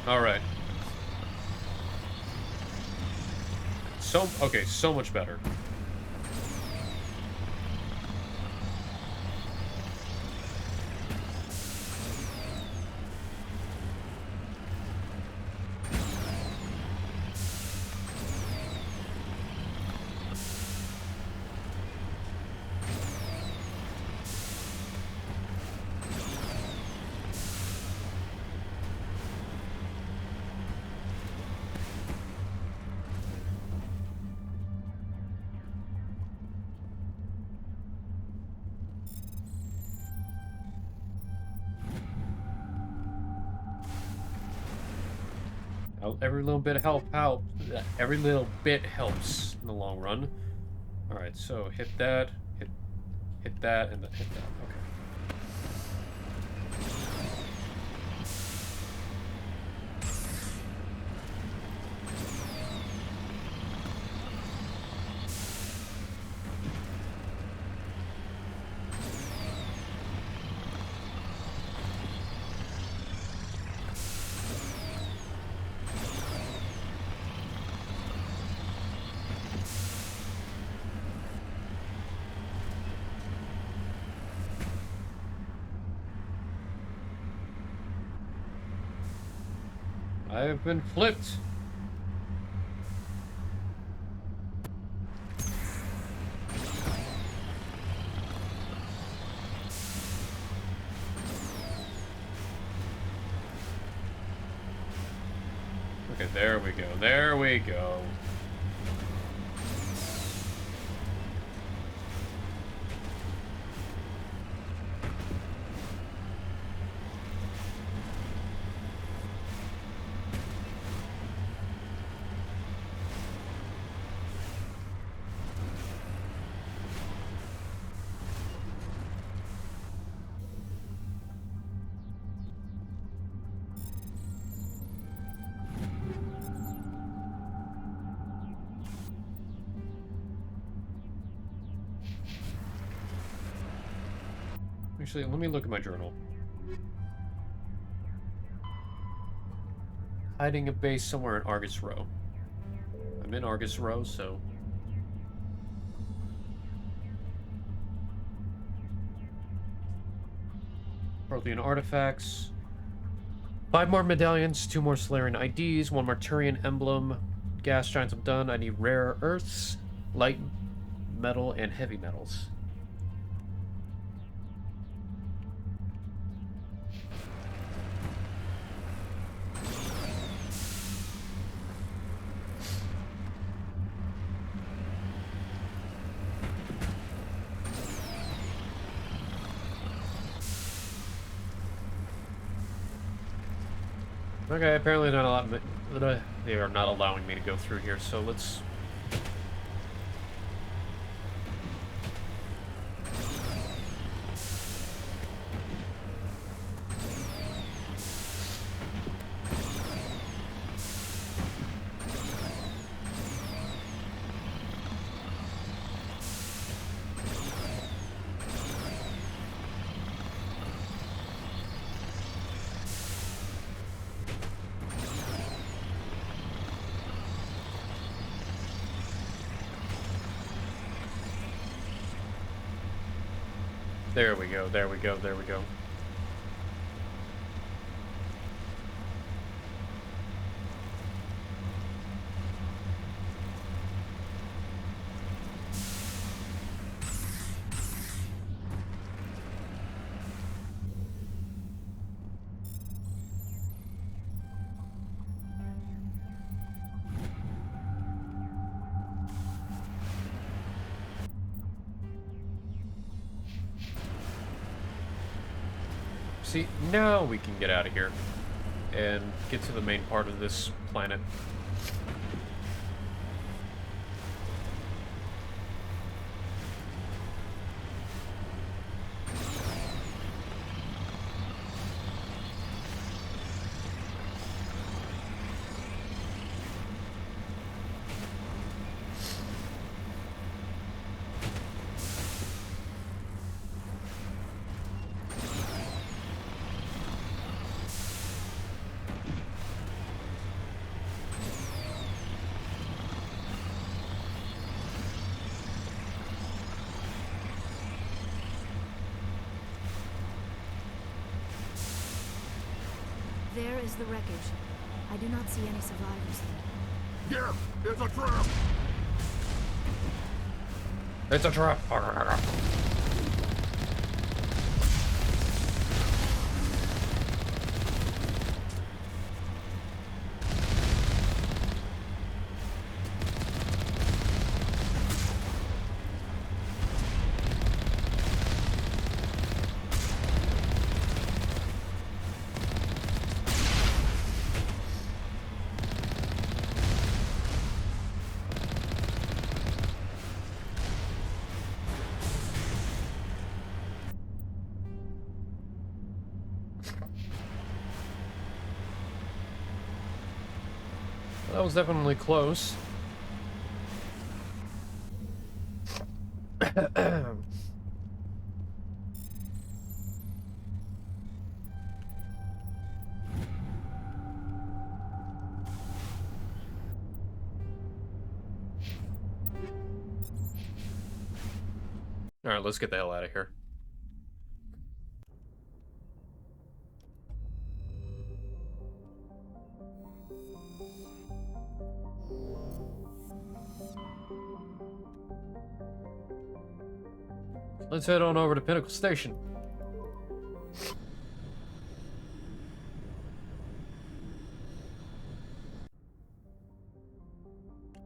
All right. Okay, so much better. Every little bit of every little bit helps in the long run. All right, so hit that, hit that, and then hit that. Okay. I've been flipped. Okay, there we go. There we go. Actually, let me look at my journal. Hiding a base somewhere in Argus Row. I'm in Argus Row, so... Prothean artifacts. 5 more medallions, 2 more Solarian IDs, 1 more Turian emblem. Gas giants I'm done. I need rare earths, light metal, and heavy metals. Okay, apparently they are not allowing me to go through here, so let's... There we go, there we go, there we go. See, now we can get out of here and get to the main part of this planet. There is the wreckage. I do not see any survivors there. Yes, it's a trap! It's a trap! That was definitely close. Alright, let's get the hell out of here. Let's head on over to Pinnacle Station.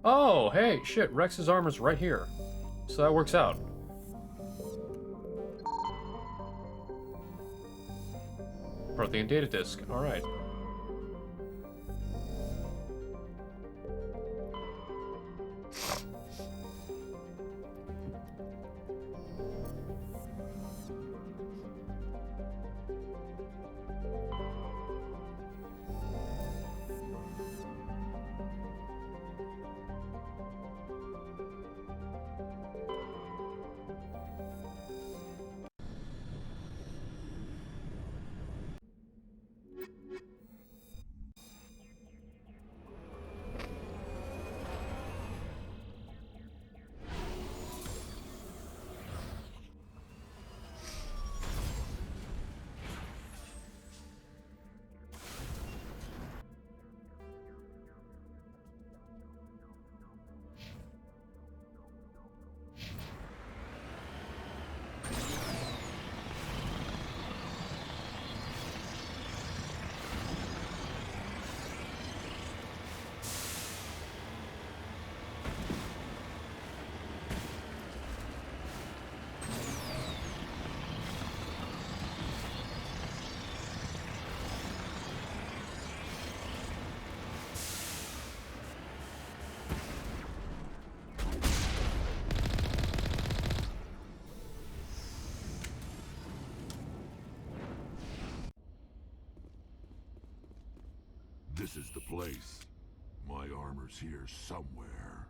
Oh, hey, shit, Rex's armor's right here. So that works out. Prothean data disk, alright. This is the place. My armor's here somewhere.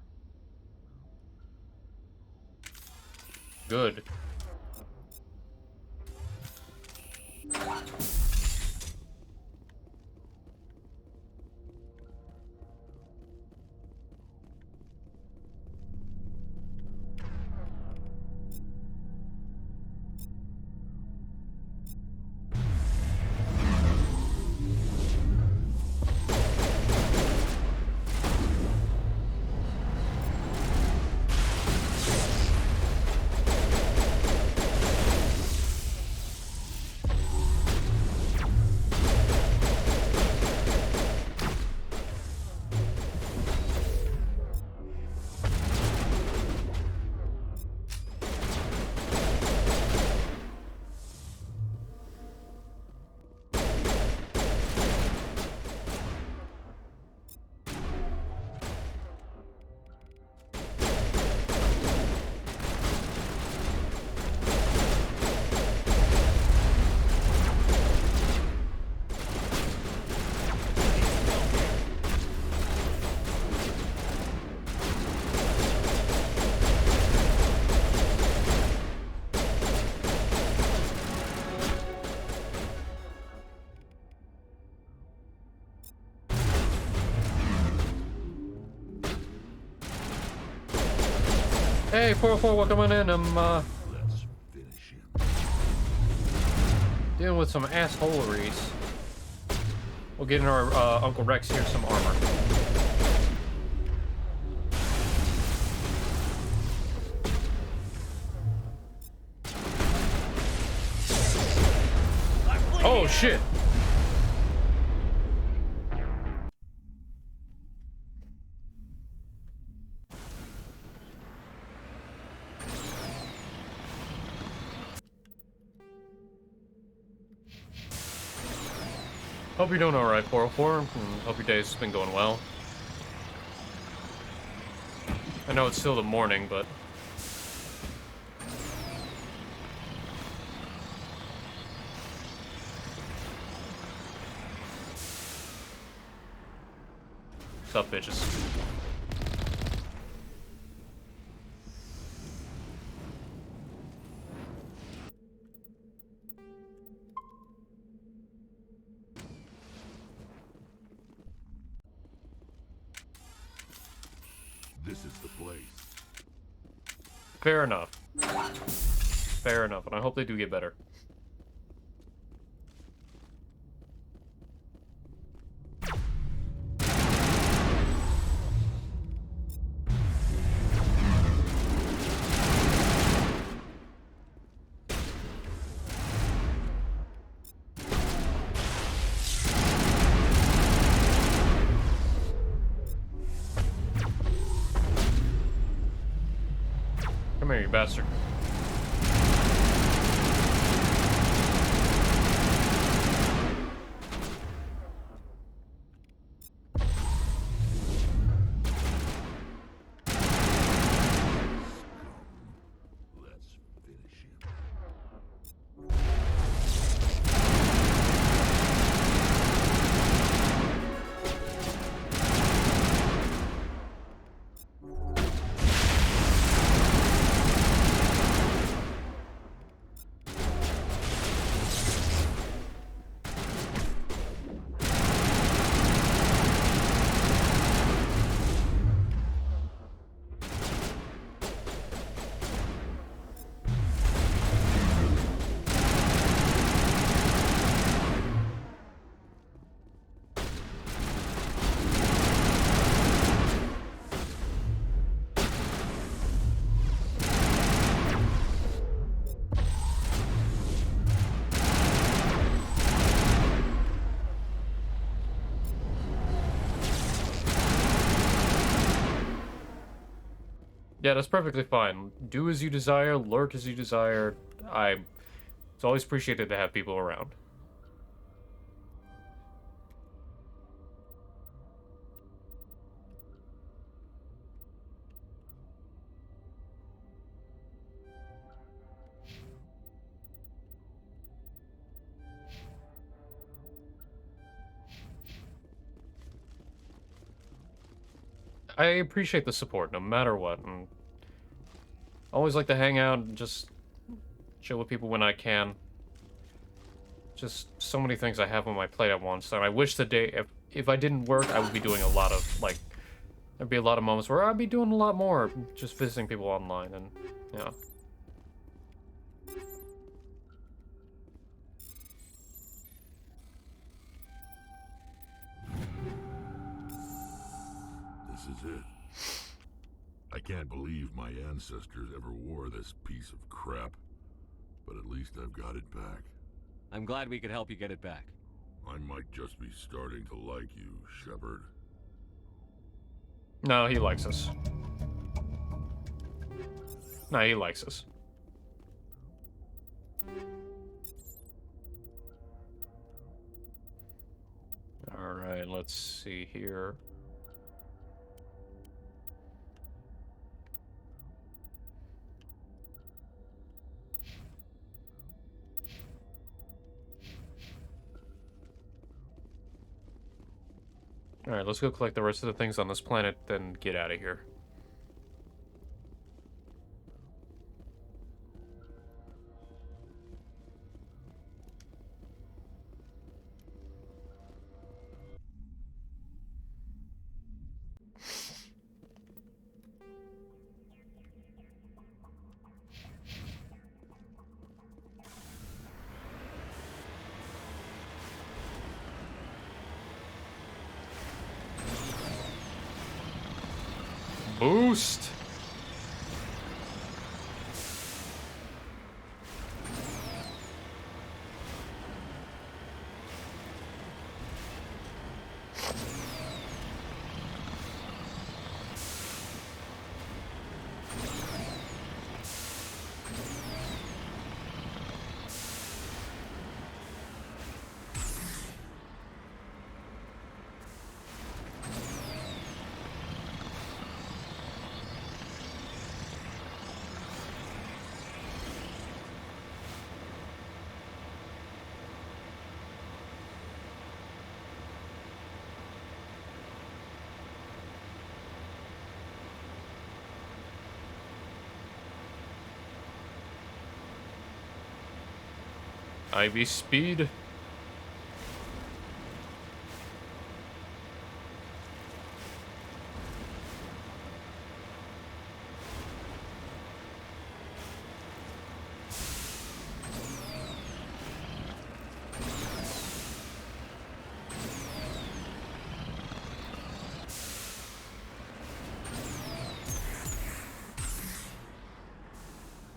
Good. Hey, 404, welcome in. I'm Let's finish him. dealing with some assholeries. We'll get in our Uncle Rex here some armor. Oh shit! Hope you're doing alright, 404, and hope your day's been going well. I know it's still the morning, but... What's up, bitches? This is the place. Fair enough. Fair enough, and I hope they do get better. Come here, you bastard. Let's finish him. Yeah, that's perfectly fine. Do as you desire, lurk as you desire. It's always appreciated to have people around. I appreciate the support, no matter what, and I always like to hang out and just chill with people when I can. Just so many things I have on my plate at once, and I wish the day, if I didn't work, I would be doing a lot of, like, there'd be a lot of moments where I'd be doing a lot more, just visiting people online, and, yeah. This is it. I can't believe my ancestors ever wore this piece of crap, but at least I've got it back. I'm glad we could help you get it back. I might just be starting to like you, Shepard. No, he likes us. No, he likes us. Alright, let's see here. Alright, let's go collect the rest of the things on this planet, then get out of here. boost. Ivy speed.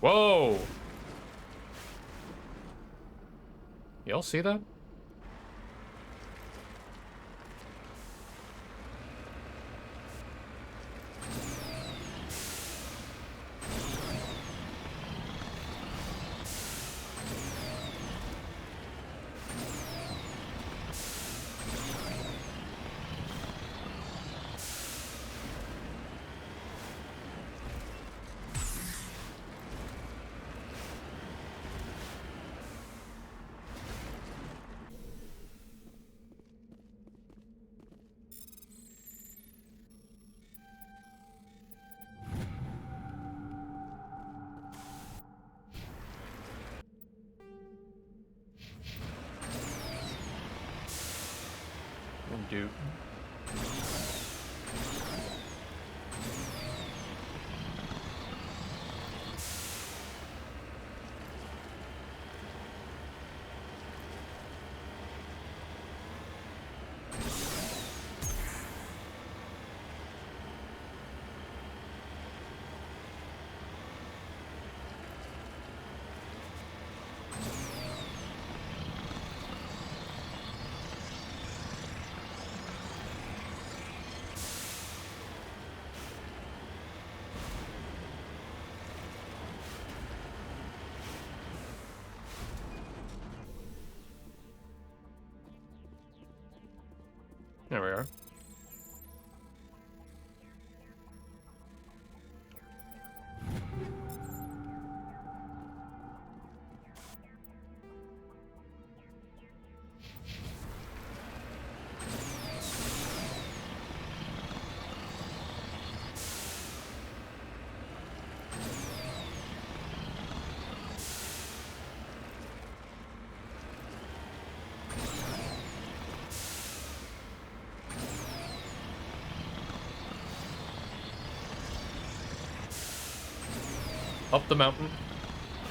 Whoa! Y'all see that? Do. There we are. Up the mountain.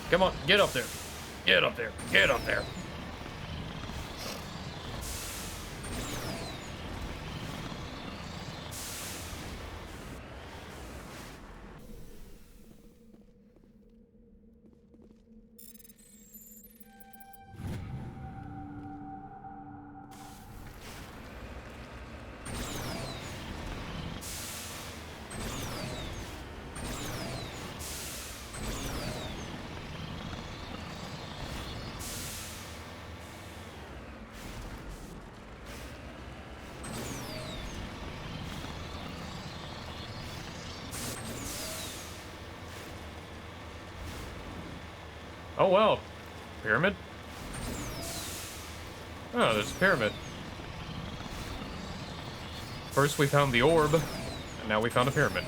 Come on, get up there. Get up there. Get up there. Oh, well. Pyramid? Oh, there's a pyramid. First we found the orb, and now we found a pyramid.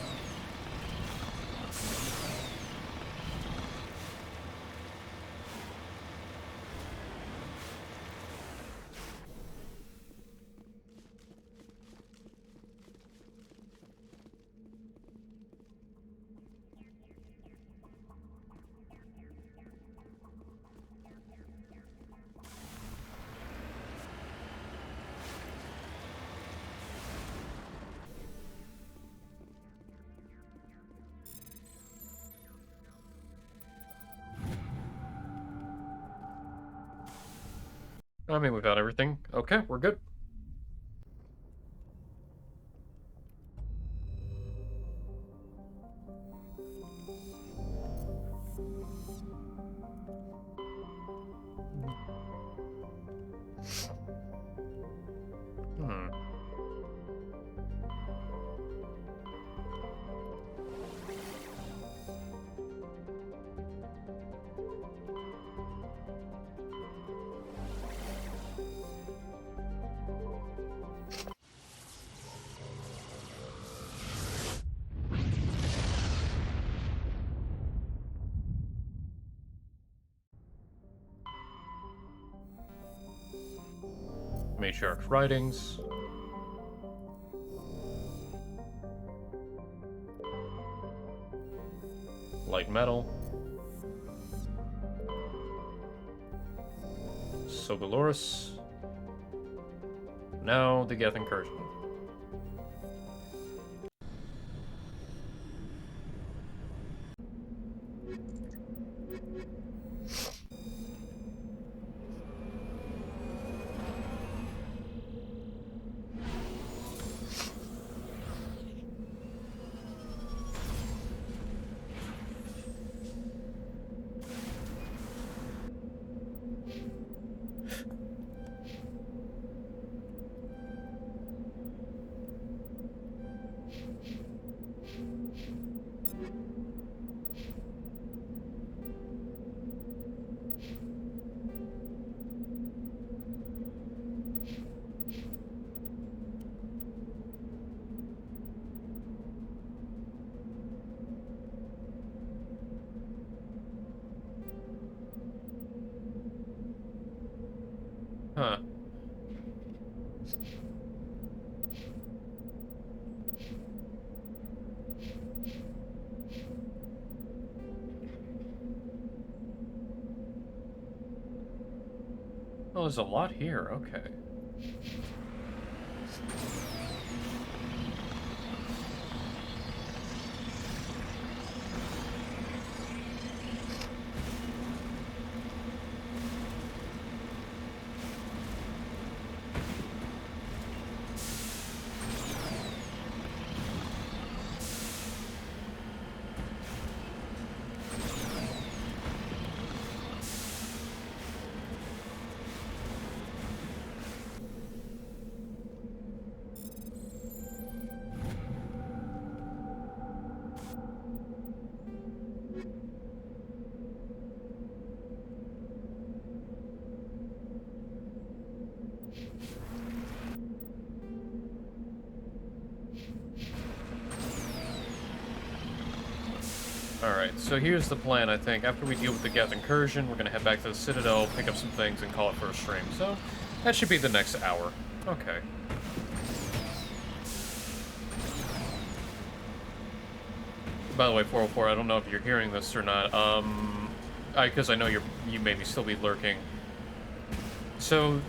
I mean, we got everything. Okay, we're good. Hmm. Matriarch writings. Light metal. Sogalorus. Now the Geth incursion. Huh. Oh, there's a lot here. Okay. Alright, so here's the plan, I think. After we deal with the Geth incursion, we're gonna head back to the Citadel, pick up some things, and call it for a stream. So, that should be the next hour. Okay. By the way, 404, I don't know if you're hearing this or not, because I know you may still be lurking. So,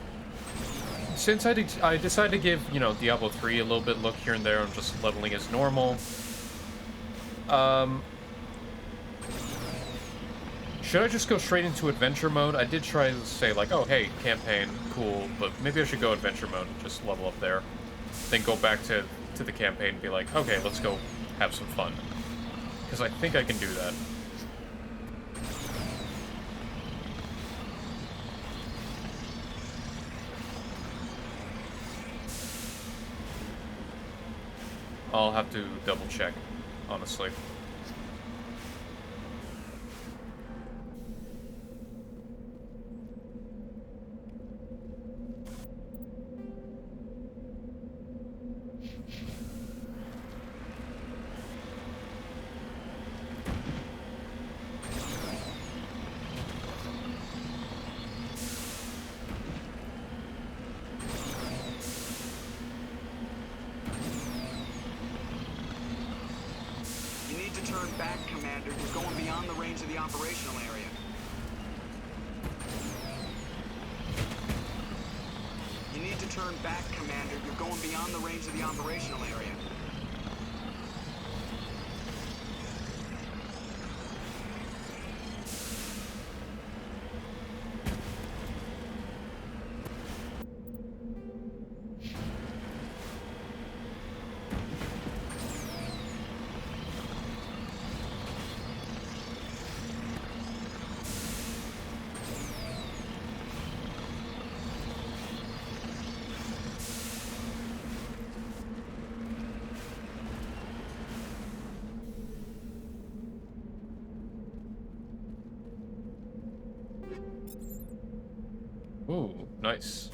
since I decided to give, you know, Diablo 3 a little bit look here and there, I'm just leveling as normal. Should I just go straight into adventure mode? I did try to say, like, oh, hey, campaign, cool, but maybe I should go adventure mode and just level up there. Then go back to the campaign and be like, okay, let's go have some fun. Because I think I can do that. I'll have to double check, honestly. Turn back, Commander. You're going beyond the range of the operational area. You need to turn back, Commander. You're going beyond the range of the operational area. Ooh, nice.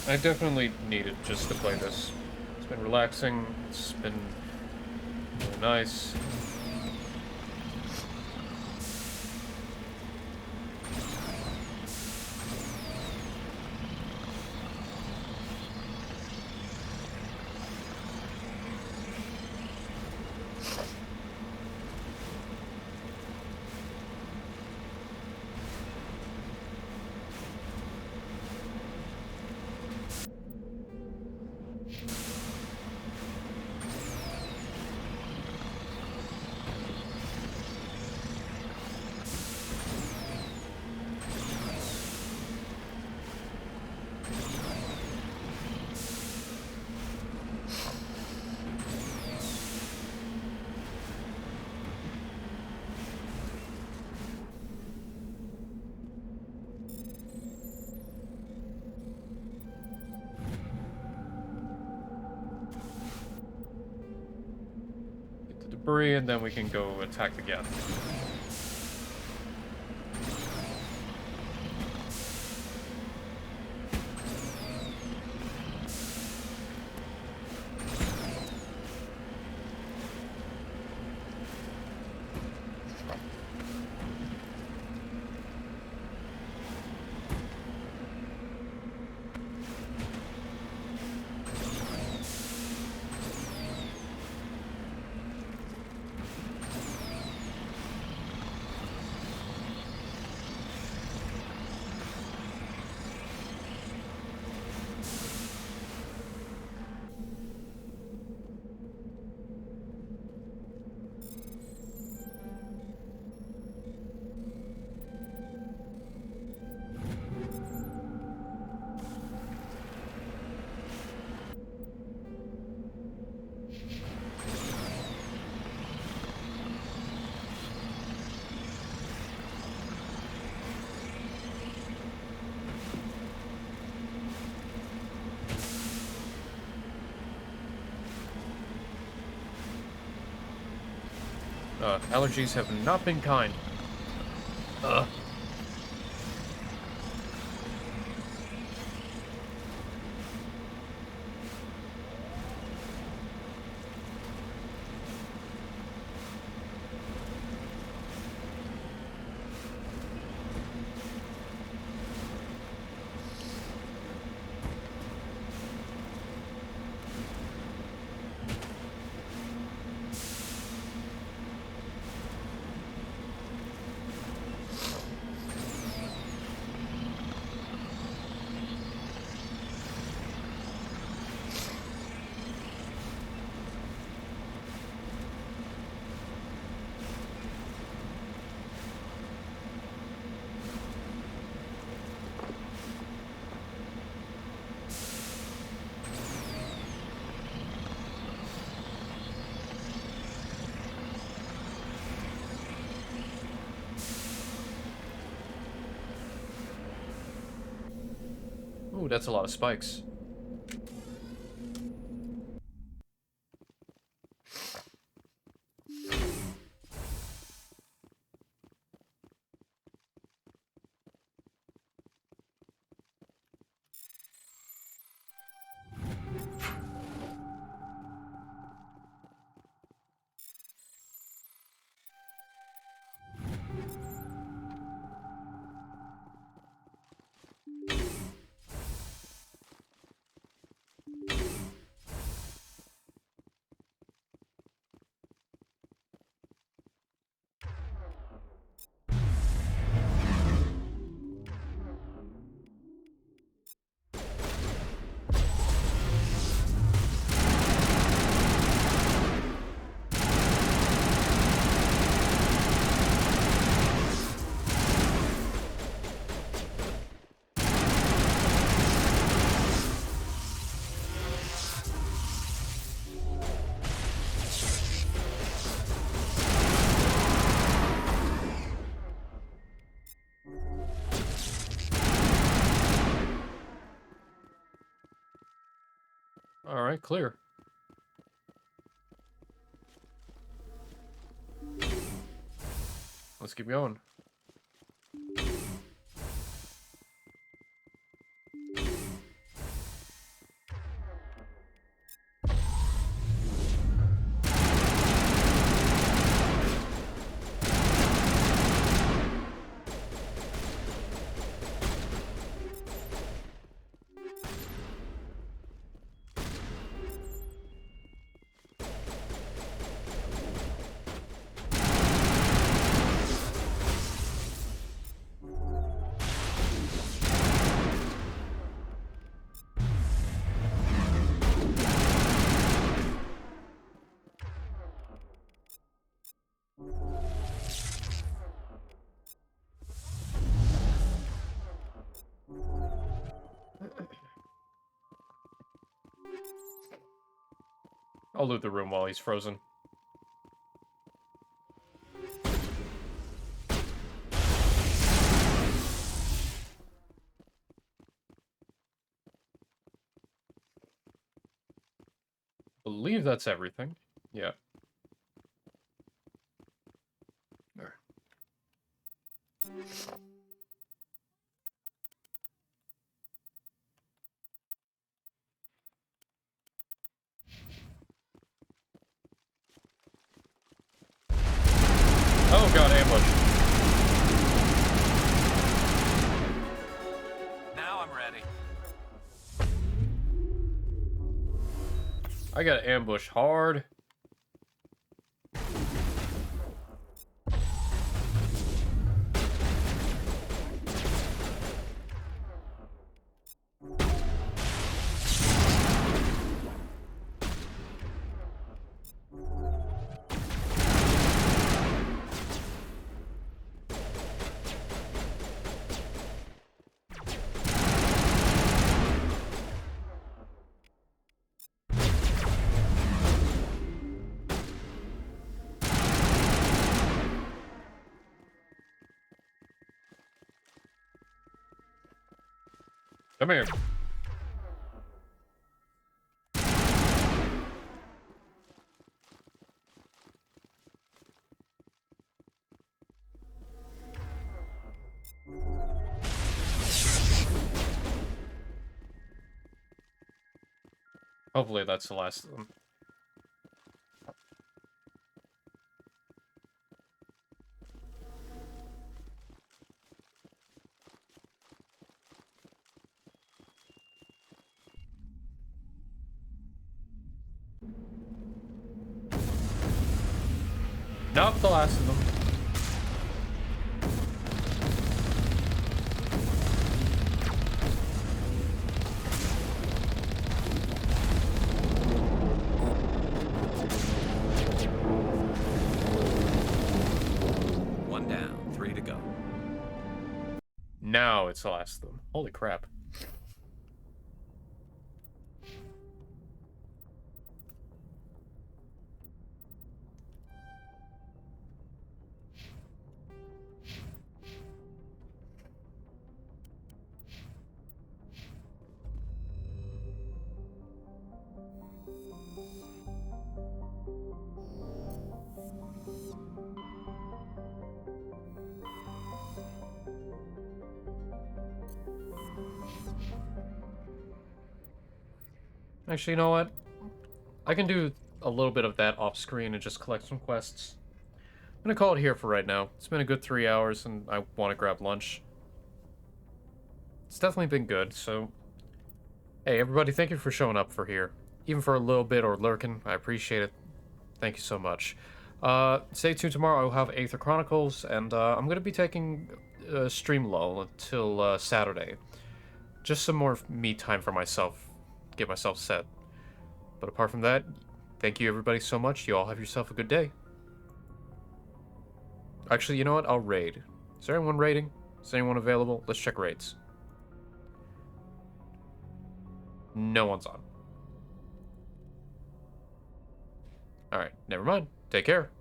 I definitely needed just to play this. It's been relaxing, it's been really nice. Debris, and then we can go attack the Geth. Allergies have not been kind. Ooh, that's a lot of spikes. Alright, clear. Let's keep going. I'll loot the room while he's frozen. Believe that's everything. Yeah. There. Oh god, ambush. Now I'm ready. I got ambush hard. Come here. Hopefully that's the last of them. Not the last of them. One down, 3 to go. Now it's the last of them. Holy crap. Actually, you know what? I can do a little bit of that off screen and just collect some quests. I'm gonna call it here for right now. It's been a good 3 hours and I want to grab lunch. It's definitely been good, so... Hey, everybody, thank you for showing up for here. Even for a little bit or lurking, I appreciate it. Thank you so much. Stay tuned tomorrow, I'll have Aether Chronicles, and I'm gonna be taking a stream lull until Saturday. Just some more me time for myself. Get myself set. But apart from that, thank you everybody so much. You all have yourself a good day. Actually, you know what? I'll raid. Is there anyone raiding? Is anyone available? Let's check raids. No one's on. Alright, never mind. Take care.